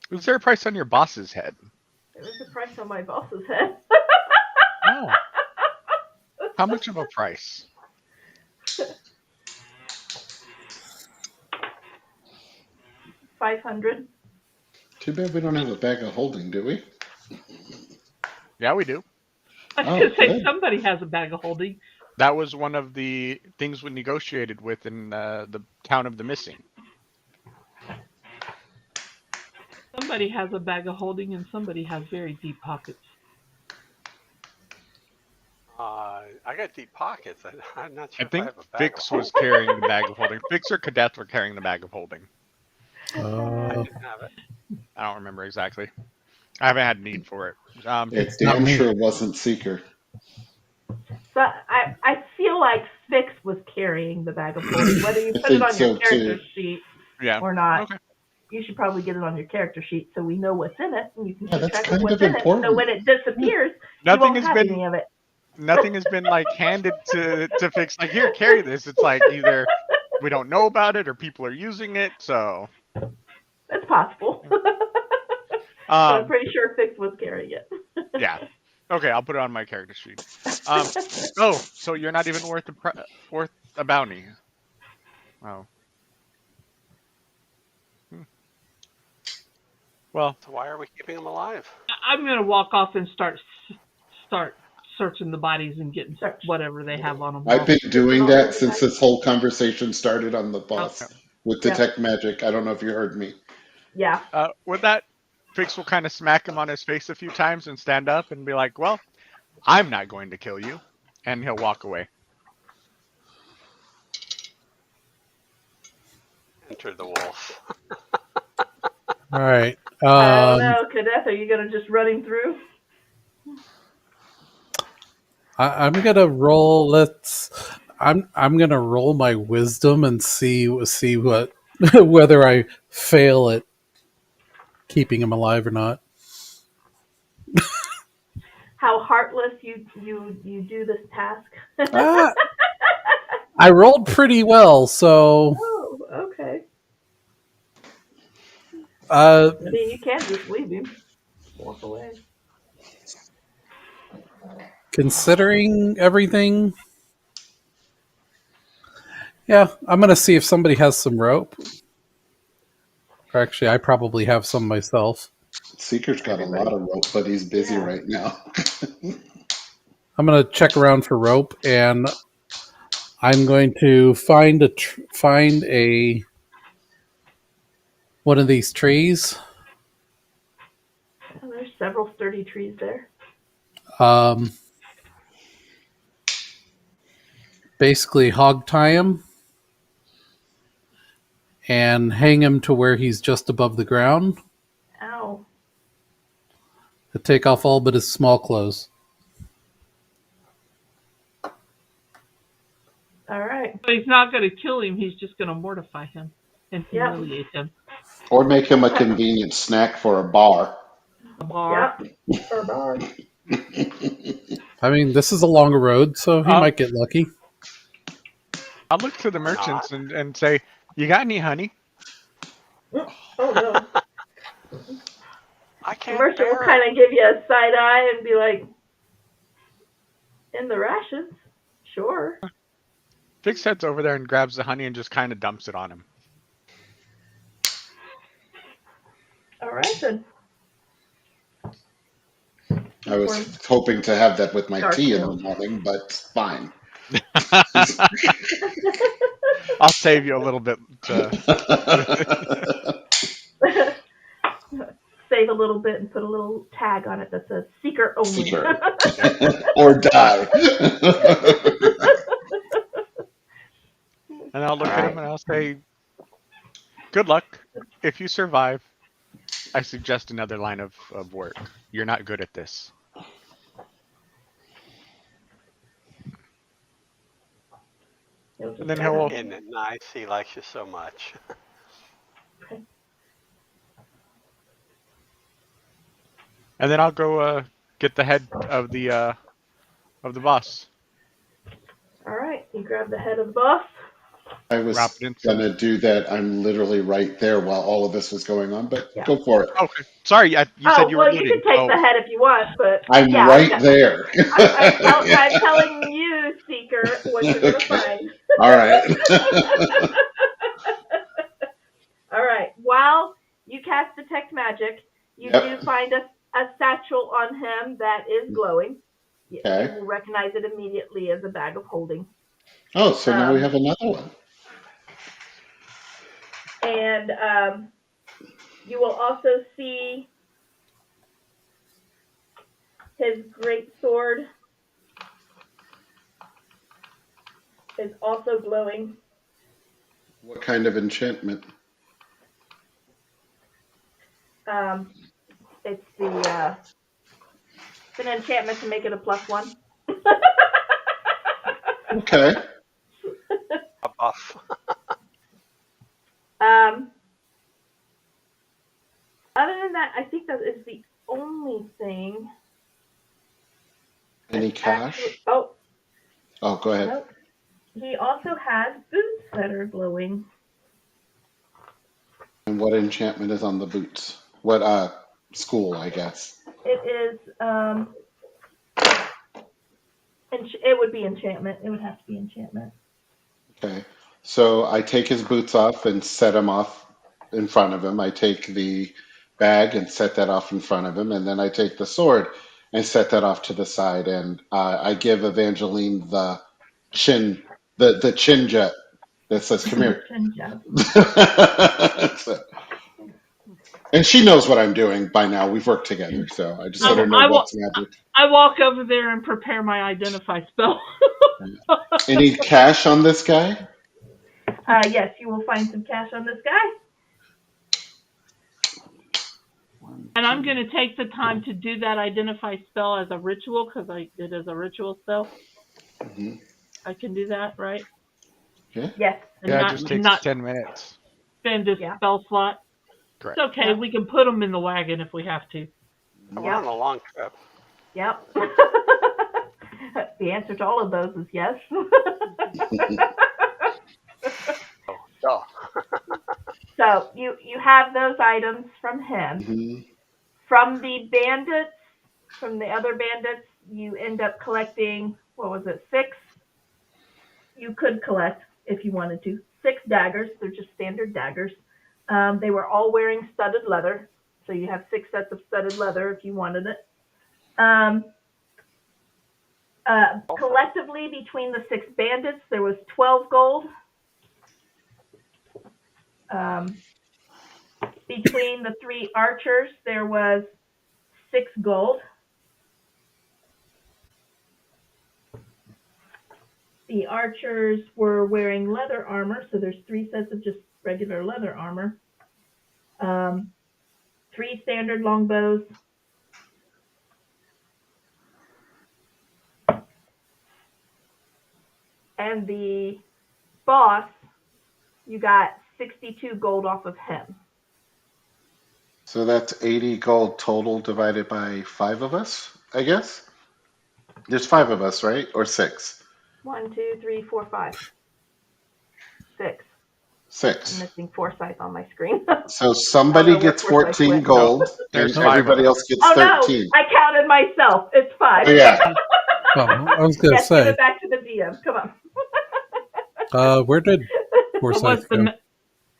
Is there a price on your boss's head? There's a price on my boss's head. Oh. How much of a price? $500. Too bad we don't have a bag of holding, do we? Yeah, we do. I was Oh, going to say good. somebody has a bag of holding. That was one of the things we negotiated with in the town of the missing. Somebody has a bag of holding, and somebody has very deep pockets. I got deep pockets. I'm not sure I think if I have a bag Fix of was carrying the bag of holding. Fix or Cadeth were carrying the bag of holding. I Uh, didn't have it. I don't remember exactly. I haven't had need for it. It not damn me. sure wasn't Seeker. So I feel like Fix was carrying the bag of holding, whether you I put it think on your so, character too. sheet Yeah. or not. Okay. You should probably get it on your character sheet so we know what's in it and you can Yeah, keep that's track of kind what's of in it. So important. when it disappears, you Nothing won't has have been any of it. nothing has been like handed to Fix. Like, here, carry this. It's like either we don't know about it or people are using it. So, That's possible. But I'm um, pretty sure Fix was carrying it. yeah. Okay, I'll put it on my character sheet. Oh, so you're not even worth a bounty. Oh. Hmm. Well, So why are we keeping him alive? I'm gonna walk off and start searching the bodies and getting Search. whatever they have on them. I've been doing all that over since the this whole conversation started on the bus with Yep. Detect Magic. I don't know if you heard me. Yeah. with that, Fix will kind of smack him on his face a few times and stand up and be like, "Well, I'm not going to kill you," and he'll walk away. Enter the wolf. All right. I don't know, Cadeth, are you gonna just run him through? I'm gonna roll. I'm gonna roll my wisdom and see what whether I fail at keeping him alive or not. How heartless you do this task. Ah, I rolled pretty well, so Oh, okay. uh, I mean, you can just leave him. Walk away. considering everything, yeah, I'm gonna see if somebody has some rope. Or actually, I probably have some myself. Seeker's got a lot of rope, but he's busy Yeah. right now. I'm gonna check around for rope, and I'm going to find a one of these trees. Oh, there's several sturdy trees there. Basically, hog tie him and hang him to where he's just above the ground. Ow. To take off all but his small clothes. All right. But he's not gonna kill him. He's just gonna mortify him and Yep. humiliate him. Or make him a convenient snack for a bar. A bar. Yep. For a bar. I mean, this is a longer road, so he might get lucky. I'll look to the merchants and say, "You got any honey?" Oh no. I The can't merchant will bear kind it. of give you a side eye and be like, "In the rations, sure." Fix heads over there and grabs the honey and just kind of dumps it on him. All right then. I was hoping to have that with my Dark tea in hill. the morning, but fine. I'll save you a little bit. Save a little bit and put a little tag on it that says "Seeker only." Seeker. Or die. And I'll look All at right. him and I'll say, "Good luck. If you survive, I suggest another line of work. You're not good at this." And then he'll Isn't it nice? He likes you so much. and then I'll go get the head of the boss. All right. You grab the head of the boss. I was Wrap it in going to do that. I'm literally right there while all of this was going on, but Yeah. go for it. Okay. Sorry, you said you were well, looting. you can take the head if you want, but I'm yeah, right there. I'm telling you, Seeker, what you're gonna Okay. find. All right. All right. While you cast Detect Magic, you do find a satchel on him that is glowing. Okay. You will recognize it immediately as a bag of holding. Oh, so now we have another one. And you will also see his great sword is also glowing. What kind of enchantment? It's an enchantment to make it a +1. Okay. A buff. Other than that, I think that is the only thing. Any cash? Oh, Go ahead. nope. He also has boots that are glowing. And what enchantment is on the boots? What school, I guess. It is it would be enchantment. It would have to be enchantment. Okay. So I take his boots off and set them off in front of him. I take the bag and set that off in front of him, and then I take the sword and set that off to the side, and I give Evangeline the chin jet that says "Come here," So- and she knows what I'm doing by now. We've worked together, so I just let her know what's magic. I walk over there and prepare my identify spell. Any cash on this guy? Yes, you will find some cash on this guy. And I'm going to take the time to do that identify spell as a ritual because I did as a ritual spell. Mhm. I can do that, right? Yeah. Yes. And Yeah, not, it just takes not 10 minutes. spend a Yeah. spell slot. Correct. It's okay. Yeah. We can put them in the wagon if we have to. We're on a long trip. Yep. The answer to all of those is yes. Oh. So you have those items from him. Mhm. From the bandits, from the other bandits, you end up collecting, 6? You could collect, if you wanted to, 6 daggers. They're just standard daggers. They were all wearing studded leather. So you have 6 sets of studded leather if you wanted it. Collectively, between the 6 bandits, there was 12 gold. Between the 3 archers, there was 6 gold. The archers were wearing leather armor, so there's 3 sets of just regular leather armor. 3 standard longbows. And the boss, you got 62 gold off of him. So that's 80 gold total divided by 5 of us, I guess? There's 5 of us, right? Or 6? 1, 2, 3, 4, 5. 6. I'm 6. missing Forsyth on my screen. So somebody I don't know gets where Forsyth 14 went. gold, and There's 5 everybody of else us. gets Oh 13. no, I counted myself. It's 5. Oh, yeah. Oh, I was going to Yes, give say, it back to the DM. Come on. where did What was Forsyth the go?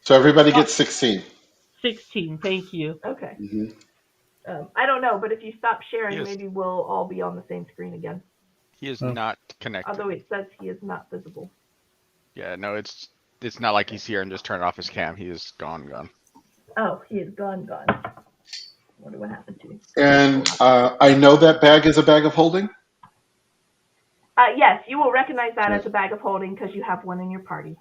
So everybody gets 16. 16? Thank you. Okay. Hmm. I don't know, but if you stop sharing, Yes. maybe we'll all be on the same screen again. He is Oh. not connected. Although it says he is not visible. Yeah, no, it's not like he's here and just turned off his cam. He is gone. Oh, he is gone. Wonder what happened to him. And I know that bag is a bag of holding. Yes, you will recognize that as a bag of holding because you have one in your party.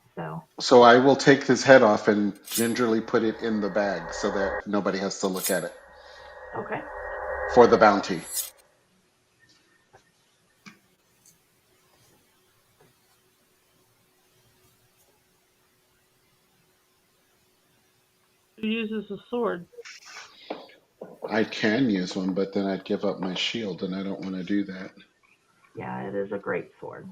So I will take his head off and gingerly put it in the bag so that nobody has to look at it Okay. for the bounty. Who uses a sword? I can use one, but then I'd give up my shield, and I don't want to do that. Yeah, it is a great sword.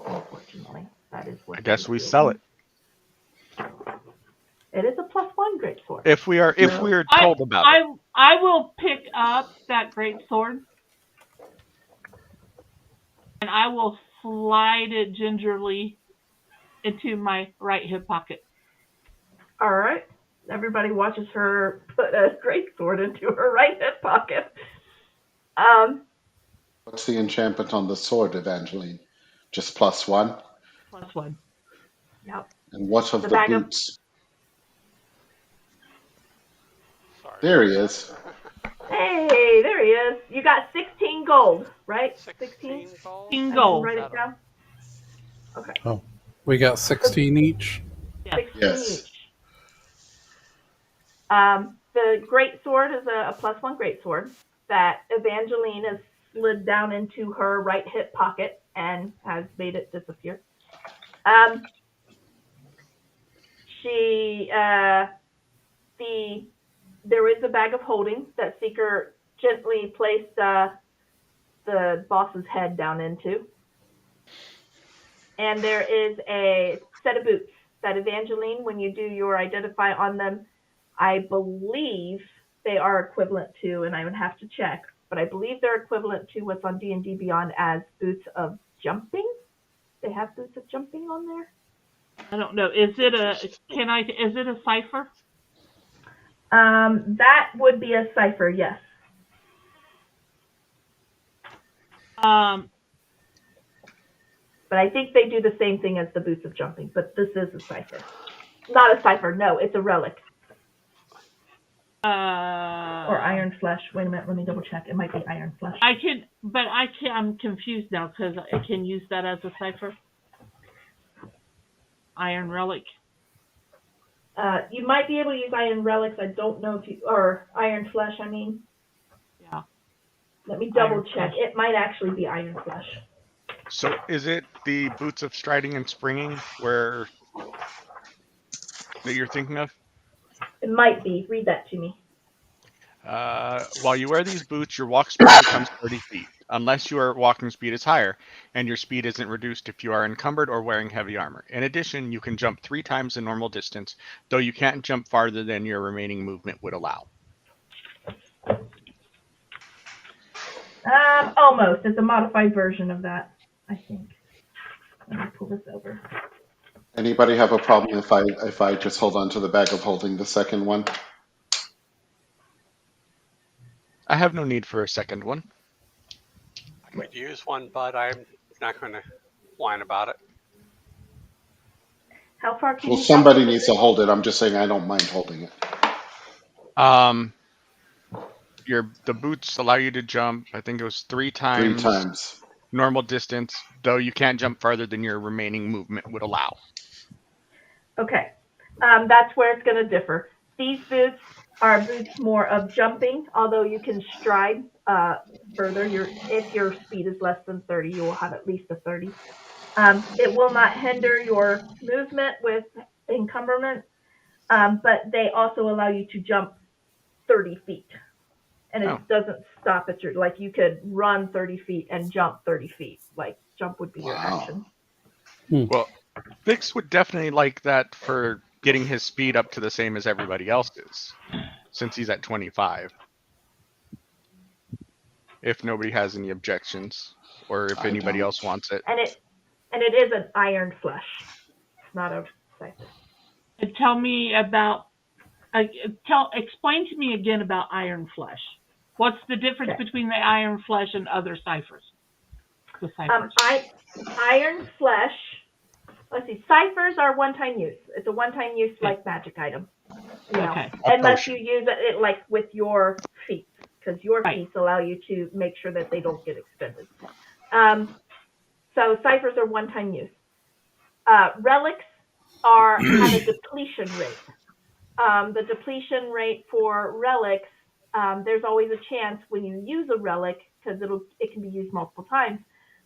Unfortunately, that is what. I guess we sell it It is a +1 great sword. if we are told about it. I will pick up that great sword and I will slide it gingerly into my right hip pocket. All right. Everybody watches her put a great sword into her right hip pocket. What's the enchantment on the sword, Evangeline? Just +1? +1. Yep. And what of The the bag of- boots? Sorry. There he is. Hey, there he is. You got 16 gold, right? 16 gold? 16 I can gold. write it down. Okay. We got 16 each. Yes. 16 Yes. each. The great sword is a +1 great sword that Evangeline has slid down into her right hip pocket and has made it disappear. There is a bag of holding that Seeker gently placed the boss's head down into. And there is a set of boots that Evangeline, when you do your identify on them, I believe they are equivalent to, and I would have to check, but I believe they're equivalent to what's on D&D Beyond as boots of jumping. They have boots of jumping on there. I don't know. Is it a cipher? That would be a cipher, yes. But I think they do the same thing as the boots of jumping, but this is a cipher. Not a cipher, no, it's a relic. Or iron flesh. Wait a minute, let me double check. It might be iron flesh. I'm confused now because I can use that as a cipher. Iron relic. You might be able to use iron relics. I don't know if you, or iron flesh, I mean. Yeah. Let me double Iron check. flesh. It might actually be iron flesh. So is it the boots of striding and springing that you're thinking of? It might be. Read that to me. While you wear these boots, your walk speed becomes 30 feet, unless your walking speed is higher, and your speed isn't reduced if you are encumbered or wearing heavy armor. In addition, you can jump 3 times the normal distance, though you can't jump farther than your remaining movement would allow. Almost. It's a modified version of that, I think. Let me pull this over. Anybody have a problem if I just hold on to the bag of holding the second one? I have no need for a second one. I could use one, but I'm not going to whine about it. How far can Well, you somebody jump? needs to hold it. I'm just saying I don't mind holding it. The boots allow you to jump, I think it was 3 times. 3 times. Normal distance, though you can't jump farther than your remaining movement would allow. Okay. That's where it's going to differ. These boots are boots more of jumping, although you can stride further. If your speed is less than 30, you will have at least a 30. It will not hinder your movement with encumberment, but they also allow you to jump 30 feet. And it doesn't stop at like you could run 30 feet and jump 30 feet. Like jump would be your action. Well, Vix would definitely like that for getting his speed up to the same as everybody else's, since he's at 25. If nobody has any objections, or if anybody else wants it. And it is an iron flesh, not a cipher. Tell me about. Explain to me again about iron flesh. What's the difference between the iron flesh and other ciphers? The ciphers. Iron flesh. Let's see. Ciphers are one-time use. It's a one-time use like magic item. You know, Okay. unless you use it like with your feet, because your feet allow you to make sure that they don't get expended. So ciphers are one-time use. Relics have a depletion rate. The depletion rate for relics, there's always a chance when you use a relic, because it can be used multiple times,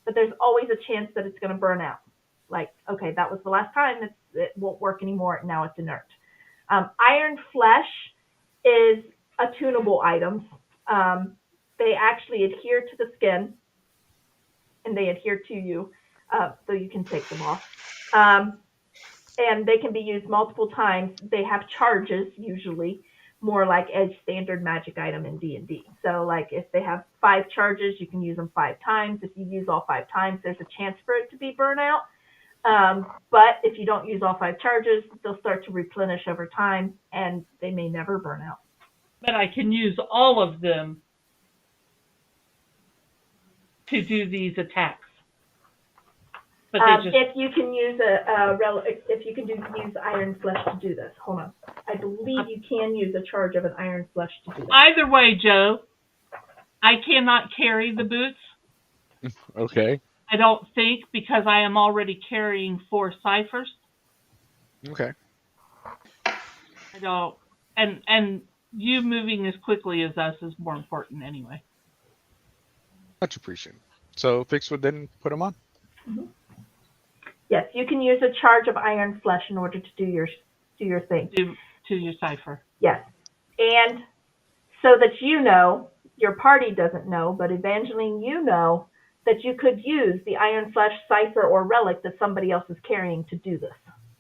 but there's always a chance that it's going to burn out. Like, okay, that was the last time, it won't work anymore, now it's inert. Iron flesh is attunable items. They actually adhere to the skin, and they adhere to you, so you can take them off. And they can be used multiple times. They have charges, usually, more like a standard magic item in D&D. So, like, if they have 5 charges, you can use them 5 times. If you use all 5 times, there's a chance for it to be burnout. But if you don't use all 5 charges, they'll start to replenish over time, and they may never burn out. But I can use all of them to do these attacks. But if you can use use iron flesh to do this, hold on. I believe you can use a charge of an iron flesh to do this. Either way, Joe, I cannot carry the boots. Okay. I don't think, because I am already carrying 4 ciphers. Okay. I don't. And you moving as quickly as us is more important anyway. Much appreciated. So Fix would then put him on. Yes, you can use a charge of iron flesh in order to do your thing. To your cipher. Yes. And so that you know, your party doesn't know, but Evangeline, you know that you could use the iron flesh cipher or relic that somebody else is carrying to do this.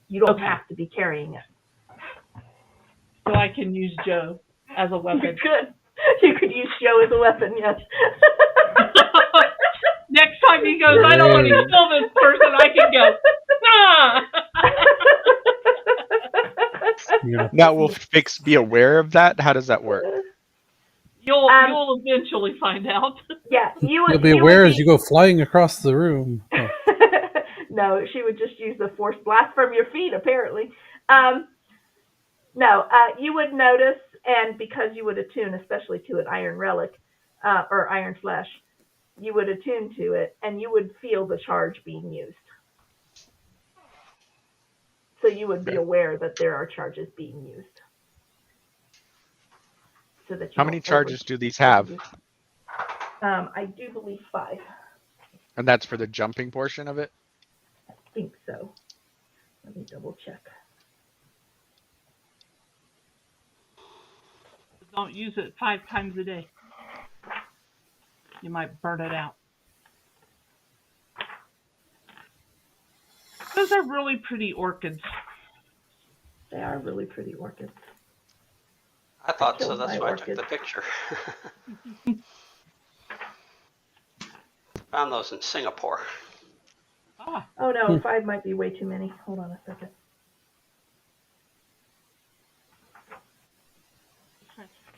You don't Okay. have to be carrying it. So I can use Joe as a You weapon. could. You could use Joe as a weapon, yes. Next time he goes, I don't want to kill this person, I can go, ah! Yeah. Now, will Fix be aware of that? How does that work? You'll eventually find out. Yeah, You'll be aware as you go flying across the room. Oh. No, she would just use the force blast from your feet, apparently. No, you would notice, and because you would attune, especially to an iron relic or iron flesh, you would attune to it, and you would feel the charge being used. So you would be aware that there are charges being used. So that you How many charges do these have? I do believe 5. And that's for the jumping portion of it? I think so. Let me double check. Don't use it 5 times a day. You might burn it out. Those are really pretty orchids. They are really pretty orchids. I thought so. killed That's my why I took orchid. the picture. Found those in Singapore. Ah, Oh no, 5 might be way too many. Hold on a second.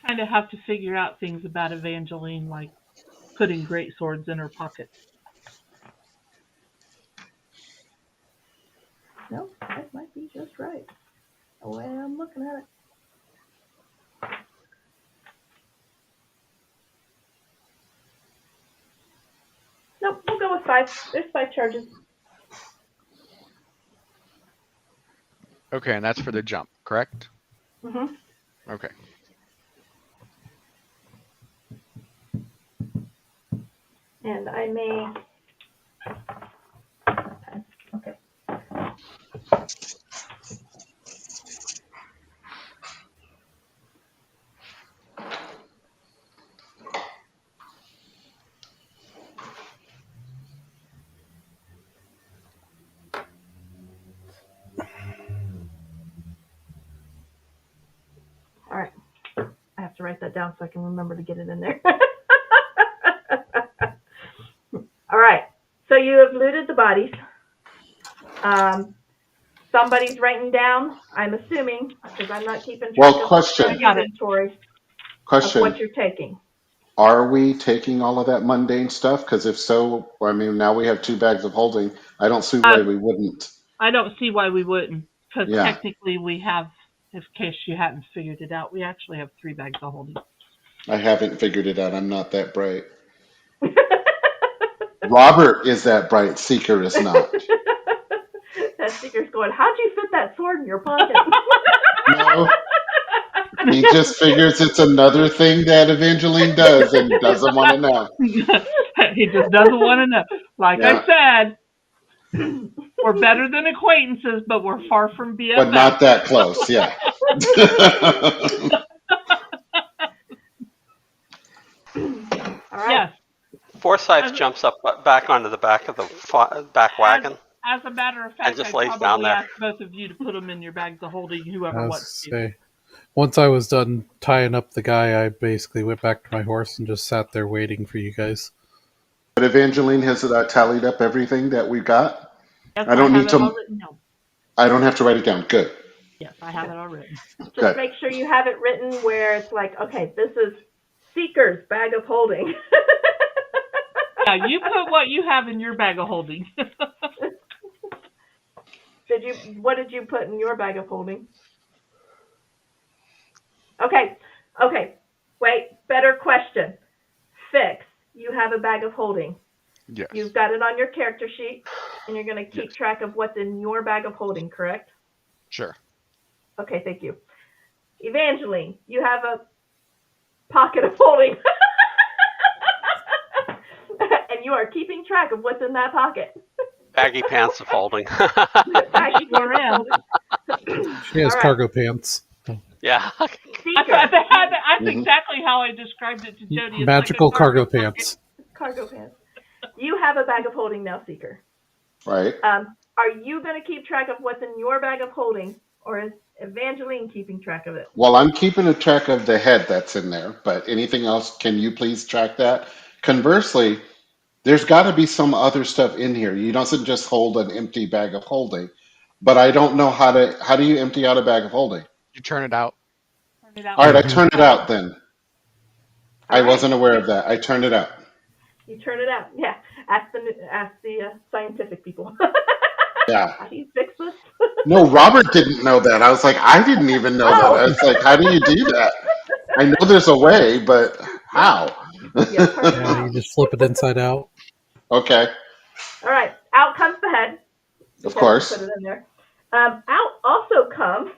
kind of have to figure out things about Evangeline, like putting great swords in her pocket. No, that might be just right. The way I'm looking at it. Nope, we'll go with 5. There's 5 charges. Okay, and that's for the jump, correct? Mm-hmm. Okay. And I may. Okay. All right. I have to write that down so I can remember to get it in there. All right. So you have looted the bodies. Somebody's writing down, I'm assuming, because I'm not keeping track Well, of question. the inventory of Question. what you're taking. Are we taking all of that mundane stuff? Because if so, I mean, now we have 2 bags of holding. I don't see why we wouldn't. I don't see why we wouldn't, because Yeah. technically we have, in case you hadn't figured it out, we actually have 3 bags of holding. I haven't figured it out. I'm not that bright. Robert is that bright. Seeker is not. That Seeker's going, how'd you fit that sword in your pocket? No. He just figures it's another thing that Evangeline does and doesn't want to know. He just doesn't want to know. Like Yeah. I said, we're better than acquaintances, but we're far from BFFs. But not that close, yeah. All right. Yes. Forsyth jumps up back onto the back of the back wagon. As a matter of fact, just I lays down probably there. asked both of you to put them in your bags of holding, whoever I wants was to. say, once I was done tying up the guy, I basically went back to my horse and just sat there waiting for you guys. But Evangeline has tallied up everything that we got. Yes, I don't have need it to- all written down. I don't have to write it down. Good. Yes, I have it all written. Just Good. make sure you have it written where it's like, okay, this is Seeker's bag of holding. Yeah, you put what you have in your bag of holding. What did you put in your bag of holding? Okay. Wait, better question. Fix, you have a bag of holding. Yes. You've got it on your character sheet, and you're going to keep track of what's in your bag of holding, correct? Sure. Okay, thank you. Evangeline, you have a pocket of holding. And you are keeping track of what's in that pocket. Baggy pants of holding. Baggy Sure am. She has All right. cargo pants. Yeah. Seeker, That's exactly how I described it to Jody. It's Magical like a cargo pocket. pants. cargo pants. You have a bag of holding now, Seeker. Right. Are you going to keep track of what's in your bag of holding, or is Evangeline keeping track of it? Well, I'm keeping a track of the head that's in there, but anything else, can you please track that? Conversely, there's got to be some other stuff in here. You don't just hold an empty bag of holding. But I don't know how do you empty out a bag of holding? You turn it out. Turn it out. All right, I Mhm. turn it out then. All I right. wasn't aware of that. I turned it out. You turn it out. Yeah. Ask the scientific people. Yeah. How do you fix this? No, Robert didn't know that. I was like, I didn't even know that. I was like, how do you do that? I know there's a way, but how? Yeah, turn it Yeah, you out. just flip it inside out. Okay, All right. Out comes the head. of Before we course. put it in there. Out also comes,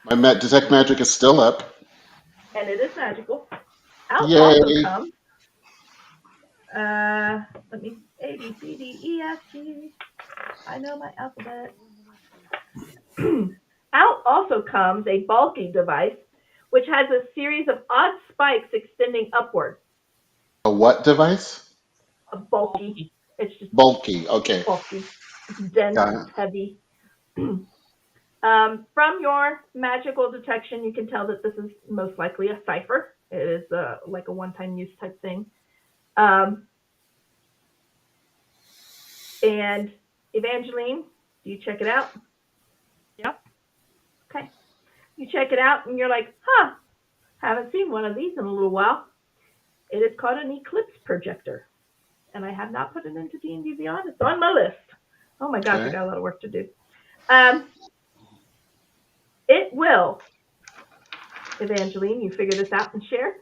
My detect magic is still up. and it is magical. Out Yay. also comes. Let me A B C D E F G. I know my alphabet. Out also comes a bulky device, which has a series of odd spikes extending upward. A what device? A bulky. It's just Bulky. Okay. bulky. It's dense. Got it. It's heavy. From your magical detection, you can tell that this is most likely a cipher. It is like a one-time use type thing. And Evangeline, do you check it out? Yep. Okay. You check it out and you're like, huh, haven't seen one of these in a little while. It is called an eclipse projector. And I have not put it into D&D Beyond. It's on my list. Oh my gosh, I Okay. got a lot of work to do. It will, Evangeline, you figure this out and share.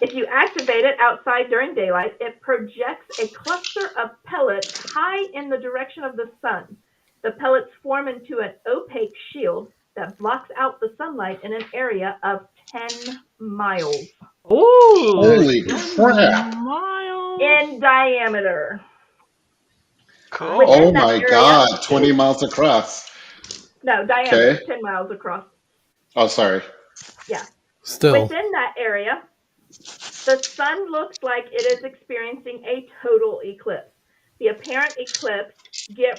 If you activate it outside during daylight, it projects a cluster of pellets high in the direction of the sun. The pellets form into an opaque shield that blocks out the sunlight in an area of 10 miles Ooh. Holy crap. Miles. in diameter. Cool. Within Oh that my area- God. 20 miles across. No, diameter, Okay. 10 miles across. Oh, sorry. Still, Within that area, the sun looks like it is experiencing a total eclipse. The apparent eclipse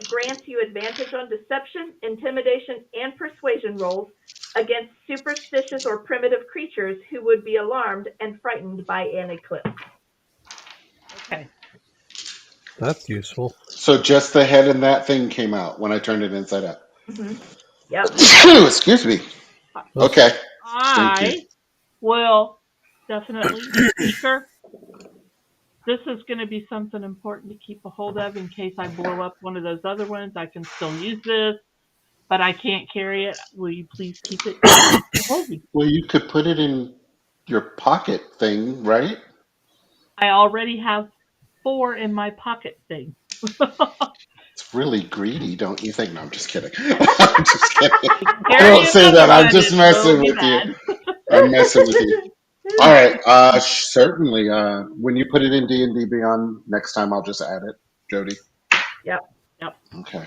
grants you advantage on deception, intimidation, and persuasion rolls against superstitious or primitive creatures who would be alarmed and frightened by an eclipse. Okay. that's useful. So just the head and that thing came out when I turned it inside out. Yep. Excuse me. Okay. Thank I will definitely, Seeker. This is going to be something important to keep a hold of in case I blow up one of those other ones. I can still use this, but I can't carry it. Will you please keep it? Hold me. Well, you could put it in your pocket thing, right? I already have 4 in my pocket thing. It's really greedy, don't you think? No, I'm just kidding. I'm just kidding. Carry Don't say that. another I'm one, just it messing will be with you. bad. I'm messing with you. All right. Certainly. When you put it in D&D Beyond next time, I'll just add it, Jody. Yep. Okay.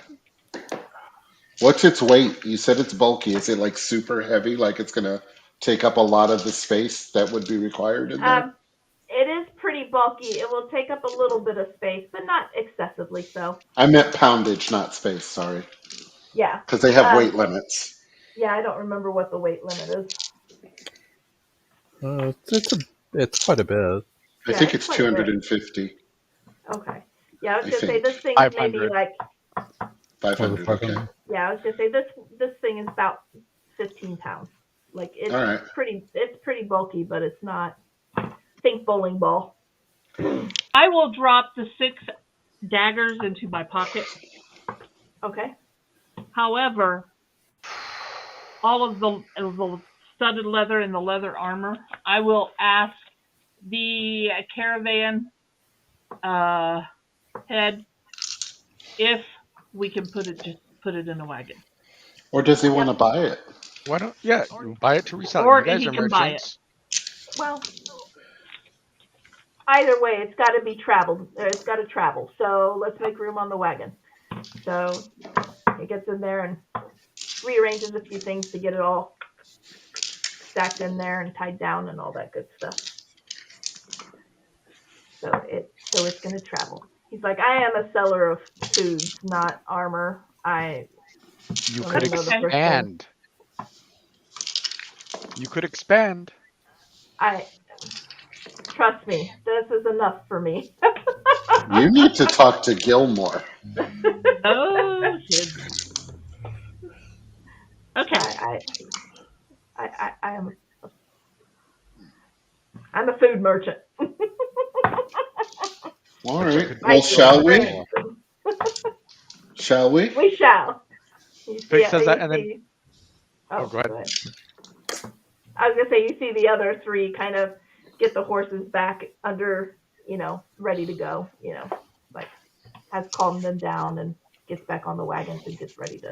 What's its weight? You said it's bulky. Is it like super heavy? Like it's gonna take up a lot of the space that would be required in there? It is pretty bulky. It will take up a little bit of space, but not excessively so. I meant poundage, not space. Sorry, Yeah. because they have weight limits. Yeah, I don't remember what the weight limit is. It's quite a bit. I Yeah, think it's it's quite a bit. 250, Okay. Yeah, I was I gonna say think. this thing is maybe 500. like 500. Okay. yeah, I was gonna say this thing is about 15 pounds. Like it's All right. pretty bulky, but it's not. Think bowling ball. I will drop the 6 daggers into my pocket. Okay. However, all of the studded leather and the leather armor, I will ask the caravan head if we can put it in a wagon. Or does he want to buy it? Why don't? Yeah, you buy it to resell. Or You guys he are can buy it. merchants. Well, either way, it's got to be traveled. It's got to travel. So let's make room on the wagon. So he gets in there and rearranges a few things to get it all stacked in there and tied down and all that good stuff. So it's going to travel. He's like, I am a seller of foods, not armor. You Well, could I know the first expand. You could expand. Trust me, this is enough for me. You need to talk to Gilmore. Oh, shit. Okay. I'm a food merchant. All right. Right, Well, shall we? Branson. Shall we? We shall. Fig says that, and then Oh, go ahead. I was gonna say you see the other three kind of get the horses back under, ready to go. Like has calmed them down and gets back on the wagons and gets ready to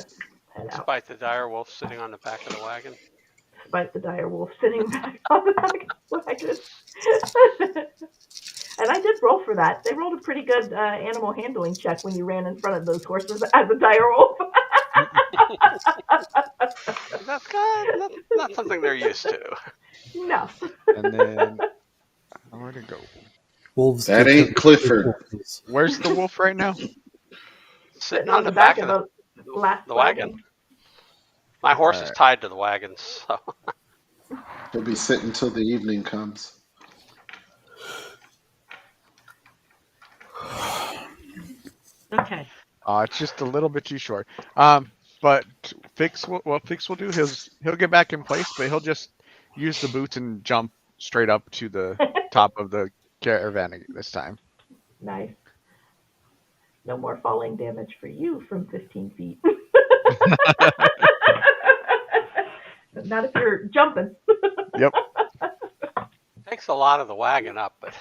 head out. Despite the dire wolf sitting on the back of the wagon. Despite the dire wolf sitting back on the back of the wagon. And I did roll for that. They rolled a pretty good animal handling check when you ran in front of those horses as a dire wolf. That's not something they're used to. No. And then where'd it go? Wolves. That do ain't tend to Clifford. eat wolves. Where's the wolf right now? Sitting on the back of last the wagon. My horse is Alright. tied to the wagon, so He'll be sitting till the evening comes. Okay. It's just a little bit too short. But Fix will do. He'll get back in place, but he'll just use the boots and jump straight up to the top of the caravan this time. Nice. No more falling damage for you from 15 feet. Not if you're jumping. Yep. takes a lot of the wagon up, but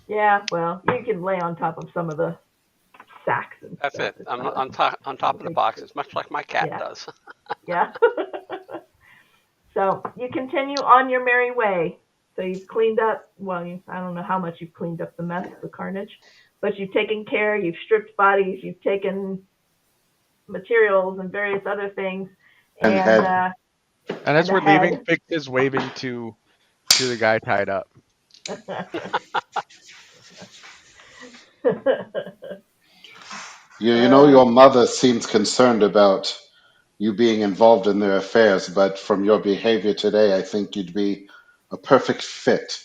Yeah, well, you can lay on top of some of the sacks and that's stuff. it. It's I'm not- on top of the boxes, much like my cat Yeah. does. Yeah. So you continue on your merry way. So you've cleaned up, I don't know how much you've cleaned up the mess, the carnage, but you've taken care, you've stripped bodies, you've taken materials and various other things. And head. And as And we're the head. leaving, Fix is waving to the guy tied up. You know, your mother seems concerned about you being involved in their affairs, but from your behavior today, I think you'd be a perfect fit.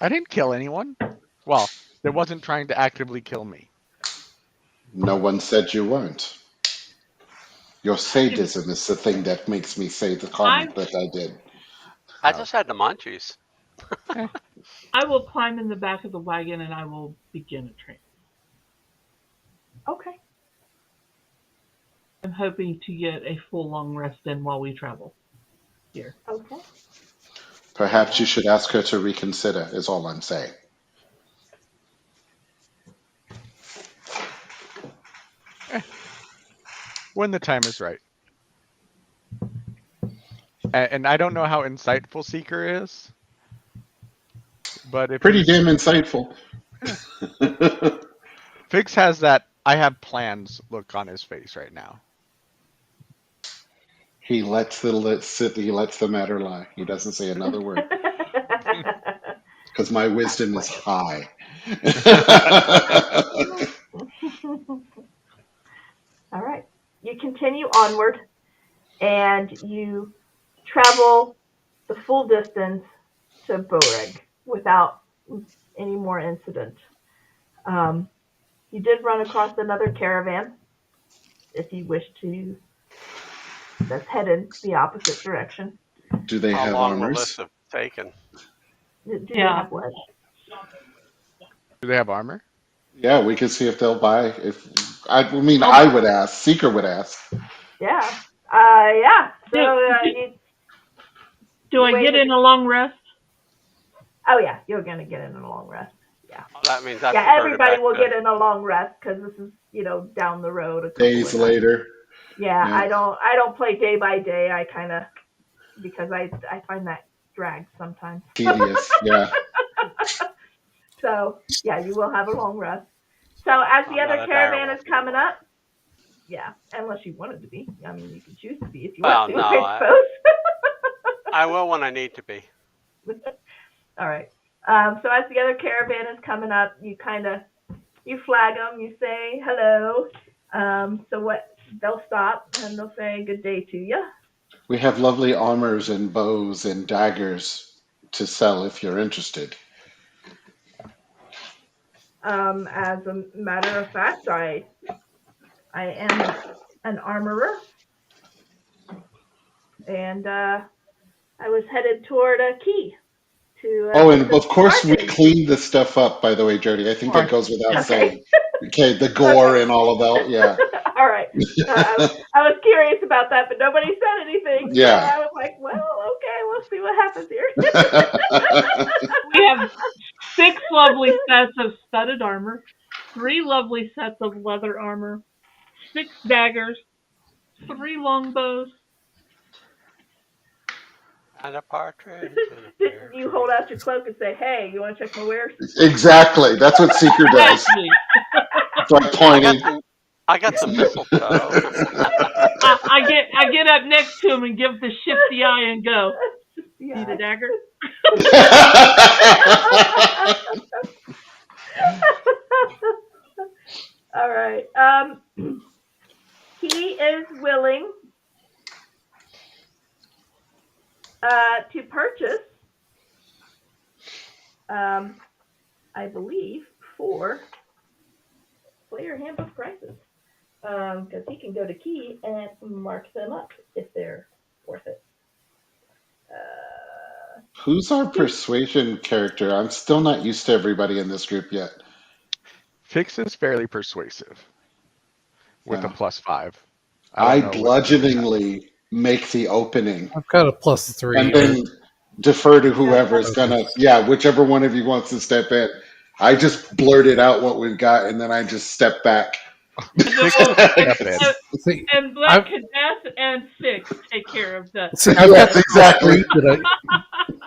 I didn't kill anyone. Well, they wasn't trying to actively kill me. No one said you weren't. Your sadism is the thing that makes me say the comment that I did. I just had the munchies. I will climb in the back of the wagon and I will begin a train. Okay. I'm hoping to get a full long rest in while we travel here. Okay. Perhaps you should ask her to reconsider, is all I'm saying. When the time is right. And I don't know how insightful Seeker is, but if Pretty he's- damn insightful. Fix has that I have plans look on his face right now. He lets the matter lie. He doesn't say another word because my wisdom is high. All right. You continue onward and you travel the full distance to Boreg without any more incident. You did run across another caravan if you wish to let's head in the opposite direction. Do they How have long will armors? this have taken? Do they Yeah. have what? Do they have armor? Yeah, we could see if they'll buy. I would ask. Seeker would ask. Yeah. Yeah. So, Do I Wait. get in a long rest? oh yeah, you're gonna get in a long rest. That means that's Yeah, reverted everybody back will to- get in a long rest because this is, down the road. A couple Days of- later. Yeah, Yeah. I don't play day by day. I kind of, because I find that drags sometimes. Tedious. Yeah. So yeah, you will have a long rest. So as the I'm not other a caravan direwolf is coming anymore. up, yeah, unless you wanted to be. I mean, you can choose to be if you Well, want to, no, I suppose. I will when I need to be. All right. So as the other caravan is coming up, you flag them, you say hello. So what? They'll stop and they'll say good day to you. We have lovely armors and bows and daggers to sell if you're interested. As a matter of fact, I am an armorer, and I was headed toward a key to Oh, get and some of course we bargains. cleaned the stuff up, by the way, Jody. I think that Right. goes without Yeah. Okay. saying. Okay, the gore Okay. and all of that. Yeah. All right. I was curious about that, but nobody said anything, so Yeah. I was like, well, okay, we'll see what happens here. We have 6 lovely sets of studded armor, 3 lovely sets of leather armor, 6 daggers, 3 longbows. And a partridge in a pear You tree. hold out your cloak and say, hey, you want to check my wares? Exactly. That's what Seeker does. Exactly. It's like pointing. I got some mistletoe. I get up next to him and give the shifty eye and go, Yeah. need a dagger? All right. He is willing to purchase, I believe, 4 player handbook prices. Because he can go to Key and mark them up if they're worth it. Who's our persuasion character? I'm still not used to everybody in this group yet. Fix is fairly persuasive with a Yeah. +5. I don't know what the others have. bludgeoningly make the opening I've got a +3. and then defer to whoever is Okay. gonna, yeah, whichever one of you wants to step in. I just blurted out what we've got and then I just step back. And then Fix we'll, will step in. See, and let I've- Cadet and Fix take care of the. see, I've Yes, got exactly.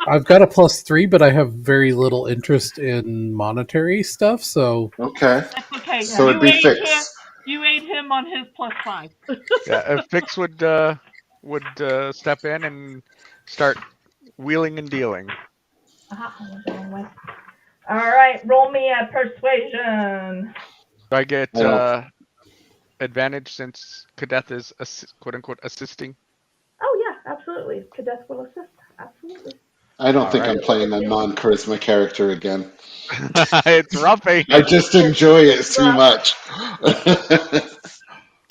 I've got a +3, but I have very little interest in monetary stuff. So Okay. That's okay. So you it'd be aid Fix. him. You aid him on his +5. Yeah, Fix would step in and start wheeling and dealing. All right, roll me a persuasion. Do I get Well- advantage since Kadeth is quote unquote assisting? Oh yeah, absolutely. Cadets will assist. Absolutely. I don't think Alright. I'm playing a non-charisma character again. It's rough, eh? I just enjoy it too much.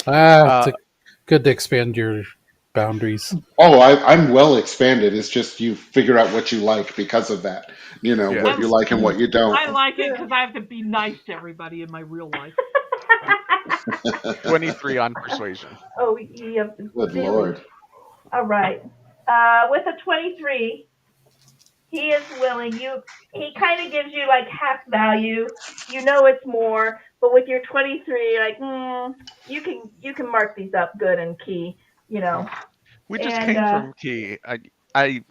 it's good to expand your boundaries. Oh, I'm well expanded. It's just you figure out what you like because of that. You know, Yeah. what you like and what you don't. I like it because I have to be nice to everybody in my real life. 23 on persuasion. Oh, you have to. Good Lord. All right. With a 23, he is willing. He kind of gives you like half value. You know it's more, but with your 23, you're like, you can mark these up good and Key. You know. We just And, came from Key. I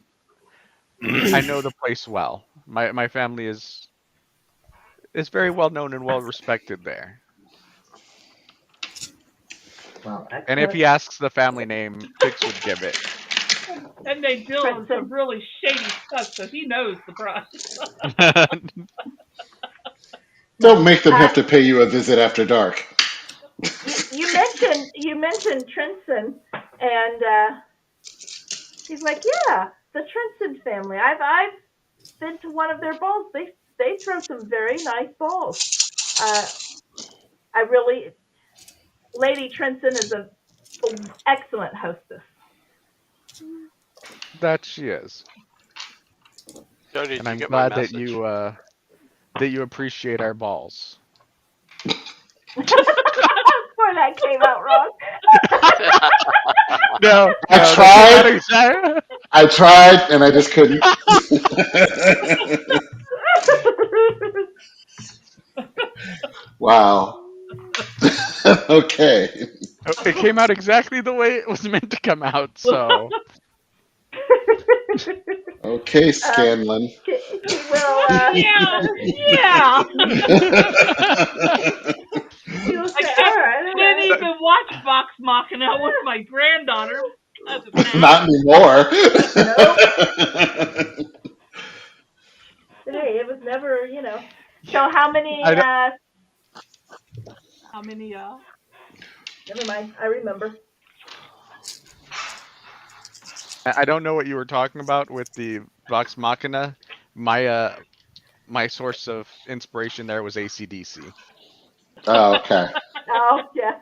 know the place well. My family is very well known and well respected there. Well, And if he asks the family name, Fix would give it. And they deal in some really shady stuff, so he knows the price. Don't make them have to pay you a visit after dark. you mentioned Trinson, and he's like, yeah, the Trinson family. I've been to one of their balls. They throw some very nice balls. Lady Trinson is an excellent hostess. That she is. Jody, did And you I'm get my glad that message? you appreciate our balls. Boy, that came out wrong. No, I tried. I tried and I just couldn't. Wow. Okay. It came out exactly the way it was meant to come out. So Okay, Scanlan. He will. Yeah, yeah. He will I say, "All right, all can't right." even watch Vox Machina with my granddaughter because of that. Not anymore. Hey, it was never, So how many? I don't- How many? Never mind. I remember. I don't know what you were talking about with the Vox Machina. My source of inspiration there was AC/DC. Oh, okay. Oh, yeah.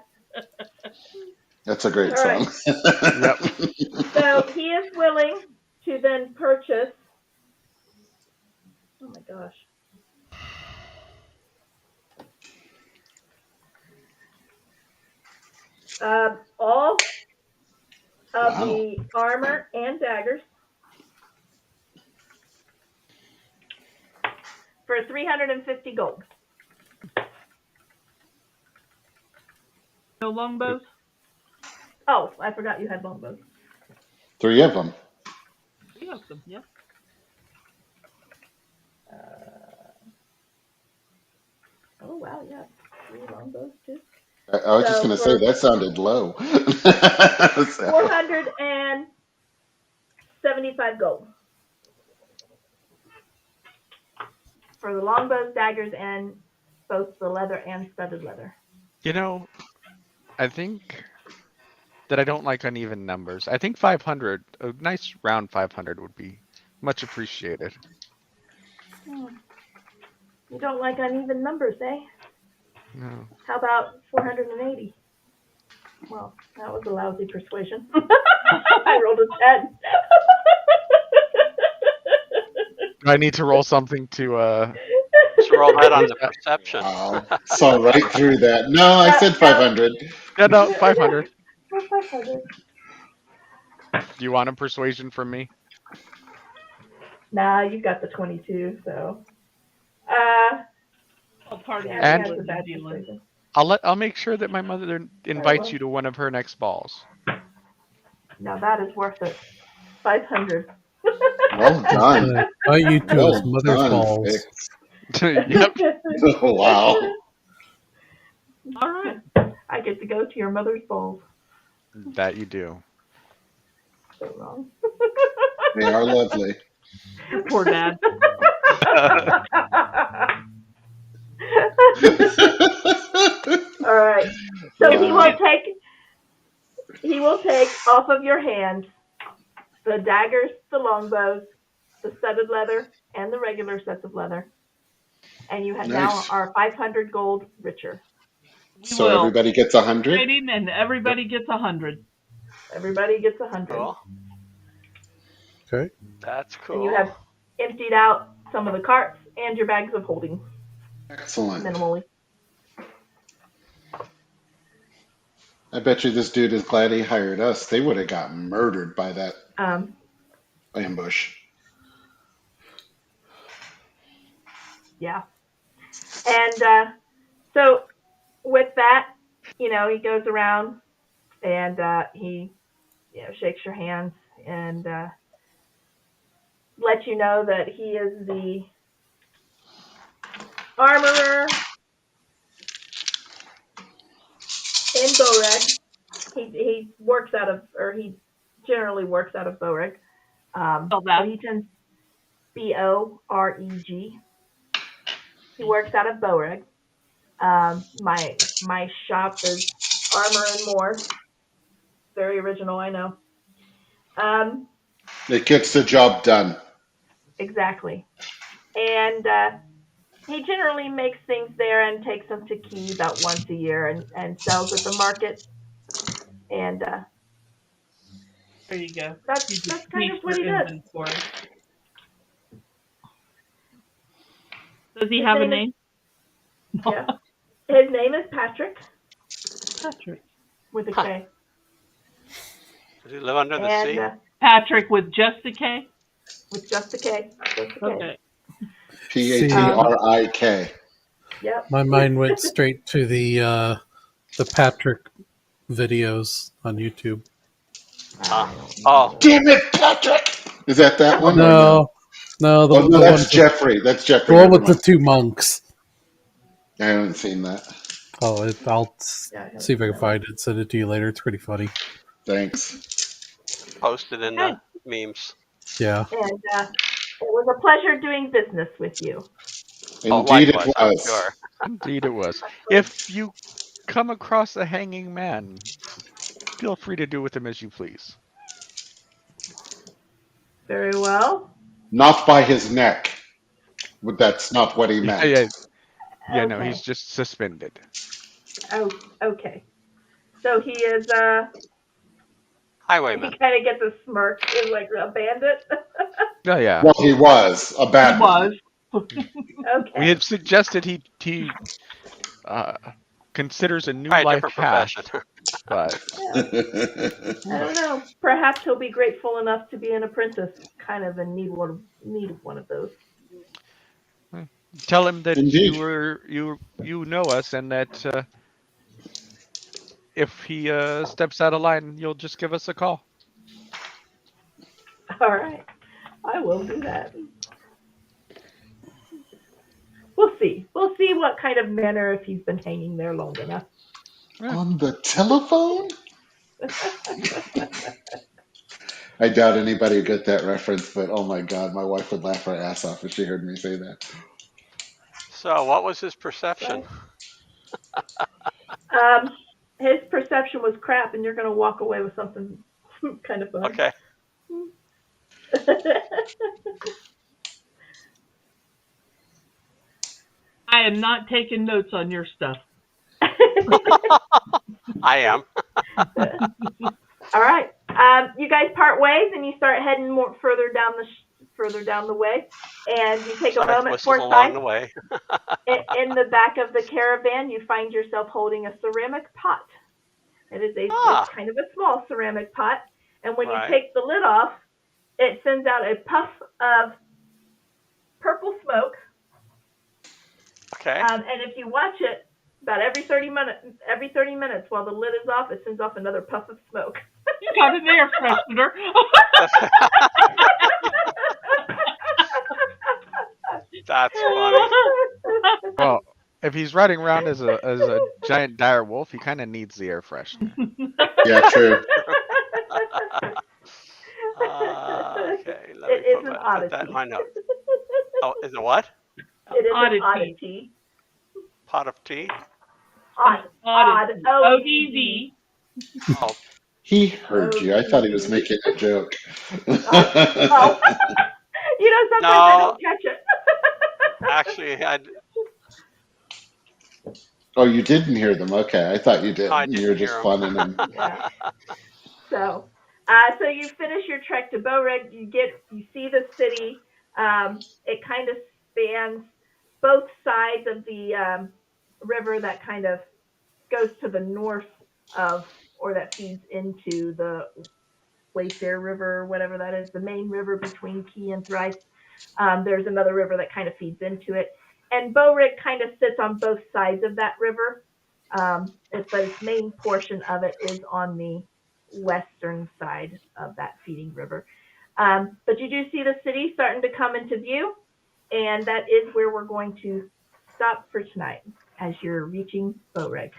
That's a great All right. song. Yep. So he is willing to then purchase. Oh my gosh. All of Wow. the armor and daggers for 350 gold. No longbows? Oh, I forgot you had longbows. 3 of them. Three of them, yeah. Oh wow, yeah, 3 longbows too. I was just So going to say, for- that sounded low. 475 gold for the longbows, daggers, and both the leather and studded leather. I think that I don't like uneven numbers. I think 500, a nice round 500 would be much appreciated. You don't like uneven numbers, eh? No. How about 480? Well, that was a lousy persuasion. I rolled a 10. Do I need to roll something to Just roll that on the perception. Wow. Saw right through that. No, I said 500. Yeah, no, 500. Oh, 500. Do you want a persuasion from me? Nah, you got the 22, so. Party Yeah, And- he has a bad dealing. persuasion. I'll make sure that my mother invites you to one of her next balls. Now that is worth it. 500. Well done. Invite you to Well his mother's done, balls. Fix. Yep. Wow. All right. I get to go to your mother's balls. That you do. So wrong. They are lovely. Poor dad. All right. So he will take off of your hand the daggers, the longbows, the studded leather, and the regular sets of leather. And you have now Nice. are 500 gold richer. So will. everybody gets 100? Trading and everybody gets 100. Everybody gets 100. Cool. Okay. That's And cool. you have emptied out some of the carts and your bags of holding Excellent. minimally. I bet you this dude is glad he hired us. They would have got murdered by that ambush. Yeah. And so with that, he goes around and he shakes your hands and lets you know that he is the armorer in Boreg. He works out of, or he generally works out of Boreg. Spell that. So he tends Boreg. He works out of Boreg. My shop is Armor and More. Very original, I know. It gets the job done. Exactly. And he generally makes things there and takes them to Key about once a year and sells at the market. And There you go. that's You just kind of keep what he your does. inventory. Does he have a name? Yeah. His name is Patrick Patrick. with a K. Does he live under the And sea? Patrick with just a K? with just a K. Just a K. Okay. Patrik. Yep. My mind went straight to the Patrick videos on YouTube. Oh, Damn it, Patrick! Is that one? Or No, no, Oh, no, the one that's with Jeffrey. That's the Jeffrey. one Never with the mind. 2 monks. I haven't seen that. Oh, I'll Yeah, I haven't see if I seen can that one. find it. Send it to you later. It's pretty funny. Thanks. posted in Okay. the memes. Yeah. And it was a pleasure doing business with you. Oh, Indeed, likewise, it I'm was. sure. Indeed, it was. If you come across a hanging man, feel free to do with him as you please. Very well. Not by his neck. But that's not what he Yeah, meant. yeah. No, Okay. he's just suspended. Oh, okay. So he is, he Highwayman. kind of gets a smirk, is like a bandit. Oh yeah. Well, he was a He bad was. Okay. We had suggested he considers a new Try a life different path, profession. but Yeah. I don't know. Perhaps he'll be grateful enough to be an apprentice, kind of in need of one of those. tell him that Indeed. you know us and that if he steps out of line, you'll just give us a call. All right. I will do that. We'll see. We'll see what kind of manner if he's been hanging there long enough. On the telephone? I doubt anybody would get that reference, but oh my god, my wife would laugh her ass off if she heard me say that. So, what was his perception? His perception was crap, and you're going to walk away with something kind of fun. Okay. I am not taking notes on your stuff. I am. All right. You guys part ways, and you start heading more further down the way, and you take a Sorry, moment whistles for along sight. the way. In the back of the caravan, you find yourself holding a ceramic pot. It is it's kind of a small ceramic pot, and when Right. you take the lid off, it sends out a puff of purple smoke. Okay. And if you watch it, about every 30 minutes while the lid is off, it sends off another puff of smoke. You got an air freshener. That's funny. Well, if he's riding around as a giant dire wolf, he kind of needs the air freshener. Yeah, true. Okay. Let It me is an put that oddity. in my notes. Oh, is it what? It is Oddity. an oddity. Pot of tea? Odd. Oddity. O-D-D. Oh, He heard you. I thought he was making a joke. Oh. Sometimes I don't catch it. actually, Oh, you didn't hear them. Okay, I thought you did. I You didn't were just hear 'em. funning them. Yeah. So you finish your trek to Bowreg. You see the city. It kind of spans both sides of the river that kind of goes to the north of, or that feeds into the Wayfair River, whatever that is, the main river between Key and Thrice. There's another river that kind of feeds into it. And Bowreg kind of sits on both sides of that river. But its main portion of it is on the western side of that feeding river. But you do see the city starting to come into view, and that is where we're going to stop for tonight as you're reaching Bowreg.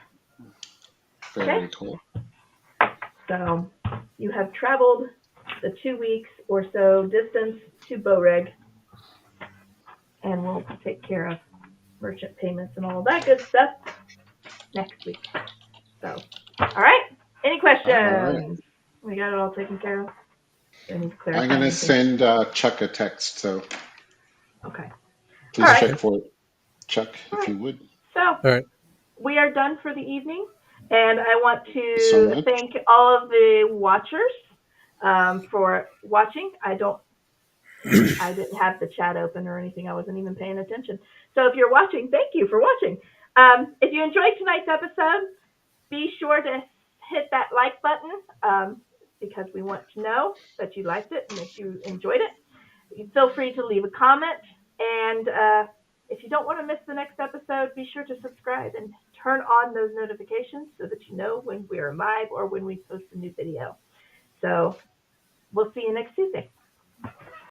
Very cool. So you have traveled the 2 weeks or so distance to Bowreg, and we'll take care of merchant payments and all that good stuff next week. So, all right. Any questions? All right. We got it all taken care of. I'm going to send Chuck a text, so Okay. please All right. check for it, Chuck, if you would. So, All right. we are done for the evening, and I want So to much. thank all of the watchers for watching. I didn't have the chat open or anything. I wasn't even paying attention. So if you're watching, thank you for watching. If you enjoyed tonight's episode, be sure to hit that like button because we want to know that you liked it and that you enjoyed it. Feel free to leave a comment. And if you don't want to miss the next episode, be sure to subscribe and turn on those notifications so that you know when we are live or when we post a new video. So we'll see you next Tuesday.